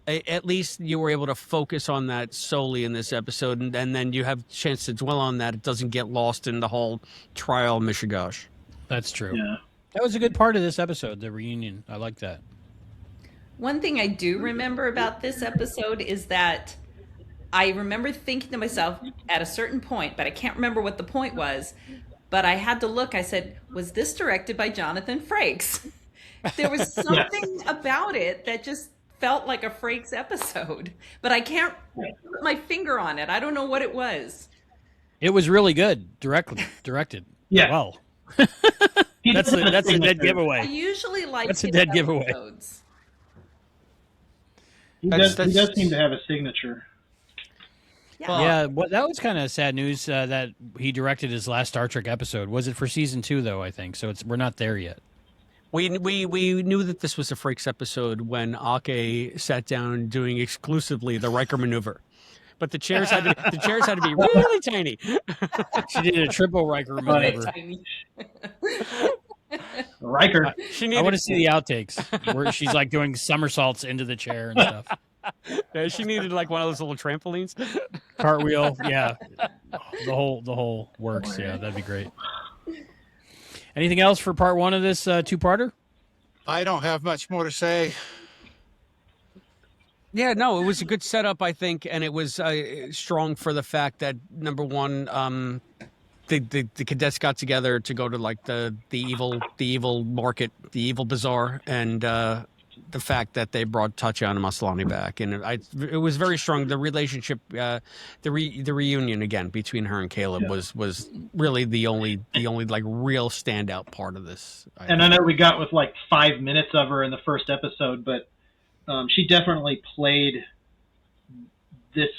At least you were able to focus on that solely in this episode, and then you have a chance to dwell on that. It doesn't get lost in the whole trial mishigosh. That's true. Yeah. That was a good part of this episode, the reunion. I like that. One thing I do remember about this episode is that I remember thinking to myself at a certain point, but I can't remember what the point was, but I had to look. I said, was this directed by Jonathan Frakes? There was something about it that just felt like a Frakes episode, but I can't put my finger on it. I don't know what it was. It was really good, directed. Yeah. Well, He that's does a dead signature. I giveaway. usually like That's a his dead giveaway. episodes. He That's- does seem to have a signature. Yeah. Yeah, well, that was kind of sad news that he directed his last Star Trek episode. Was it for season 2 though? I think so. We're not there yet. We knew that this was a Frakes episode when Ake sat down doing exclusively the Riker maneuver, but the chairs had to be really tiny. She did a triple Riker maneuver. Tiny. Riker. She I needed, want to see the outtakes where she's like doing somersaults into the chair and stuff. she needed like one of those little trampolines. Cartwheel, yeah. The whole works. Yeah, that'd be great. Anything else for part one of this two-parter? I don't have much more to say. Yeah, no, it was a good setup, I think, and it was strong for the fact that number one, the cadets got together to go to like the evil market, the evil bazaar, and the fact that they brought Tatiana Maslany back, and it was very strong. The relationship, the reunion again between her and Caleb was really the only like real standout part of this. I know we got with like 5 minutes of her in the first episode, but she definitely played this,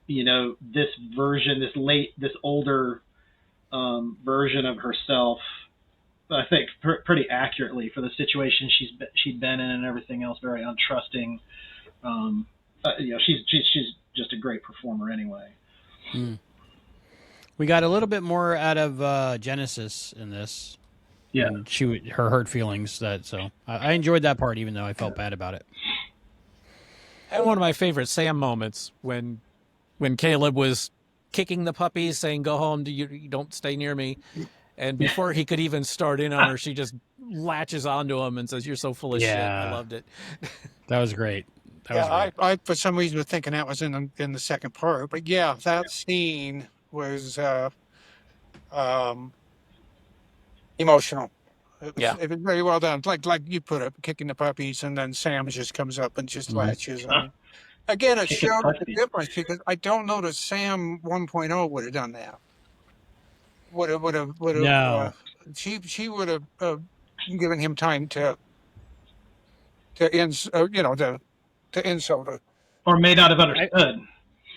this version, this older version of herself, I think pretty accurately for the situation she'd been in and everything else. Very untrusting. She's just a great performer anyway. We got a little bit more out of Genesis in this. Yeah, and her hurt feelings. So I enjoyed that part, even though I felt bad about it. And one of my favorite Sam moments when Caleb was kicking the puppies, saying, "Go home, you don't stay near me." And before he could even start in on her, she just latches onto him and says, "You're so full of shit." I loved it. That was great. I for some reason was thinking that was in the second part, but yeah, that scene was emotional. It was very well done. Like you put it, kicking the puppies, and then Sam just comes up and just latches on. Again, it showed the difference because I don't know that Sam 1.0 would have done that. Would have. No. She would have given him time to insult her. Or may not have understood.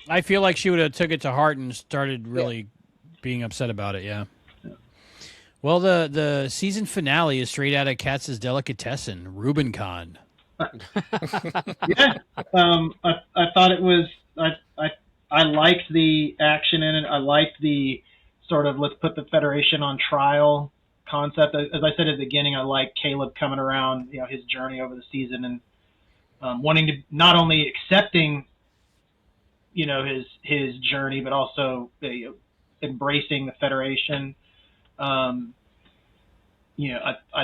I feel like she would have took it to heart and started really being upset about it. Yeah. Well, the season finale is straight out of Katz's Delicatessen, Rubicon. Yeah, I thought it was. I liked the action in it. I liked the sort of let's put the Federation on trial concept. As I said at the beginning, I like Caleb coming around, his journey over the season and wanting to not only accepting, his journey, but also embracing the Federation. I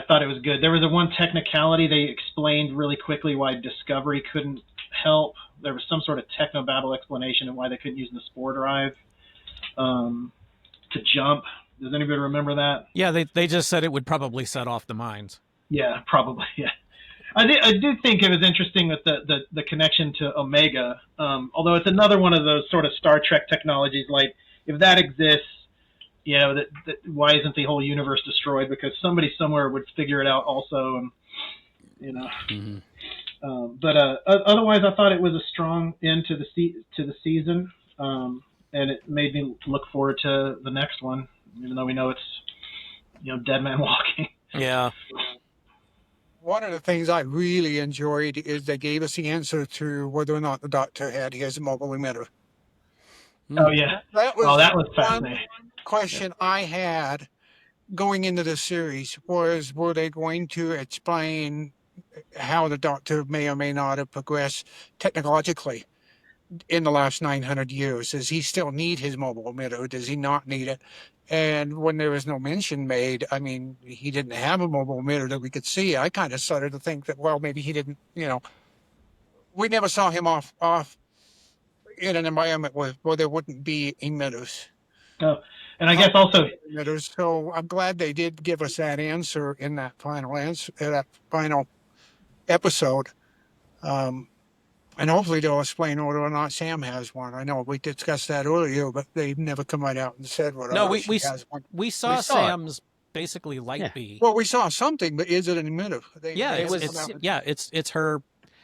thought it was good. There was one technicality they explained really quickly why Discovery couldn't help. There was some sort of technobabble explanation of why they couldn't use the spore drive to jump. Does anybody remember that? Yeah, they just said it would probably set off the mines. Yeah, probably. Yeah, I do think it was interesting with the connection to Omega. Although it's another one of those sort of Star Trek technologies. Like if that exists, that why isn't the whole universe destroyed? Because somebody somewhere would figure it out also, and But otherwise, I thought it was a strong end to the season, and it made me look forward to the next one, even though we know it's dead man walking. Yeah. One of the things I really enjoyed is they gave us the answer to whether or not the Doctor had his mobile emitter. Oh yeah, that was fascinating. Question I had going into the series was, were they going to explain how the Doctor may or may not have progressed technologically in the last 900 years? Does he still need his mobile emitter? Does he not need it? And when there was no mention made, I mean, he didn't have a mobile emitter that we could see. I kind of started to think that, well, maybe he didn't, we never saw him off in an environment where there wouldn't be emitters. Oh, and I guess also emitters. So I'm glad they did give us that answer in that final episode. And hopefully they'll explain whether or not Sam has one. I know we discussed that earlier, but they've never come right out and said whether she has one. We saw Sam's basically light bee. Well, we saw something, but is it an emitter? It's her.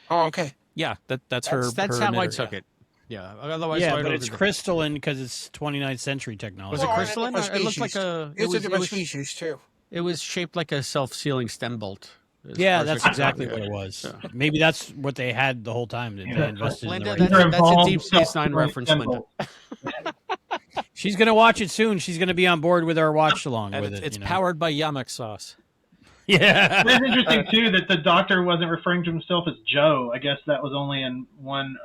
Oh, okay. Yeah, that's her. That's her how I emitter, took it. Yeah, otherwise, but it's crystalline because it's 29th century technology. Was it crystalline? It looked like It's a different species too. It was shaped like a self-sealing stem bolt. Yeah, that's exactly what it was. Yeah. Maybe that's what they had the whole time. That they invested Linda, in the that's a Deep Space Nine reference, Linda. She's going to watch it soon. She's going to be on board with our watch along with it. It's powered by Yamak sauce. Yeah. It's interesting, too, that the Doctor wasn't referring to himself as Joe. I guess that was only in one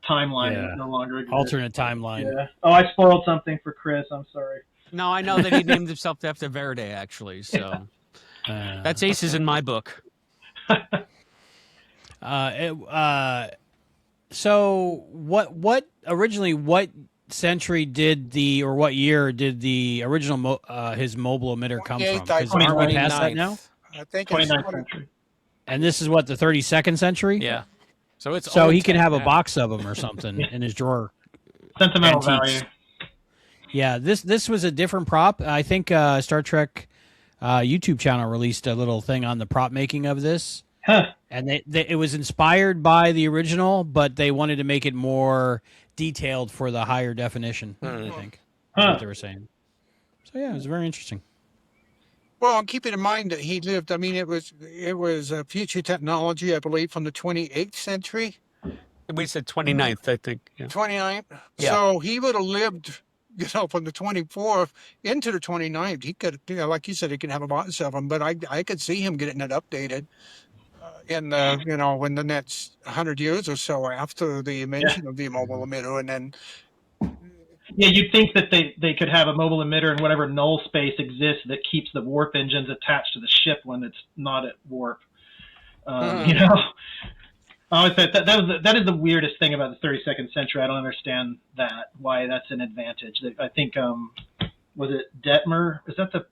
timeline. Yeah. No longer exists. Alternate timeline. Yeah. Oh, I spoiled something for Chris. I'm sorry. No, I know that he named himself after Verde, actually. So that's aces in my book. So what century did or what year did the original his mobile emitter come from? 28th, I Because aren't we past that 29th. now? I think it's 29th century. And this is what, the 32nd century? Yeah. So it's So old he can tech have a now. box of them or something in his drawer. Sentimental Antiques. value. Yeah, this was a different prop. I think Star Trek YouTube channel released a little thing on the prop making of this. Huh. And it was inspired by the original, but they wanted to make it more detailed for the higher definition, I think. That's Huh. what they were saying. So yeah, it was very interesting. Well, keeping in mind that he lived, I mean, it was a future technology, I believe, from the 28th century, We said 29th, I think. Yeah. 29th. Yeah. So he would have lived, from the 24th into the 29th. He could, like you said, he could have a box of them, but I could see him getting it updated in the, in the next 100 years or so after the invention of the mobile emitter, and then. Yeah, you'd think that they could have a mobile emitter in whatever null space exists that keeps the warp engines attached to the ship when it's not at warp. I always said that is the weirdest thing about the 32nd century. I don't understand that, why that's an advantage. I think, was it Detmer? Is that the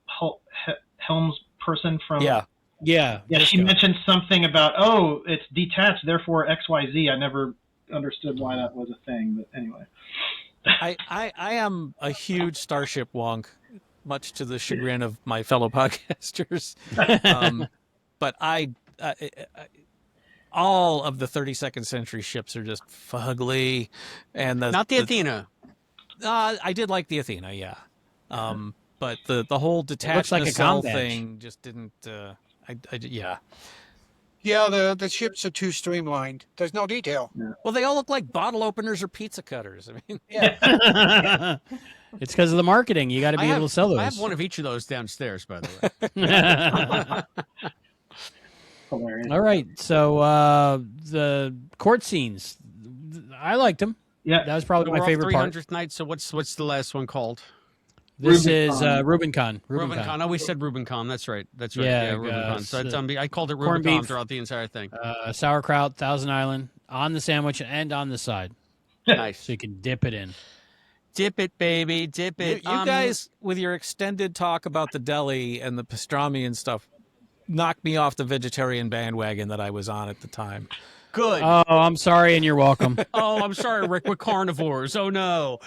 Helms person from? Yeah. Yeah. Yeah, she mentioned something about, it's detached, therefore XYZ. I never understood why that was a thing, but anyway. I am a huge Starship wonk, much to the chagrin of my fellow podcasters. But all of the 32nd century ships are just fugly, and Not the Athena. I did like the Athena, yeah. But the whole detached like a nacelle combat. thing just didn't. Yeah. Yeah, the ships are too streamlined. There's no detail. Well, they all look like bottle openers or pizza cutters. I mean, It's because of the marketing. You got to be able to sell those. I have one of each of those downstairs, by the way. Hilarious. All right. So the court scenes, I liked them. Yeah. That was probably We're my off favorite part. 300th night. So what's the last one called? This Rubicon. is Rubicon. Rubicon. Oh, we said Rubicon. That's right. That's right. Yeah, Rubicon. So it's, I called it corned Rubicon beef. throughout the entire thing. Sauerkraut, Thousand Island, on the sandwich and on the side. Nice. So you can dip it in. Dip it, baby. Dip you it. guys, with your extended talk about the deli and the pastrami and stuff, knocked me off the vegetarian bandwagon that I was on at the time. Good. Oh, I'm sorry, and you're welcome. Oh, I'm sorry, Rick. We're carnivores. Oh no.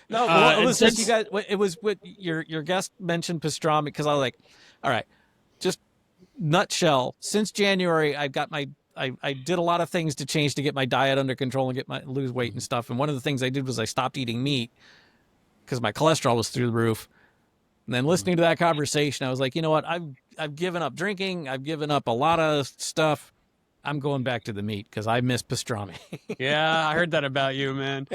No, well, it and was just you since- guys. It was what your guest mentioned pastrami because I was like, all right, just nutshell. Since January, I've got I did a lot of things to change to get my diet under control and lose weight and stuff. And one of the things I did was I stopped eating meat because my cholesterol was through the roof. And then listening to that conversation, I was like, you know what? I've given up drinking. I've given up a lot of stuff. I'm going back to the meat because I miss pastrami. Yeah, I heard that about you, man.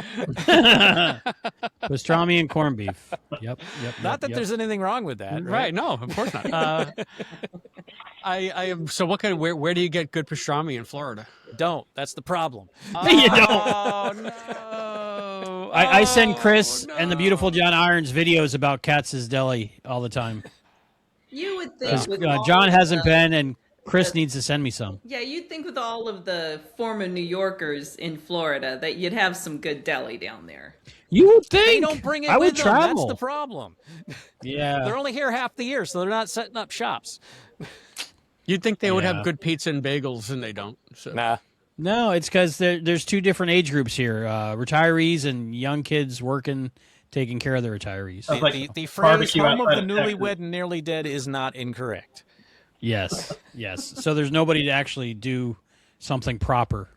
Pastrami and corned beef. Yep. Not that there's anything wrong with that, Right? right? No, of course not. I am. So, what kind of where do you get good pastrami in Florida? Don't. That's the problem. You don't. Oh no! I send Chris Oh, and the beautiful John Irons videos about Katz's Deli all the time. You would think Because with all John of hasn't the- been, and Chris needs to send me some. Yeah, you'd think with all of the former New Yorkers in Florida that you'd have some good deli down there. You would think. They don't bring it I with would them. travel. That's the problem. Yeah. They're only here half the year, so they're not setting up shops. You'd think they would Yeah. have good pizza and bagels, and they don't. So. Nah. No, it's because there's two different age groups here: retirees and young kids working, taking care of the retirees. Like The phrase barbecue "home of outside the of Texas. newlywed and nearly dead" is not incorrect. Yes. So there's nobody to actually do something proper.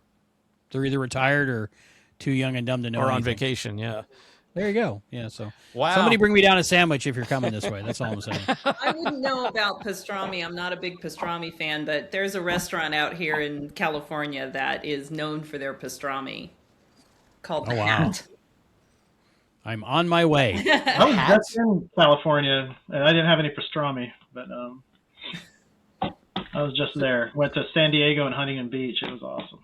They're either retired or too young and dumb to know. Or on anything. vacation, yeah. There you go. Yeah. So Wow. somebody bring me down a sandwich if you're coming this way. That's all I'm saying. I wouldn't know about pastrami. I'm not a big pastrami fan, but there's a restaurant out here in California that is known for their pastrami called Oh, The wow. Hat. I'm on my way. I was just in California, and I didn't have any pastrami, but I was just there. Went to San Diego and Huntington Beach. It was awesome.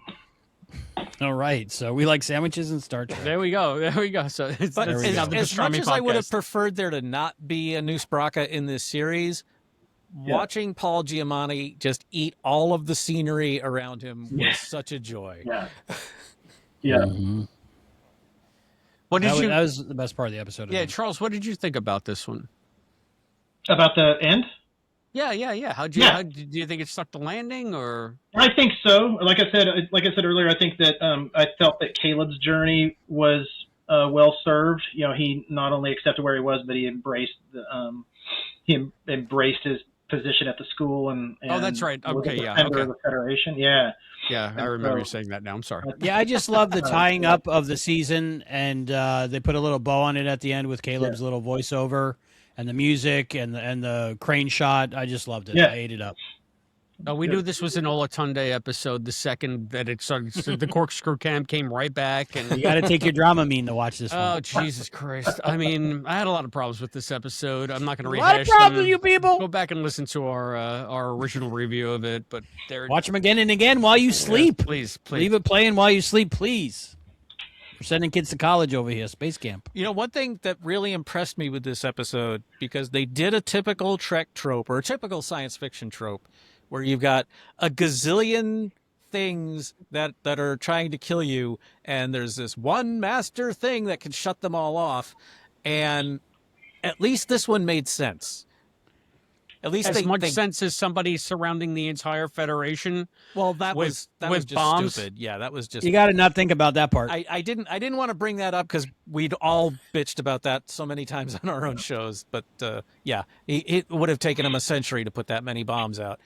All right. So we like sandwiches and Star Trek. There we go. There we go. So it's But There we as, go. the as much pastrami as I would have podcast. preferred there to not be a new Spraka in this series, watching Paul Giamatti just eat all of the scenery around him was such a joy. Yeah. Yeah. Mhm. What did you? That was the best part of the episode. Yeah, Charles, what did you think about this one? About the end? Yeah. How do you think it stuck the landing, or? I think so. Like I said earlier, I think that I felt that Caleb's journey was well served. You know, he not only accepted where he was, but he embraced his position at the school and oh, that's right. Okay, yeah, okay. Of the Federation, yeah. Yeah, I remember you saying that now. I'm sorry. Yeah, I just love the tying up of the season, and they put a little bow on it at the end with Caleb's little voiceover and the music and the crane shot. I just loved it. Yeah. I ate it up. We knew this was an Olatunde episode. The second that it started, the corkscrew cam came right back, and You got to take your Dramamine to watch this oh one. Jesus Christ! I mean, I had a lot of problems with this episode. I'm not going to A rehash lot of problems, them. you people. Go back and listen to our original review of it. But there, Watch them again and again while you sleep. please. Leave it playing while you sleep, please. We're sending kids to college over here, space camp. You know, one thing that really impressed me with this episode, because they did a typical Trek trope or a typical science fiction trope, where you've got a gazillion things that are trying to kill you, and there's this one master thing that can shut them all off. And at least this one made sense. At least as much sense as somebody surrounding the entire Federation. Well, that with was just bombs? stupid. Yeah, that was just. You got to not think about that part. I didn't want to bring that up because we'd all bitched about that so many times on our own shows. But yeah, it would have taken him a century to put that many bombs out,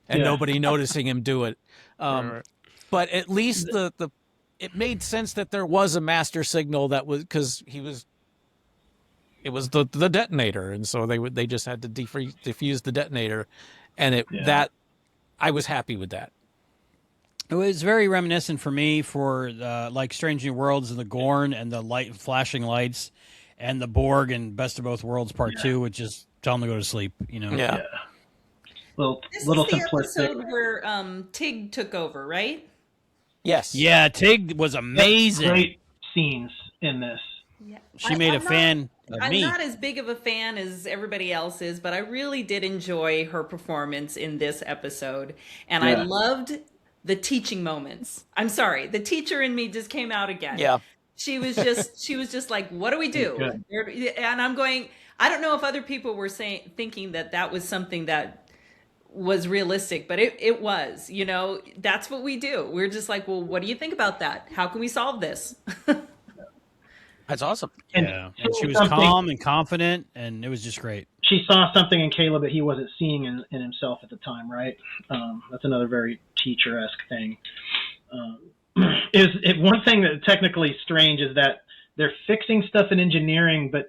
and nobody noticing him do it. Right. But at least it made sense that there was a master signal that was, because it was the detonator, and so they just had to defuse the detonator, and that I was happy with that. It was very reminiscent for me for like Strange New Worlds and the Gorn and the flashing lights and the Borg and Best of Both Worlds Part 2, which is tell them to go to sleep. You know. Yeah. This Little is the simplistic. episode where Tig took over, right? Yes. Yeah, Tig was amazing. Great scenes in this. Yeah. She made a fan of I'm me. not as big of a fan as everybody else is, but I really did enjoy her performance in this episode. And I loved the teaching moments. I'm sorry, the teacher in me just came out again. Yeah. She was just like, what do we do? And I'm going, I don't know if other people were thinking that was something that was realistic, but it was, you know, that's what we do. We're just like, well, what do you think about that? How can we solve this? That's awesome. And she was calm and confident, and it was just great. She saw something in Caleb that he wasn't seeing in himself at the time, right? That's another very teacher-esque thing. One thing that's technically strange is that they're fixing stuff in engineering, but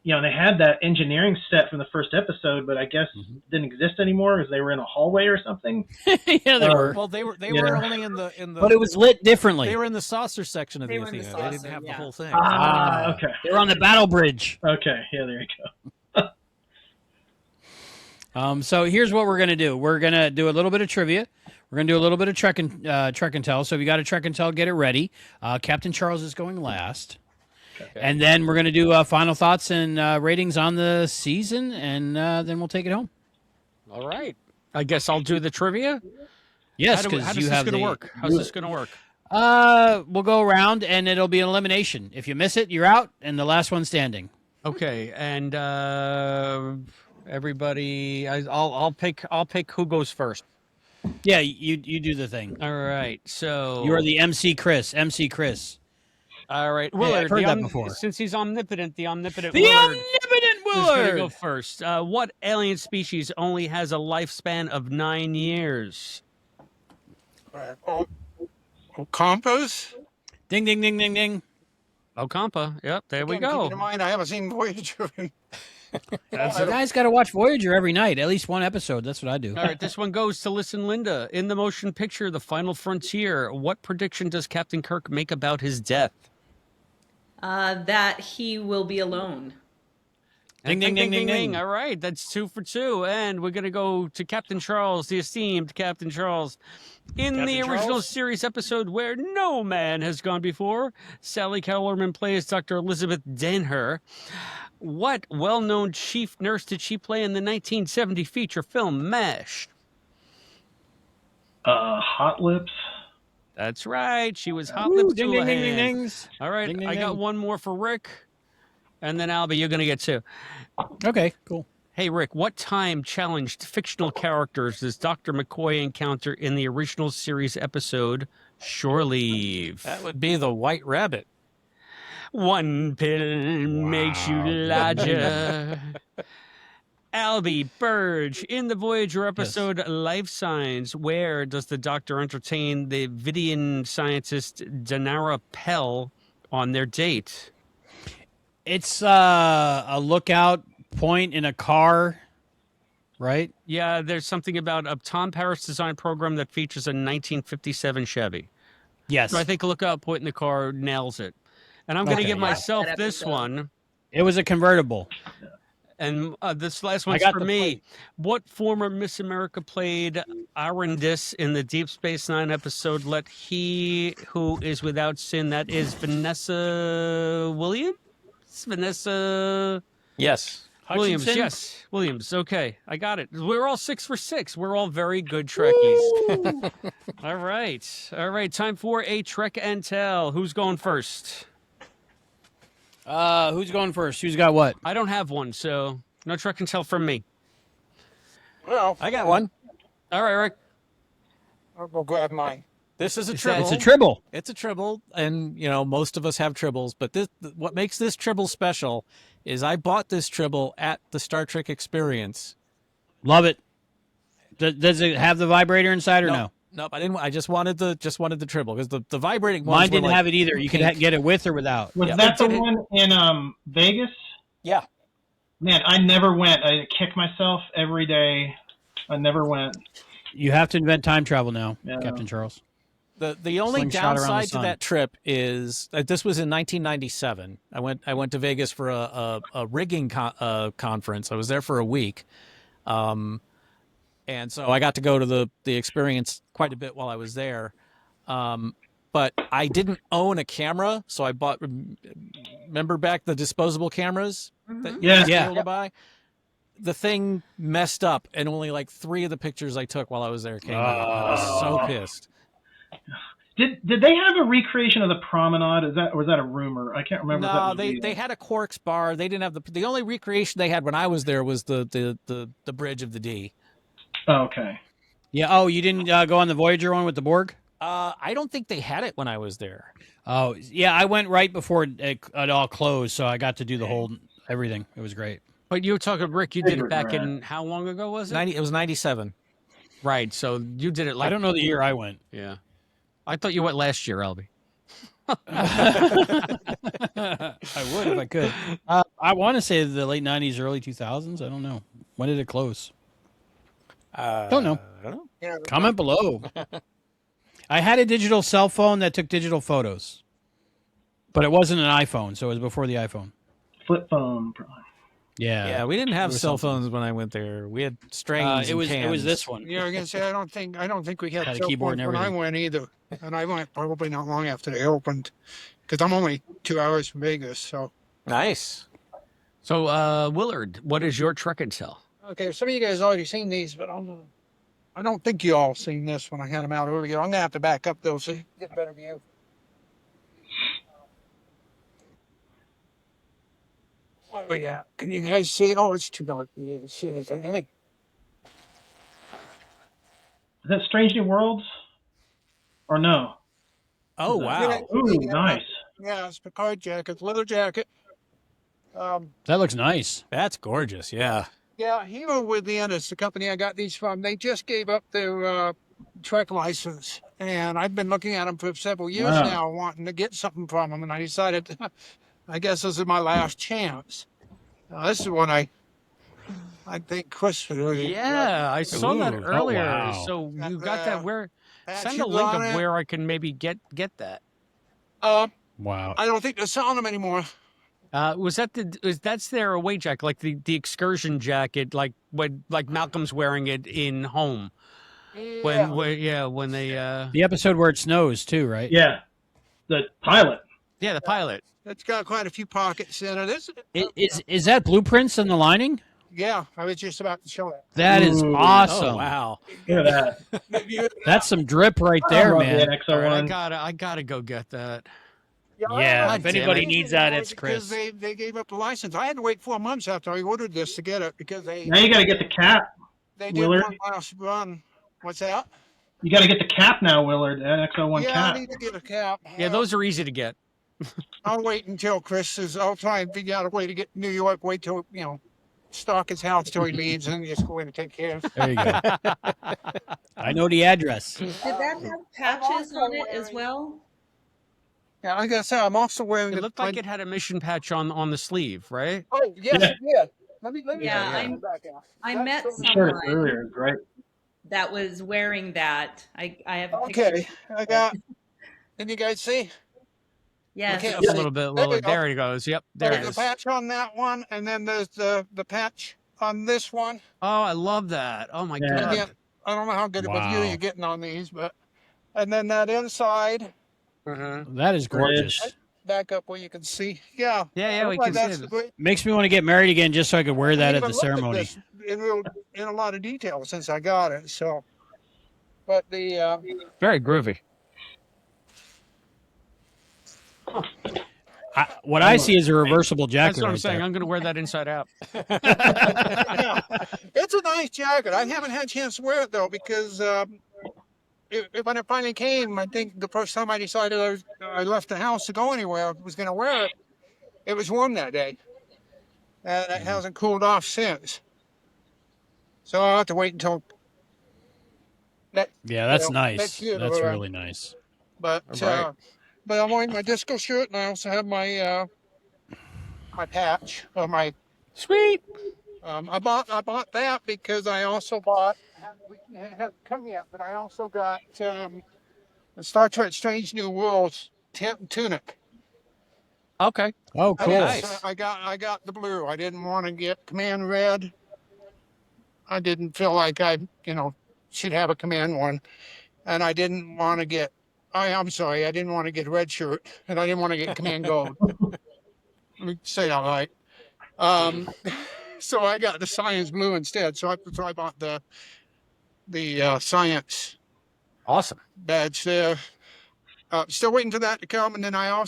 you know, they had that engineering set from the first episode, but I guess didn't exist anymore because they were in a hallway or something. Yeah, they were. Well, they were only in the. But it was lit differently. They were in the saucer section of the were in the Athena. saucer, They didn't have the whole thing. Okay. They were on the battle bridge. Okay. Yeah, there you go. So here's what we're gonna do. We're gonna do a little bit of trivia. We're gonna do a little bit of Trek and Tell. So if you got a Trek and Tell, get it ready. Captain Charles is going last. Okay. And then we're going to do final thoughts and ratings on the season, and then we'll take it home. All right. I guess I'll do the trivia. Yes, how because is you this have going to the work? How's this going to work? We'll go around, and it'll be an elimination. If you miss it, you're out, and the last one standing. Okay, and everybody, I'll pick who goes first. Yeah, you do the thing. All right. So You are the MC Chris. MC Chris. All right, Hey, Willard. I've heard that before. Since he's omnipotent, the omnipotent The Willard omnipotent is going to Willard. go first. What alien species only has a lifespan of 9 years? Compost? Ding, ding, ding, ding, ding. Ocampa. Yep, there we Again, go. keeping in mind, I haven't seen Voyager. You guys got to watch Voyager every night, at least one episode. That's what I do. All right, this one goes to Listen Linda. In the motion picture, The Final Frontier, what prediction does Captain Kirk make about his death? That he will be alone. Ding, ding, ding, ding, ding. All right, that's 2 for 2. And we're going to go to Captain Charles, the esteemed Captain Charles. In the original series episode Where No Man Has Gone Before, Sally Kellerman plays Dr. Elizabeth Denher. What well-known chief nurse did she play in the 1970 feature film MASH? Hot Lips. That's right. She was Hot Woo, Lips ding, ding, ding, ding, Houlihan. dings. All right, Ding, ding, I got ding. one more for Rick, and then Albie, you're gonna get two. Okay, cool. Hey, Rick, what time challenged fictional characters does Dr. McCoy encounter in the original series episode Shore Leave? That would be the White Rabbit. One pill makes you larger. Albie Burge, in the Voyager episode Life Signs, where does the Doctor entertain the Vidian scientist Danara Pell on their date? It's a lookout point in a car, right? Yeah, there's something about a Tom Paris design program that features a 1957 Chevy. Yes. So I think Lookout Point in the Car nails it. And I'm going to Okay. give myself That this episode. one. It was a convertible. And this last one's got for the me. plate. What former Miss America played Arendis in the Deep Space Nine episode Let He Who Is Without Sin? That is Vanessa Williams? Vanessa Yes. Williams, Hutchinson? yes. Williams, okay. I got it. We're all 6 for 6. We're all very good Trekkies. All right. All right. Time for a Trek and Tell. Who's going first? Who's going first? Who's got what? I don't have one, so no Trek and Tell from me. Well, I got one. All right, Rick. I'll go grab mine. This is a Is tribble. that- It's a tribble. It's a tribble, and most of us have tribbles. But what makes this tribble special is I bought this tribble at the Star Trek Experience. Love it. Does it have the vibrator inside or no? Nope, I didn't. I just wanted the tribble because the vibrating ones Mine were didn't like have it either. You could pink. get it with or without. Was Yeah. that the one in Vegas? Yeah. Man, I never went. I kick myself every day. I never went. You have to invent time travel now, Yeah. Captain Charles. The only Slingshot around the downside to sun. that trip is that this was in 1997. I went to Vegas for a rigging conference. I was there for a week, and so I got to go to the experience quite a bit while I was there. But I didn't own a camera, so I bought. Remember back the disposable cameras that you Yeah. used to be Yeah. able to buy? The thing messed up, and only like 3 of the pictures I took while I was there came out. I was so pissed. Did they have a recreation of the promenade? Or was that a rumor? I can't remember. if that No, was real. they had a Quarks bar. They didn't have the only recreation they had when I was there was the bridge of the D. Oh, okay. Yeah. Oh, you didn't go on the Voyager one with the Borg? I don't think they had it when I was there. Oh, yeah. I went right before it all closed, so I got to do the whole everything. It was great. But you were talking, Rick, you did it back Regret. in, how long ago was it? It was 97. Right, so you did it like, I don't know the year I went. yeah. I thought you went last year, Albie. I would if I could. I want to say the late 90s, early 2000s. I don't know. When did it close? Don't know. I don't know. Yeah, Comment below. I had a digital cell phone that took digital photos, but it wasn't an iPhone, so it was before the iPhone. Flip phone. Yeah. Yeah, we didn't have There was cell something. phones when I went there. We had strings. It and was cans. this one. I was gonna say I don't think we had Had a cell keyboard phones and when I everything. went either, and I went probably not long after they opened, because I'm only 2 hours from Vegas. So Nice. So, Willard, what is your Trek and Tell? okay, some of you guys already seen these, but I don't think you all seen this when I had them out earlier. I'm gonna have to back up though, so you get a better view. Oh yeah, can you guys see it? Oh, it's too dark. Yeah, shit. Is that Strange New Worlds? Or no? Oh wow. Ooh, nice. Yeah, it's Picard jacket, leather jacket. That looks nice. That's gorgeous. Yeah. Yeah, Hero with the Ennis, the company I got these from, they just gave up their Trek license, and I've been looking at them for several years Wow. now, wanting to get something from them, and I decided, I guess this is my last chance. This is one I think Chris would really. Yeah, I saw that Ooh. Oh, earlier. wow. So you got that where? Send a Patches link on of it. where I can maybe get that. Wow. I don't think they're selling them anymore. Was that that's their away jacket, like the excursion jacket, like when Malcolm's wearing it in Home. Yeah. When they The episode where it snows too, right? Yeah. The pilot. the pilot. It's got quite a few pockets in it. Is that blueprints in the lining? Yeah, I was just about to show that. That is Ooh. awesome. Oh wow. Look at that. That's some drip right I there, love the man. All right, NX-01. I gotta go get that. Yeah, God if damn anybody it. needs that, it's because Chris. they gave up the license. I had to wait 4 months after I ordered this to get it because Now you got to get the cap, they did Willard. one last run. What's that? You got to get the cap now, Willard. The NX-01 Yeah, cap. I need to get a cap. Yeah, those are easy to get. I'll wait until Chris is. I'll try and figure out a way to get to New York. Wait till stock his house till he leaves, and just go in and take care of it. There you go. I know the address. Did that have patches on it as well? Yeah, like I said, I'm also wearing It looked like it had a mission patch on the sleeve, right? Oh yes, Yeah. it did. Let me Yeah, turn it back out. I That's met so- I shared it someone earlier. Great. that was wearing that. I have a picture. Okay, I got. Can you guys see? Yes. Okay. Up a little bit, There we go. there it goes. Yep, there it There's is. a patch on that one, and then there's the patch on this one. Oh, I love that. Oh my Yeah. god. Again, I don't know how good of a view Wow. you're getting on these, but and then that inside, Mhm. That is gorgeous. Bridge. back up where you can see. Yeah, Yeah, we looks like can see that's it. the great. Makes me want to get married again just so I could wear that I at the even looked ceremony. this in a lot of detail since I got it. So, but the Very groovy. What I see is a reversible jacket. That's what I'm right saying. there. I'm going to wear that inside out. yeah, it's a nice jacket. I haven't had a chance to wear it though because when it finally came, I think the first time I decided I left the house to go anywhere, I was going to wear it. It was warm that day, and it hasn't cooled off since. So I'll have to wait until. Yeah, that's you know, nice. next year to That's wear it. really nice. But Right. but I'm wearing my disco shirt, and I also have my my patch or my. Sweet. I bought that because I also bought. It hasn't come yet, but I also got the Star Trek: Strange New Worlds tunic. Okay. Oh, cool. Nice. I got the blue. I didn't want to get command red. I didn't feel like I should have a command one, and I didn't want to get. I'm sorry, I didn't want to get red shirt, and I didn't want to get command gold. Let me say that right. So I got the science blue instead. So I bought the science Awesome. badge there. Still waiting for that to come, and then I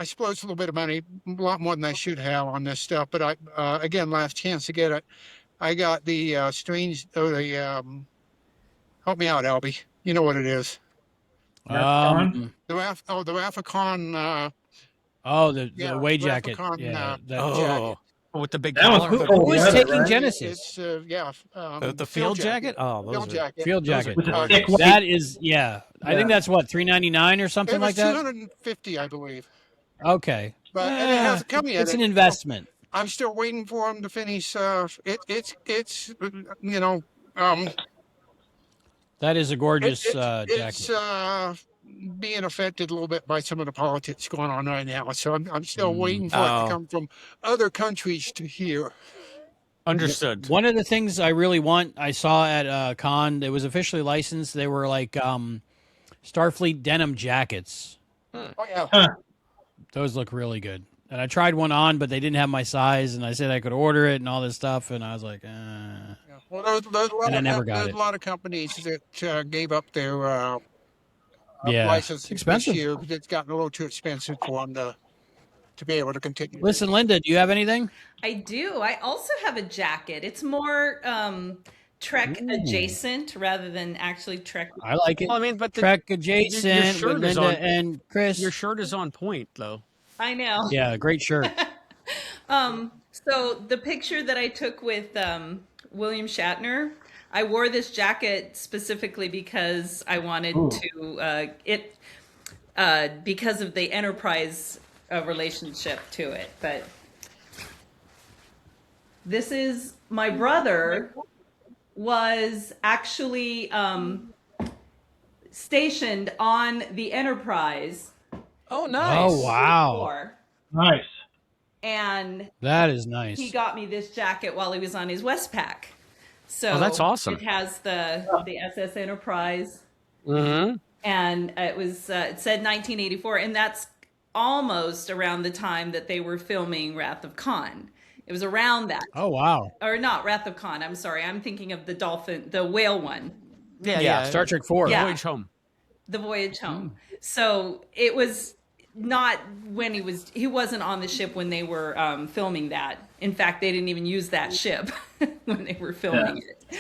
splurged a little bit of money, a lot more than I should have on this stuff. But I again, last chance to get it. I got the strange or the help me out, Albie. You know what it is? Um, The Rafficon. the Yeah, away jacket. Rafficon, Yeah. That, Oh, with the big That was collar. cool. Who is Yeah, taking right? Genesis? It's The field jacket? Oh, those Field are jacket. Field those are jacket. With the gorgeous. thick white. That is, yeah. I Yeah. think that's what, $399 or something It was like that. 250, I believe. Okay. But and it hasn't come yet. It's an investment. I'm still waiting for him to finish. It's That is a gorgeous jacket. it's being affected a little bit by some of the politics going on right now. So I'm still waiting for it Oh. to come from other countries to here. Understood. One of the things I really want, I saw at con, it was officially licensed. They were like Starfleet denim jackets. Oh yeah. Huh. Those look really good. And I tried one on, but they didn't have my size, and I said I could order it and all this stuff, and I was like, Yeah. Well, there's a lot And I of, never got there's it. a lot of companies that gave up their Yeah, license it's expensive. this year because it's gotten a little too expensive for them to be able to continue. Listen, Linda, do you have anything? I do. I also have a jacket. It's more Trek adjacent rather than actually Trek. I like it. Well, I mean, but Trek adjacent shirt with is Linda on- and Chris. your shirt is on point, though. I know. Yeah, great shirt. So the picture that I took with William Shatner, I wore this jacket specifically because I wanted to because of the Enterprise relationship to it. But this is my brother was actually stationed on the Enterprise. Oh, nice. Oh, wow. before, Nice. and That is nice. he got me this jacket while he was on his Westpac. So Oh, that's awesome. It has the SS Enterprise, Mm-hmm. and it said 1984, and that's almost around the time that they were filming Wrath of Khan. It was around that, Oh wow. or not Wrath of Khan. I'm sorry, I'm thinking of the whale one. Yeah. Star Trek 4. Yeah. Voyage Home. The Voyage Home. So it was not when he wasn't on the ship when they were filming that. In fact, they didn't even use that ship when they were filming it.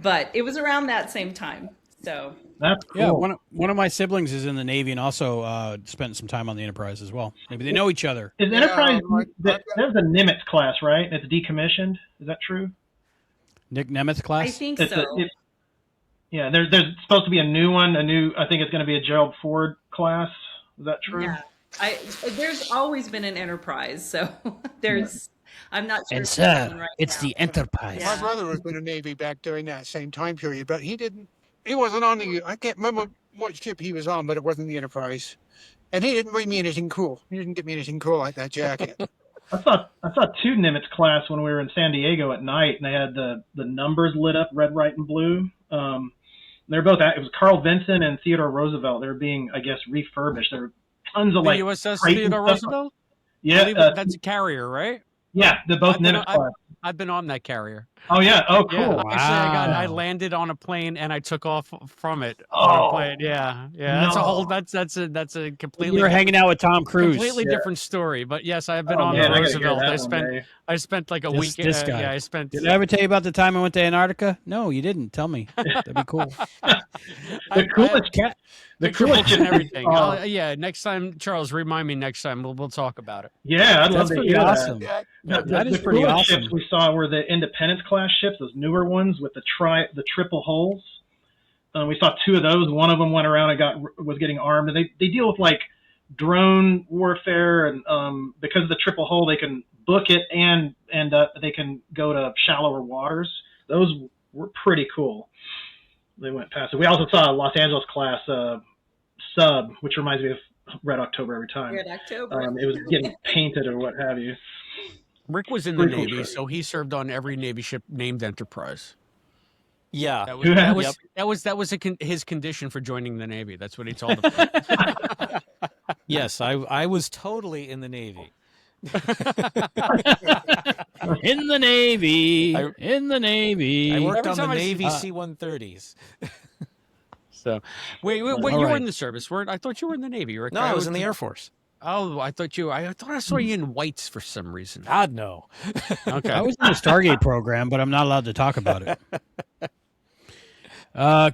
But it was around that same time. So That's cool. Yeah, one of my siblings is in the Navy and also spent some time on the Enterprise as well. Maybe they know each other. Is Enterprise, there's a Nimitz class, right? It's decommissioned. Is that true? Nick Nemeth class? I think It's so. Yeah, there's supposed to be a new one. I think it's going to be a Gerald Ford class. Is that true? Yeah. There's always been an Enterprise, so I'm not sure. And if there's sir, one right it's now. the Enterprise. Yeah. My brother was in the Navy back during that same time period, but he wasn't on I can't remember what ship he was on, but it wasn't the Enterprise. And he didn't bring me anything cool. He didn't get me anything cool like that jacket. I saw two Nimitz class when we were in San Diego at night, and they had the numbers lit up, red, white, and blue. They're both. It was Carl Vinson and Theodore Roosevelt. They were being, I guess, refurbished. There were tons of The like USS crates and Theodore stuff. Roosevelt? Yeah, That's a carrier, right? yeah, they're both I've been, Nimitz I've, class. I've been on that carrier. Oh yeah. Oh cool. Yeah, actually, I Wow. landed on a plane and I took off from it on a plane. Yeah. That's a whole. That's a completely. You were hanging out with Tom Cruise. Completely different story, but yes, I have been Oh, on man, the I gotta hear Roosevelt. that one day. I spent like a This- week. this guy. Yeah, I spent. Did I ever tell you about the time I went to Antarctica? No, you didn't. Tell me. That'd be cool. The coolest cat. The picture coolest books and ship- everything. Oh, Yeah, next time, Charles, remind me next time. We'll talk about it. yeah, I'd love That's to pretty hear awesome. that. That is the pretty coolest awesome. ships we saw were the Independence class ships, those newer ones with the triple hulls. We saw two of those. One of them went around and was getting armed. And they deal with like drone warfare, and because of the triple hull, they can book it and they can go to shallower waters. Those were pretty cool. They went past it. We also saw a Los Angeles class sub, which reminds me of Red October every time. Red October. It was getting painted or what have you. Rick was in the Pretty cool Navy, trip. so he served on every Navy ship named Enterprise. Yeah. That Who has- was his condition for joining the Navy. That's what he told them. Yes, I was totally in the Navy. In the Navy. I- In the Navy. I worked Every on the time Navy uh, C-130s. So, wait, you All were right. in the service, weren't? I thought you were in the Navy, Rick. No, I was in the Air Force. Oh, I thought I saw you in whites for some reason. God, no. Okay. I was in the Stargate program, but I'm not allowed to talk about it.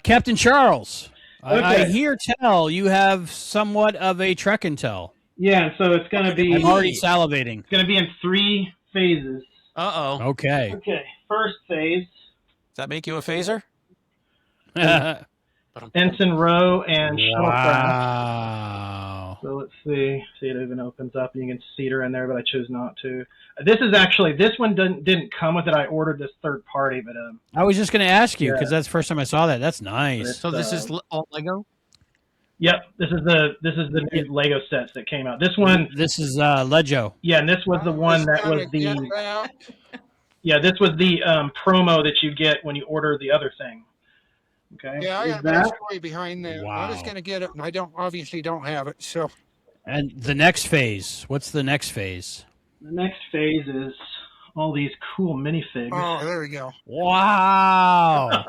Captain Charles, I Okay. hear tell you have somewhat of a Trek and tell. Yeah, so it's going to be I'm already salivating. it's going to be in 3 phases. Uh-oh. Okay. Okay, first phase, Does that make you a phaser? Ensign Row and Shuttlecraft. Wow. So let's see. See, it even opens up. You can see her in there, but I chose not to. This one didn't come with it. I ordered this third party, but I was just going to ask you Yeah. because that's the first time I saw that. That's nice. So this is all Lego? yep, this is the new Lego sets that came out. This one, This is Leggio. yeah, and this was the one that was this was the promo that you get when you order the other thing. Okay. Yeah, I Is got a that- story behind that. I Wow. was going to get it, and I obviously don't have it. So And the next phase. What's the next phase? The next phase is all these cool minifigs. oh, there we go. Wow.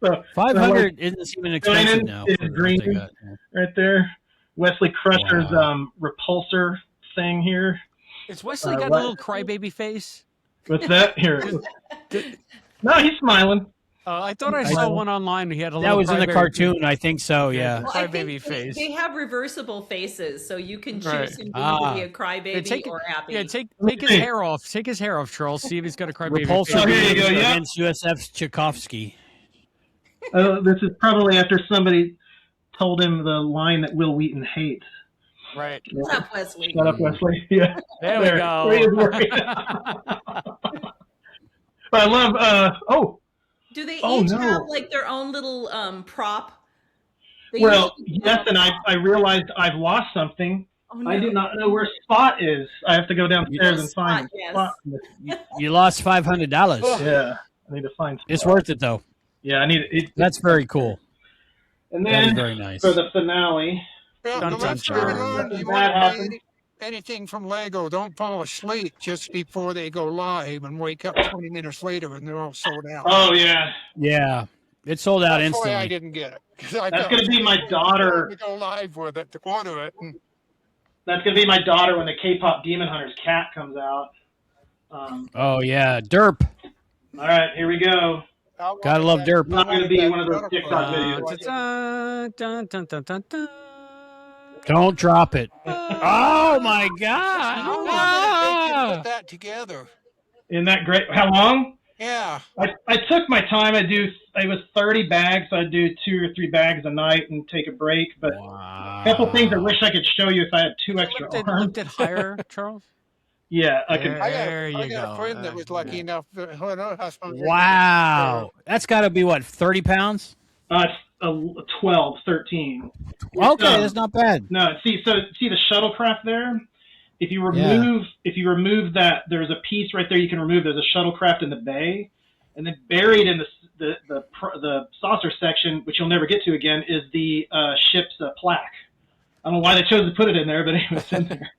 So 500 isn't even expensive Guinan now. is for what green. they got. right there, Wesley Crusher's Wow. repulsor thing here. Is Wesley got what? a little crybaby face? What's that here? No, he's smiling. I thought I saw one online. He had a little That was in the crybaby- cartoon. I think so, yeah. Well, I Crybaby think face. they have reversible faces, so you can choose Right. him Ah. to be a crybaby or happy. Yeah, take his hair off. Take his hair off, Charles. See if he's got a crybaby Repulsor face. Oh, here you go, yeah. against USF Tchaikovsky. This is probably after somebody told him the line that Will Wheaton hates. Right. What's up, Wesley? Shut up, Wesley. Yeah. There we go. There he is working. But I love. Do they Oh, each no. have like their own little prop? They Well, usually- yes, and I realized I've lost something. Oh, no. I did not know where Spot is. I have to go downstairs and find Spot, yes. Spot. You lost $500. Yeah, I need to find Spot. It's worth it, though. Yeah, I need it. That's very cool. And That is then very nice. for the finale, Well, Dun, the dun, last dun. one, you That want to happened. anything from Lego, don't fall asleep just before they go live and wake up 20 minutes later and they're all sold out. Oh yeah, Yeah, it sold out That's why I instantly. didn't get it. 'Cause I that's thought gonna be my daughter. to go live with it, to order it. And That's gonna be my daughter when the K-pop Demon Hunters cat comes out. Oh yeah, Derp. All right, here we go. Gotta love Derp. Not gonna be one of those TikTok videos. Dun, dun, dun, dun, dun. Don't drop it. Oh my God! How long did it take you to Ah! put that together? Isn't that great? How long? Yeah. I took my time. It was 30 bags, so I'd do 2 or 3 bags a night and take a break. But a couple things I wish I could show you if I had 2 extra arms. Lift it higher, Charles. Yeah, I can. There I you got go. a friend that was lucky enough. Wow, that's got to be what, 30 pounds? It's 12, 13. Okay, that's not bad. No, see the shuttlecraft there. If you remove that, there's a piece right there you can remove. There's a shuttlecraft in the bay, and then buried in the saucer section, which you'll never get to again, is the ship's plaque. I don't know why they chose to put it in there, but it was in there.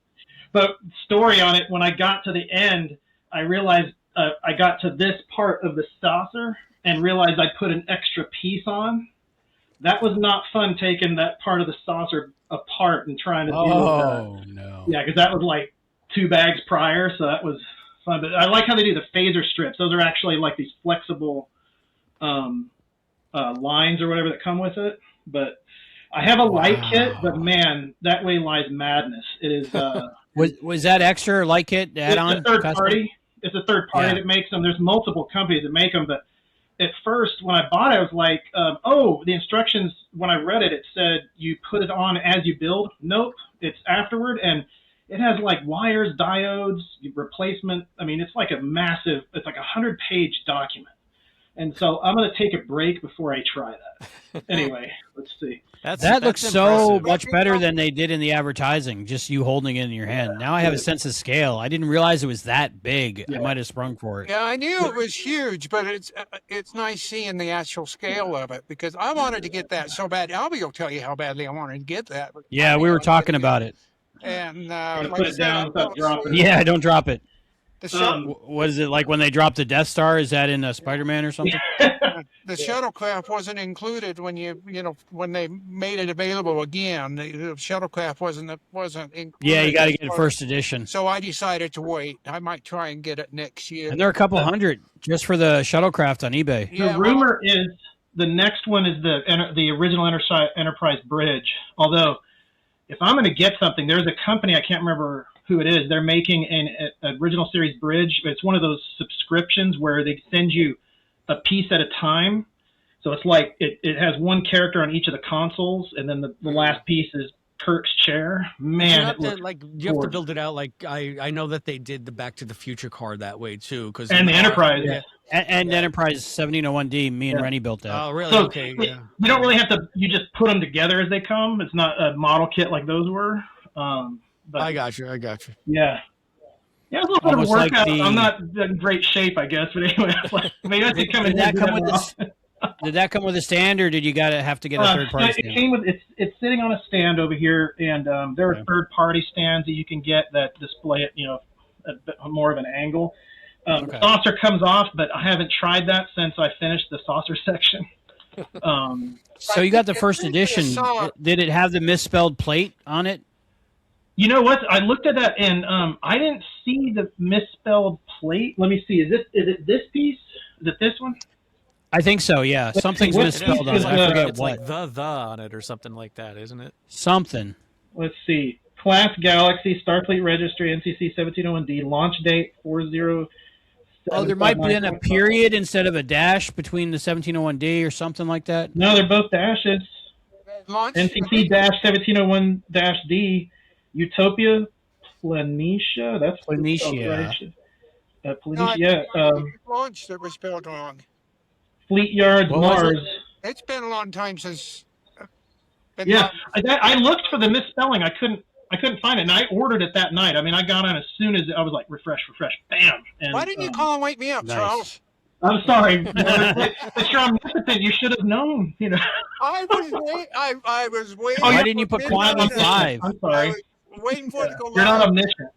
But story on it, when I got to the end, I realized I got to this part of the saucer and realized I put an extra piece on. That was not fun, taking that part of the saucer apart and trying to deal with that. Oh no! Yeah, because that was like 2 bags prior, so that was fun. But I like how they do the phaser strips. Those are actually like these flexible lines or whatever that come with it. But I have a light kit, but man, that way lies madness. It is. Was that extra light kit add-on? It's a third party. It's a third party that makes them. There's multiple companies that make them, but at first, when I bought it, I was like, the instructions, when I read it, it said you put it on as you build. Nope, it's afterward, and it has like wires, diodes, replacement. I mean, it's like a 100-page document. And so I'm going to take a break before I try that. Anyway, let's see. That looks so much better than they did in the advertising, just you holding it in your hand. Now I have a sense of scale. I didn't realize it was that big. Yeah. I might have sprung for it. Yeah, I knew it was huge, but it's nice seeing the actual scale of it, because I wanted to get that so bad. Albie will tell you how badly I wanted to get that. Yeah, we were talking about it. And like put it down without dropping it. Yeah, don't drop it. The was it like when they dropped the Death Star? Is that in Spider-Man or something? the shuttlecraft wasn't included when when they made it available again. The shuttlecraft wasn't included. Yeah, you got to get it first edition. So I decided to wait. I might try and get it next year. And there are a couple hundred just for the shuttlecraft on eBay. Yeah, the rumor is the next one is the original Enterprise bridge. Although, if I'm going to get something, there's a company, I can't remember who it is. They're making an original series bridge. It's one of those subscriptions where they send you a piece at a time. So it's like it has one character on each of the consoles, and then the last piece is Kirk's chair. Man, you have to build it out. Like I know that they did the Back to the Future card that way too, and the Enterprise. Yeah. And Enterprise 1701D, me and Rennie built that. Oh, really? So okay. You don't really have to. You just put them together as they come. It's not a model kit like those were. But, I got you. Yeah. Yeah, it's a little bit of a workout. I'm not in great shape, I guess. But anyway, maybe I should come in. Did that come with a stand, or did you have to get a third party stand? It came with it's sitting on a stand over here, and there are third party stands that you can get that display it, at more of an angle. The saucer comes off, but I haven't tried that since I finished the saucer section. So you got the first edition. Did it have the misspelled plate on it? You know what? I looked at that, and I didn't see the misspelled plate. Let me see. Is it this piece? Is it this one? I think so, yeah. Something's misspelled on it. I forget it's what. like the on it or something like that, isn't it? Something. Let's see. Class Galaxy, Starfleet Registry, NCC 1701D, launch date 40. Oh, there might be a period instead of a dash between the 1701D or something like that? No, they're both dashes. NCC-1701-D, Utopia, Planitia. That's Planitia. Planitia. Launch that was spelled wrong. Fleet Yards, Mars. It's been a long time since. I looked for the misspelling. I couldn't find it, and I ordered it that night. I mean, I got on as soon as I was like, refresh, bam. And, why didn't you call and wake me up, Charles? I'm sorry, but you're omnipotent. You should have known. I was waiting. Why didn't you put Quantum 5? I'm sorry. waiting for it to go You're not live. omniscient.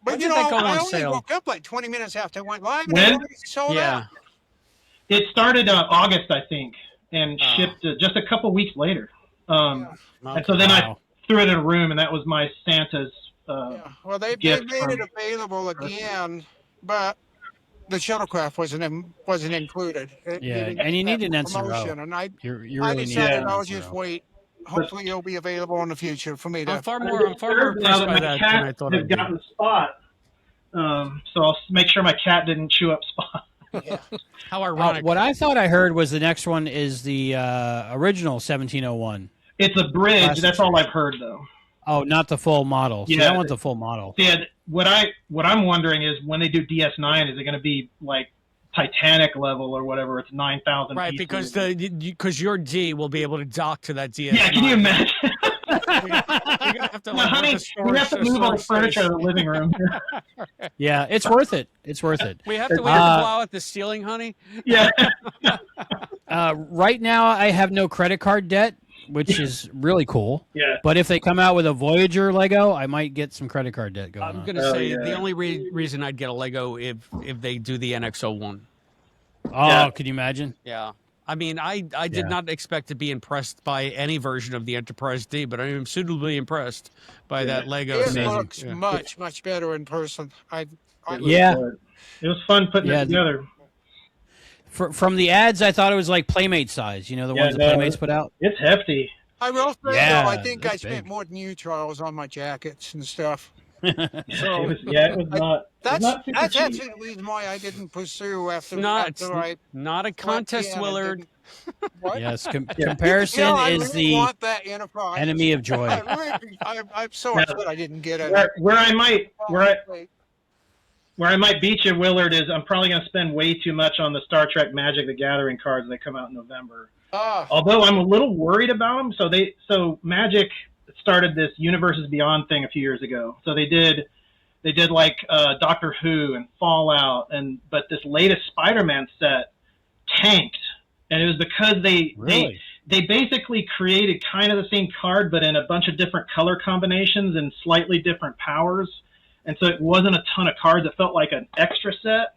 But When you did know, that go I on only sale? woke up like 20 minutes after it went live, and When? it already sold Yeah. out. It started August, I think, and Oh. shipped just a couple weeks later. Yeah. And so then I Wow. threw it in a room, and that was my Santa's. Yeah. Well, they gift made from- it available again, but the shuttlecraft wasn't included. They Yeah, didn't and you have need an Ensign promotion, row. and I You I really need decided an I'll Ensign just row. wait. Hopefully, it'll be available in the future for me to. I'm far more now impressed that by my that cat than I thought has I'd be. gotten Spot. So I'll make sure my cat didn't chew up Spot. Yeah. How ironic. What I thought I heard was the next one is the original 1701. It's a bridge. Classic That's all series. I've heard, though. Oh, not the full model. See, Yeah. I want the full model. Yeah, what I'm wondering is when they do DS9, is it going to be like Titanic level or whatever? It's 9,000. Right, pieces. because your D will be able to dock to that DS9. Yeah, can you imagine? You're gonna have to Well, honey, we have to move all the furniture out of the living room. Yeah, it's worth it. It's worth it. We have to wait to Uh, blow out the ceiling, honey. Yeah. Right now, I have no credit card debt, which is really cool. Yeah. But if they come out with a Voyager Lego, I might get some credit card debt going I'm on. gonna Oh, say yeah. the only reason I'd get a Lego if they do the NX-01. Oh, Yeah. could you imagine? Yeah. I mean, I did Yeah. not expect to be impressed by any version of the Enterprise D, but I am suitably impressed by that Lego. It season. looks Yeah. much better in person. It was Yeah. good. It was fun putting Yeah, it together. From the ads, I thought it was like Playmate size. You know, the Yeah, ones that no. Playmates put out? It's hefty. I will say, Yeah, though, I think I that's spent big. more than you, Charles, on my jackets and stuff. It was not. That's not super that's cheap. actually the reason why I didn't pursue after It's after I not a went contest, in and Willard. didn't- What? Yes, Yeah. comparison You know, I is really the want that Enterprise. enemy of joy. I'm so Yeah. upset I didn't get it. Where I might beat you, Willard, is I'm probably going to spend way too much on the Star Trek Magic the Gathering cards that come out in November. Although I'm a little worried about them. So Magic started this Universes Beyond thing a few years ago. So they did like Doctor Who and Fallout, but this latest Spider-Man set tanked, and it was because Really? they basically created kind of the same card, but in a bunch of different color combinations and slightly different powers. And so it wasn't a ton of cards. It felt like an extra set.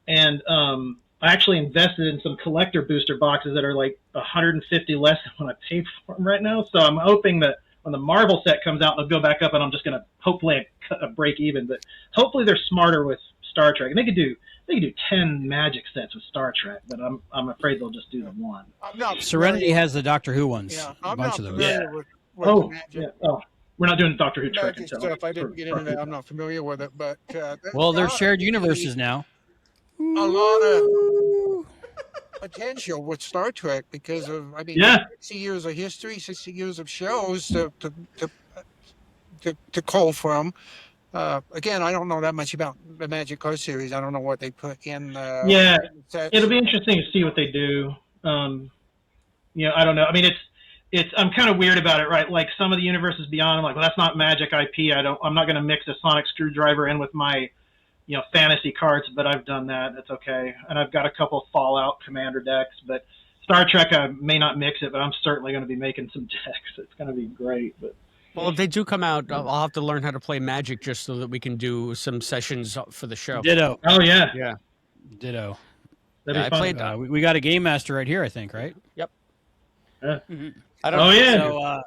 And I actually invested in some collector booster boxes that are like 150 less than what I paid for them right now. So I'm hoping that when the Marvel set comes out, they'll go back up, and I'm just going to hopefully cut a break even. But hopefully they're smarter with Star Trek. And they could do 10 Magic sets with Star Trek, but I'm afraid they'll just do the one. I'm not Serenity has the Doctor Who ones. Yeah, a I'm bunch not of those. familiar with Oh, the Magic. yeah. Oh, we're not doing Doctor Who Trek Magic until stuff. I didn't get into that. I'm not familiar with it, but Well, they're there's shared universes now. a lot of potential with Star Trek because of 60 years of history, 60 years of shows to call from. Again, I don't know that much about the Magic card series. I don't know what they put in. Yeah, in the sets. it'll be interesting to see what they do. I don't know. I mean, I'm kind of weird about it, right? Like some of the Universes Beyond, I'm like, well, that's not Magic IP. I'm not going to mix a sonic screwdriver in with my, fantasy cards, but I've done that. That's okay. And I've got a couple of Fallout Commander decks, but Star Trek, I may not mix it, but I'm certainly going to be making some decks. It's going to be great. But Well, if they do come out, I'll have to learn how to play Magic just so that we can do some sessions for the show. Ditto. oh yeah, Yeah. Ditto. that'd Yeah, be I fun. played- We got a game master right here, I think, right? Yep. Yeah. I don't Oh yeah,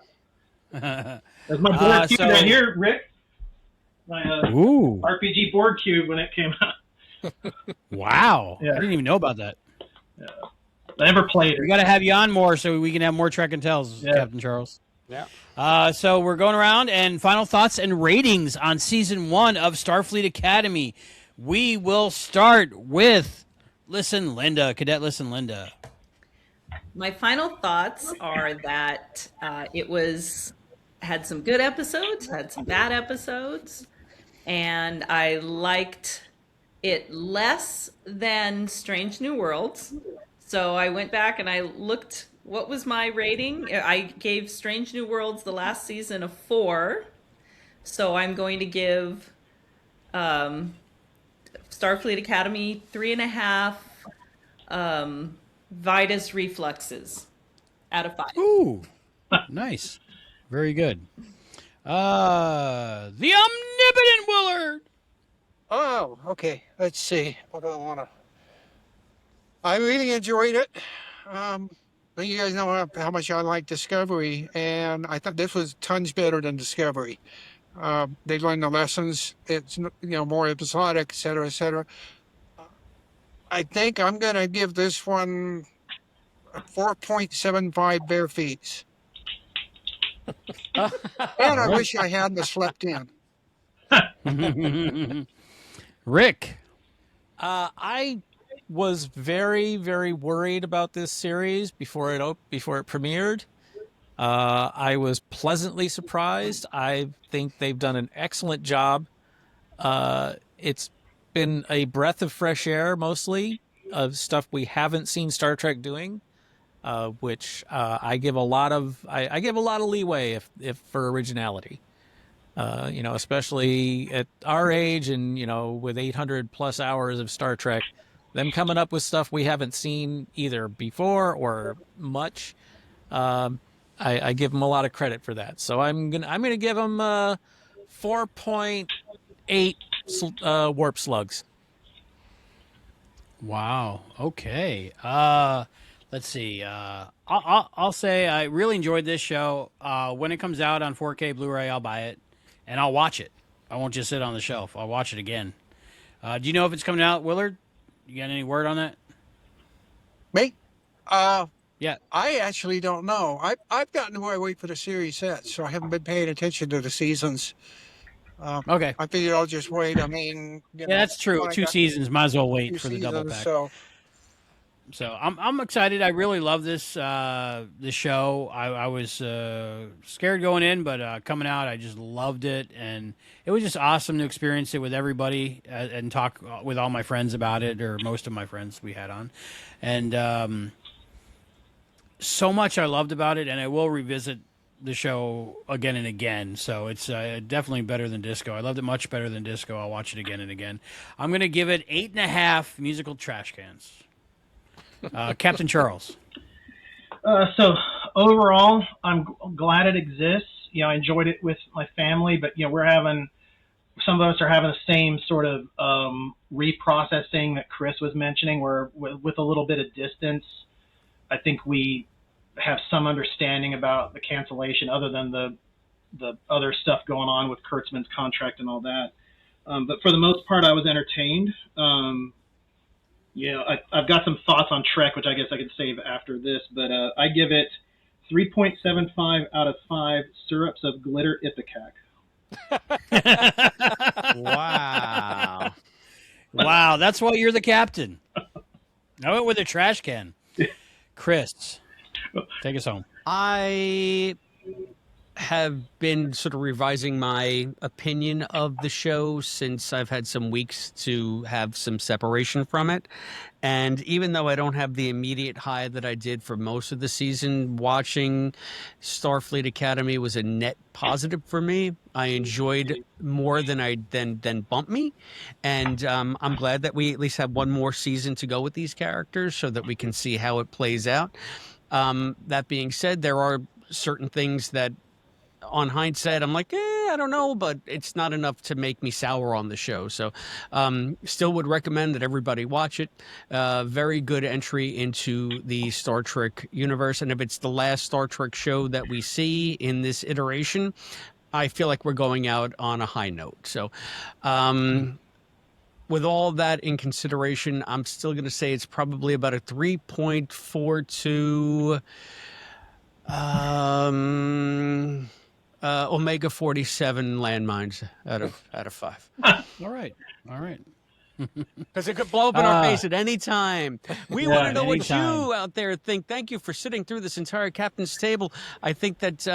So, there's my board cube so- right here, Rick. My ooh, RPG board cube when it came out. wow! Yeah. I didn't even know about that. I never played We it. got to have you on more so we can have more Trek and Tells, Yeah. Captain Charles. Yeah. So we're going around and final thoughts and ratings on season 1 of Starfleet Academy. We will start with Listen Linda, Cadet Listen Linda. My final thoughts are that it had some good episodes, had some bad episodes, and I liked it less than Strange New Worlds. So I went back and I looked, what was my rating? I gave Strange New Worlds the last season a 4. So I'm going to give Starfleet Academy 3.5 Vitus refluxes out of 5. Ooh, nice. Very good. The omnipotent Willard. Oh, okay. Let's see. What do I want to? I really enjoyed it. You guys know how much I like Discovery, and I thought this was tons better than Discovery. They learned the lessons. It's more episodic, et cetera, et cetera. I think I'm gonna give this one a 4.75 bare feet. And I wish I hadn't slept in. Rick. I was very, very worried about this series before it premiered. I was pleasantly surprised. I think they've done an excellent job. It's been a breath of fresh air, mostly of stuff we haven't seen Star Trek doing, which I give a lot of leeway if for originality. Especially at our age and with 800 plus hours of Star Trek, them coming up with stuff we haven't seen either before or much. I give them a lot of credit for that. So I'm gonna give them 4.8 warp slugs. Wow. Okay. Let's see. I'll say I really enjoyed this show. When it comes out on 4K Blu-ray, I'll buy it and I'll watch it. I won't just sit on the shelf. I'll watch it again. Do you know if it's coming out, Willard? You got any word on that? Me? Yeah. I actually don't know. I've gotten where I wait for the series set, so I haven't been paying attention to the seasons. Okay. I figured I'll just wait. I mean, that's true. 2 seasons, might as well wait for the double pack. So I'm excited. I really love this show. I was scared going in, but coming out, I just loved it, and it was just awesome to experience it with everybody and talk with all my friends about it, or most of my friends we had on, and so much I loved about it, and I will revisit the show again and again. So it's definitely better than Disco. I loved it much better than Disco. I'll watch it again and again. I'm going to give it 8.5 musical trash cans. Captain Charles. So overall, I'm glad it exists. I enjoyed it with my family, but some of us are having the same sort of reprocessing that Chris was mentioning, where with a little bit of distance, I think we have some understanding about the cancellation, other than the other stuff going on with Kurtzman's contract and all that. But for the most part, I was entertained. I've got some thoughts on Trek, which I guess I could save after this, but I give it 3.75 out of 5 syrups of glitter Ipecac. Wow. Wow, that's why you're the captain. I went with a trash can. Chris, take us home. I have been sort of revising my opinion of the show since I've had some weeks to have some separation from it. And even though I don't have the immediate high that I did for most of the season, watching Starfleet Academy was a net positive for me. I enjoyed more than bumped me. And I'm glad that we at least have one more season to go with these characters so that we can see how it plays out. That being said, there are certain things that on hindsight, I'm like, I don't know, but it's not enough to make me sour on the show. So still would recommend that everybody watch it. Very good entry into the Star Trek universe. And if it's the last Star Trek show that we see in this iteration, I feel like we're going out on a high note. So with all that in consideration, I'm still going to say it's probably about a 3.42 Omega 47 landmines out of 5. All right. Because it could blow up in our face at any time. We want to know what you out there think. Thank you for sitting through this entire captain's table. I think that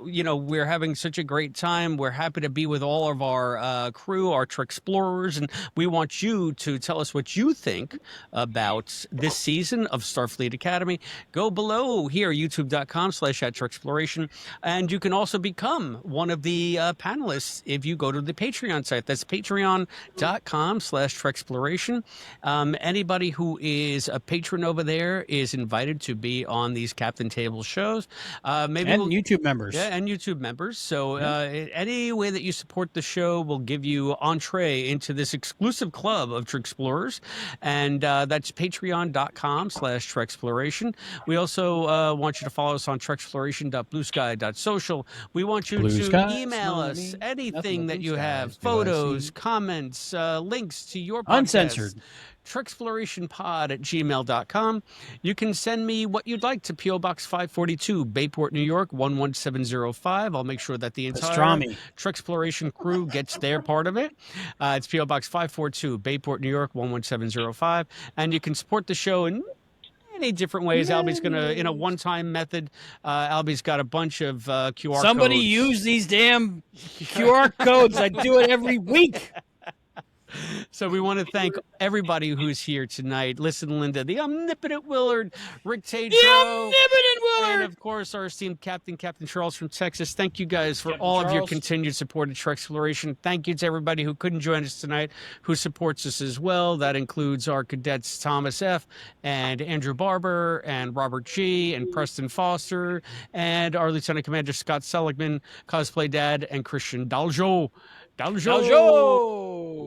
we're having such a great time. We're happy to be with all of our crew, our Trek Explorers, and we want you to tell us what you think about this season of Starfleet Academy. Go below here, youtube.com/@Treksploration, and you can also become one of the panelists if you go to the Patreon site. That's patreon.com/Trek Treksploration. Anybody who is a patron over there is invited to be on these Captain Table shows. Maybe And we'll, YouTube members. yeah, and YouTube members. So any way that you support the show will give you entree into this exclusive club of Treksplorers, and that's patreon.com/Treksploration. We also want you to follow us on Treksploration.bluesky.social. We want you Blue to sky, email us nothing anything but that blue you have, skies do I photos, see. comments, links to your podcasts. Uncensored. TreksplorationPod@gmail.com. You can send me what you'd like to P.O. Box 542, Bayport, New York, 11705. I'll make sure that the entire Pastrami. Treksploration crew gets their part of it. It's P.O. Box 542, Bayport, New York, 11705. And you can support the show in many different ways. Albie's going to, in a one-time method, Albie's got a bunch of QR Somebody codes. use these damn QR codes. I do it every week. So we want to thank everybody who's here tonight. Listen, Linda, the omnipotent Willard, Rick Tatro, The omnipotent Willard. and of course our esteemed Captain Charles from Texas. Thank you guys for Captain all of your Charles. continued support of Treksploration. Thank you to everybody who couldn't join us tonight, who supports us as well. That includes our cadets Thomas F. and Andrew Barber and Robert G. and Preston Foster and our Lieutenant Commander Scott Seligman, Cosplay Dad, and Christian Daljo.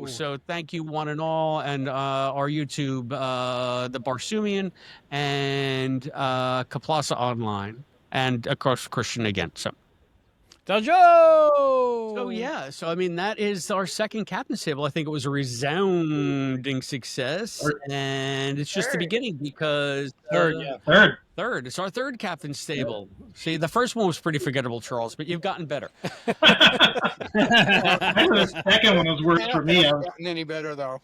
So thank you one and all, and our YouTube, the Barsumian, and Kaplasa Online, and of course Christian again. So yeah, so I mean that is our second Captain's Table. I think it was a resounding success, and it's just the beginning because Third. It's our third Captain's Table. See, the first one was pretty forgettable, Charles, but you've gotten better. The second one was worse for me. Hasn't gotten any better though.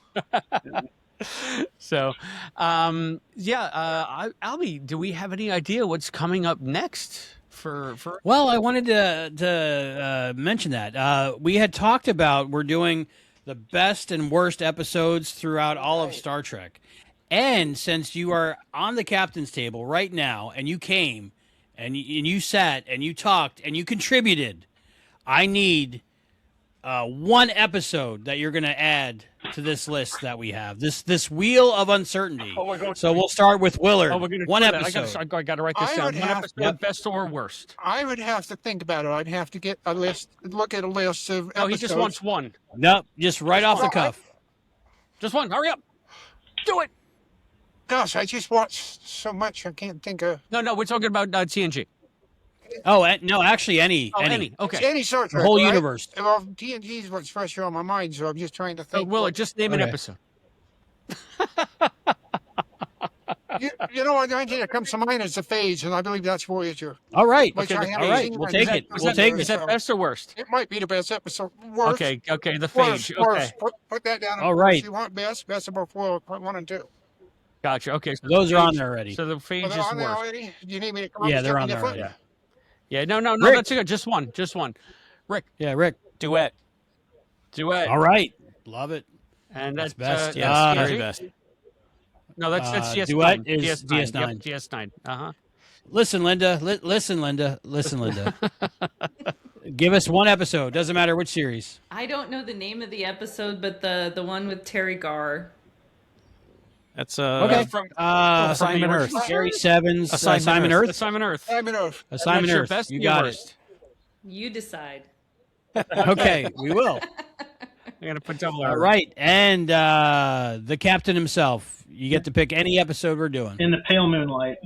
So, Albie, do we have any idea what's coming up next for? Well, I wanted to mention that we had talked about we're doing the best and worst episodes throughout all of Star Trek, and since you are on the Captain's Table right now, and you came, and you sat, and you talked, and you contributed, I need one episode that you're going to add to this list that we have. This wheel of uncertainty. Oh, we're going so we'll start with Willard. Oh, we're going to one do that. episode. I got to write this I down. would One have- episode, Yep. best or worst. I would have to think about it. I'd have to get a list, look at a list of Oh, he episodes. just wants one. Nope, just right off the cuff. Just one. Hurry up. Do it. Gosh, I just watched so much I can't think of. No, we're talking about TNG. Oh, no, actually, any. Okay. It's any Star The Trek, whole right? universe. Well, TNG is what's fresher on my mind, so I'm just trying to think. Willard, just name an Okay. episode. You know what? The idea that comes to mind is the Phage, and I believe that's Voyager. All right. Which I Okay, haven't all right. seen. We'll Is take that- it. is We'll that take the- Is that best or worst? It might be the best episode. Worst. Okay, the Worst. Phage. Okay. Worst. Put that down. All right. If you want best of both worlds, put 1 and 2. Gotcha. Okay. So Those the are on Phage- there already. So the Phage Are they is on there worst. already? Do you need me to come up Yeah, with they're on something there different? already. Yeah, no, Rick. that's good. Just one. Rick, Yeah, Rick. duet. All right. Love it. And That's that's best. Yes, Uh, very best. No, that's Duet DS9. is DS9. Yep, DS9. Listen, Linda. Listen, Linda. Give us one episode. Doesn't matter which series. I don't know the name of the episode, but the one with Terry Gar. That's Okay. From Assignment the Earth. Gary Sevens. Assignment Simon Earth. Earth. Assignment Earth. Assignment Earth. Assignment What's your Earth. best You and your got it. worst? You decide. Okay, we will. I'm gonna put double All R. right, and the captain himself. You get to pick any episode we're doing. In the pale moonlight.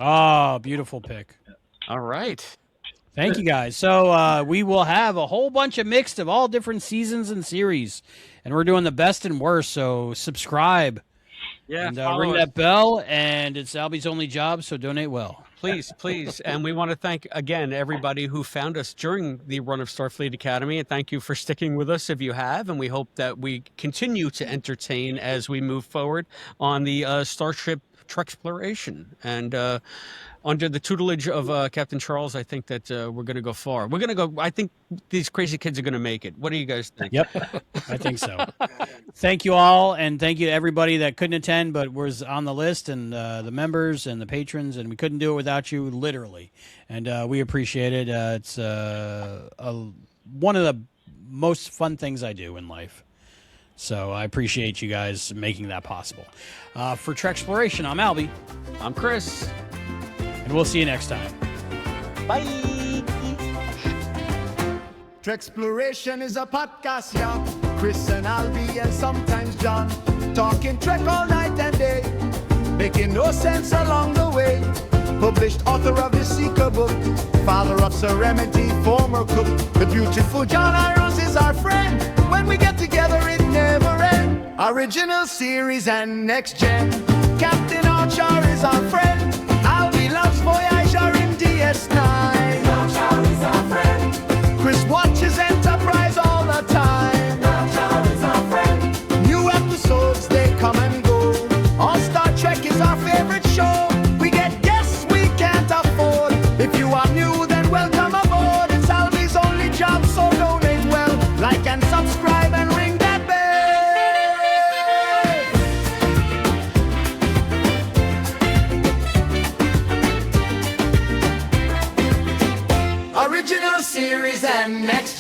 Oh, beautiful pick. All right. Thank you, guys. So we will have a whole bunch of mixed of all different seasons and series, and we're doing the best and worst. So subscribe Yeah. and follow ring us. that bell. And it's Albie's only job, so donate well. Please. And we want to thank again everybody who found us during the run of Starfleet Academy. And thank you for sticking with us if you have. And we hope that we continue to entertain as we move forward on the Starship Treksploration. And under the tutelage of Captain Charles, I think that we're going to go far. We're going to go. I think these crazy kids are going to make it. What do you guys think? Yep, I think so. Thank you all, and thank you to everybody that couldn't attend but was on the list, and the members and the patrons, and we couldn't do it without you, literally. And we appreciate it. It's one of the most fun things I do in life. So I appreciate you guys making that possible. For Treksploration, I'm Albie, I'm Chris. and we'll see you next time. Bye. Treksploration is a podcast, yeah. Chris and Albie and sometimes John talking Trek all night and day, making no sense along the way. Published author of the Seeker book, father of Serenity, former cook. The beautiful John Irons is our friend. When we get together, it never ends. Original series and next gen. Captain Archer is our friend. Albie loves Voyager in DS9. Archer is our friend. Chris watches Enterprise all the time. Archer is our friend. New episodes, they come and go. All Star Trek is our favorite show. We get guests we can't afford. If you are new, then welcome aboard. It's Albie's only job, so donate well. Like and subscribe and ring that bell. Original series and next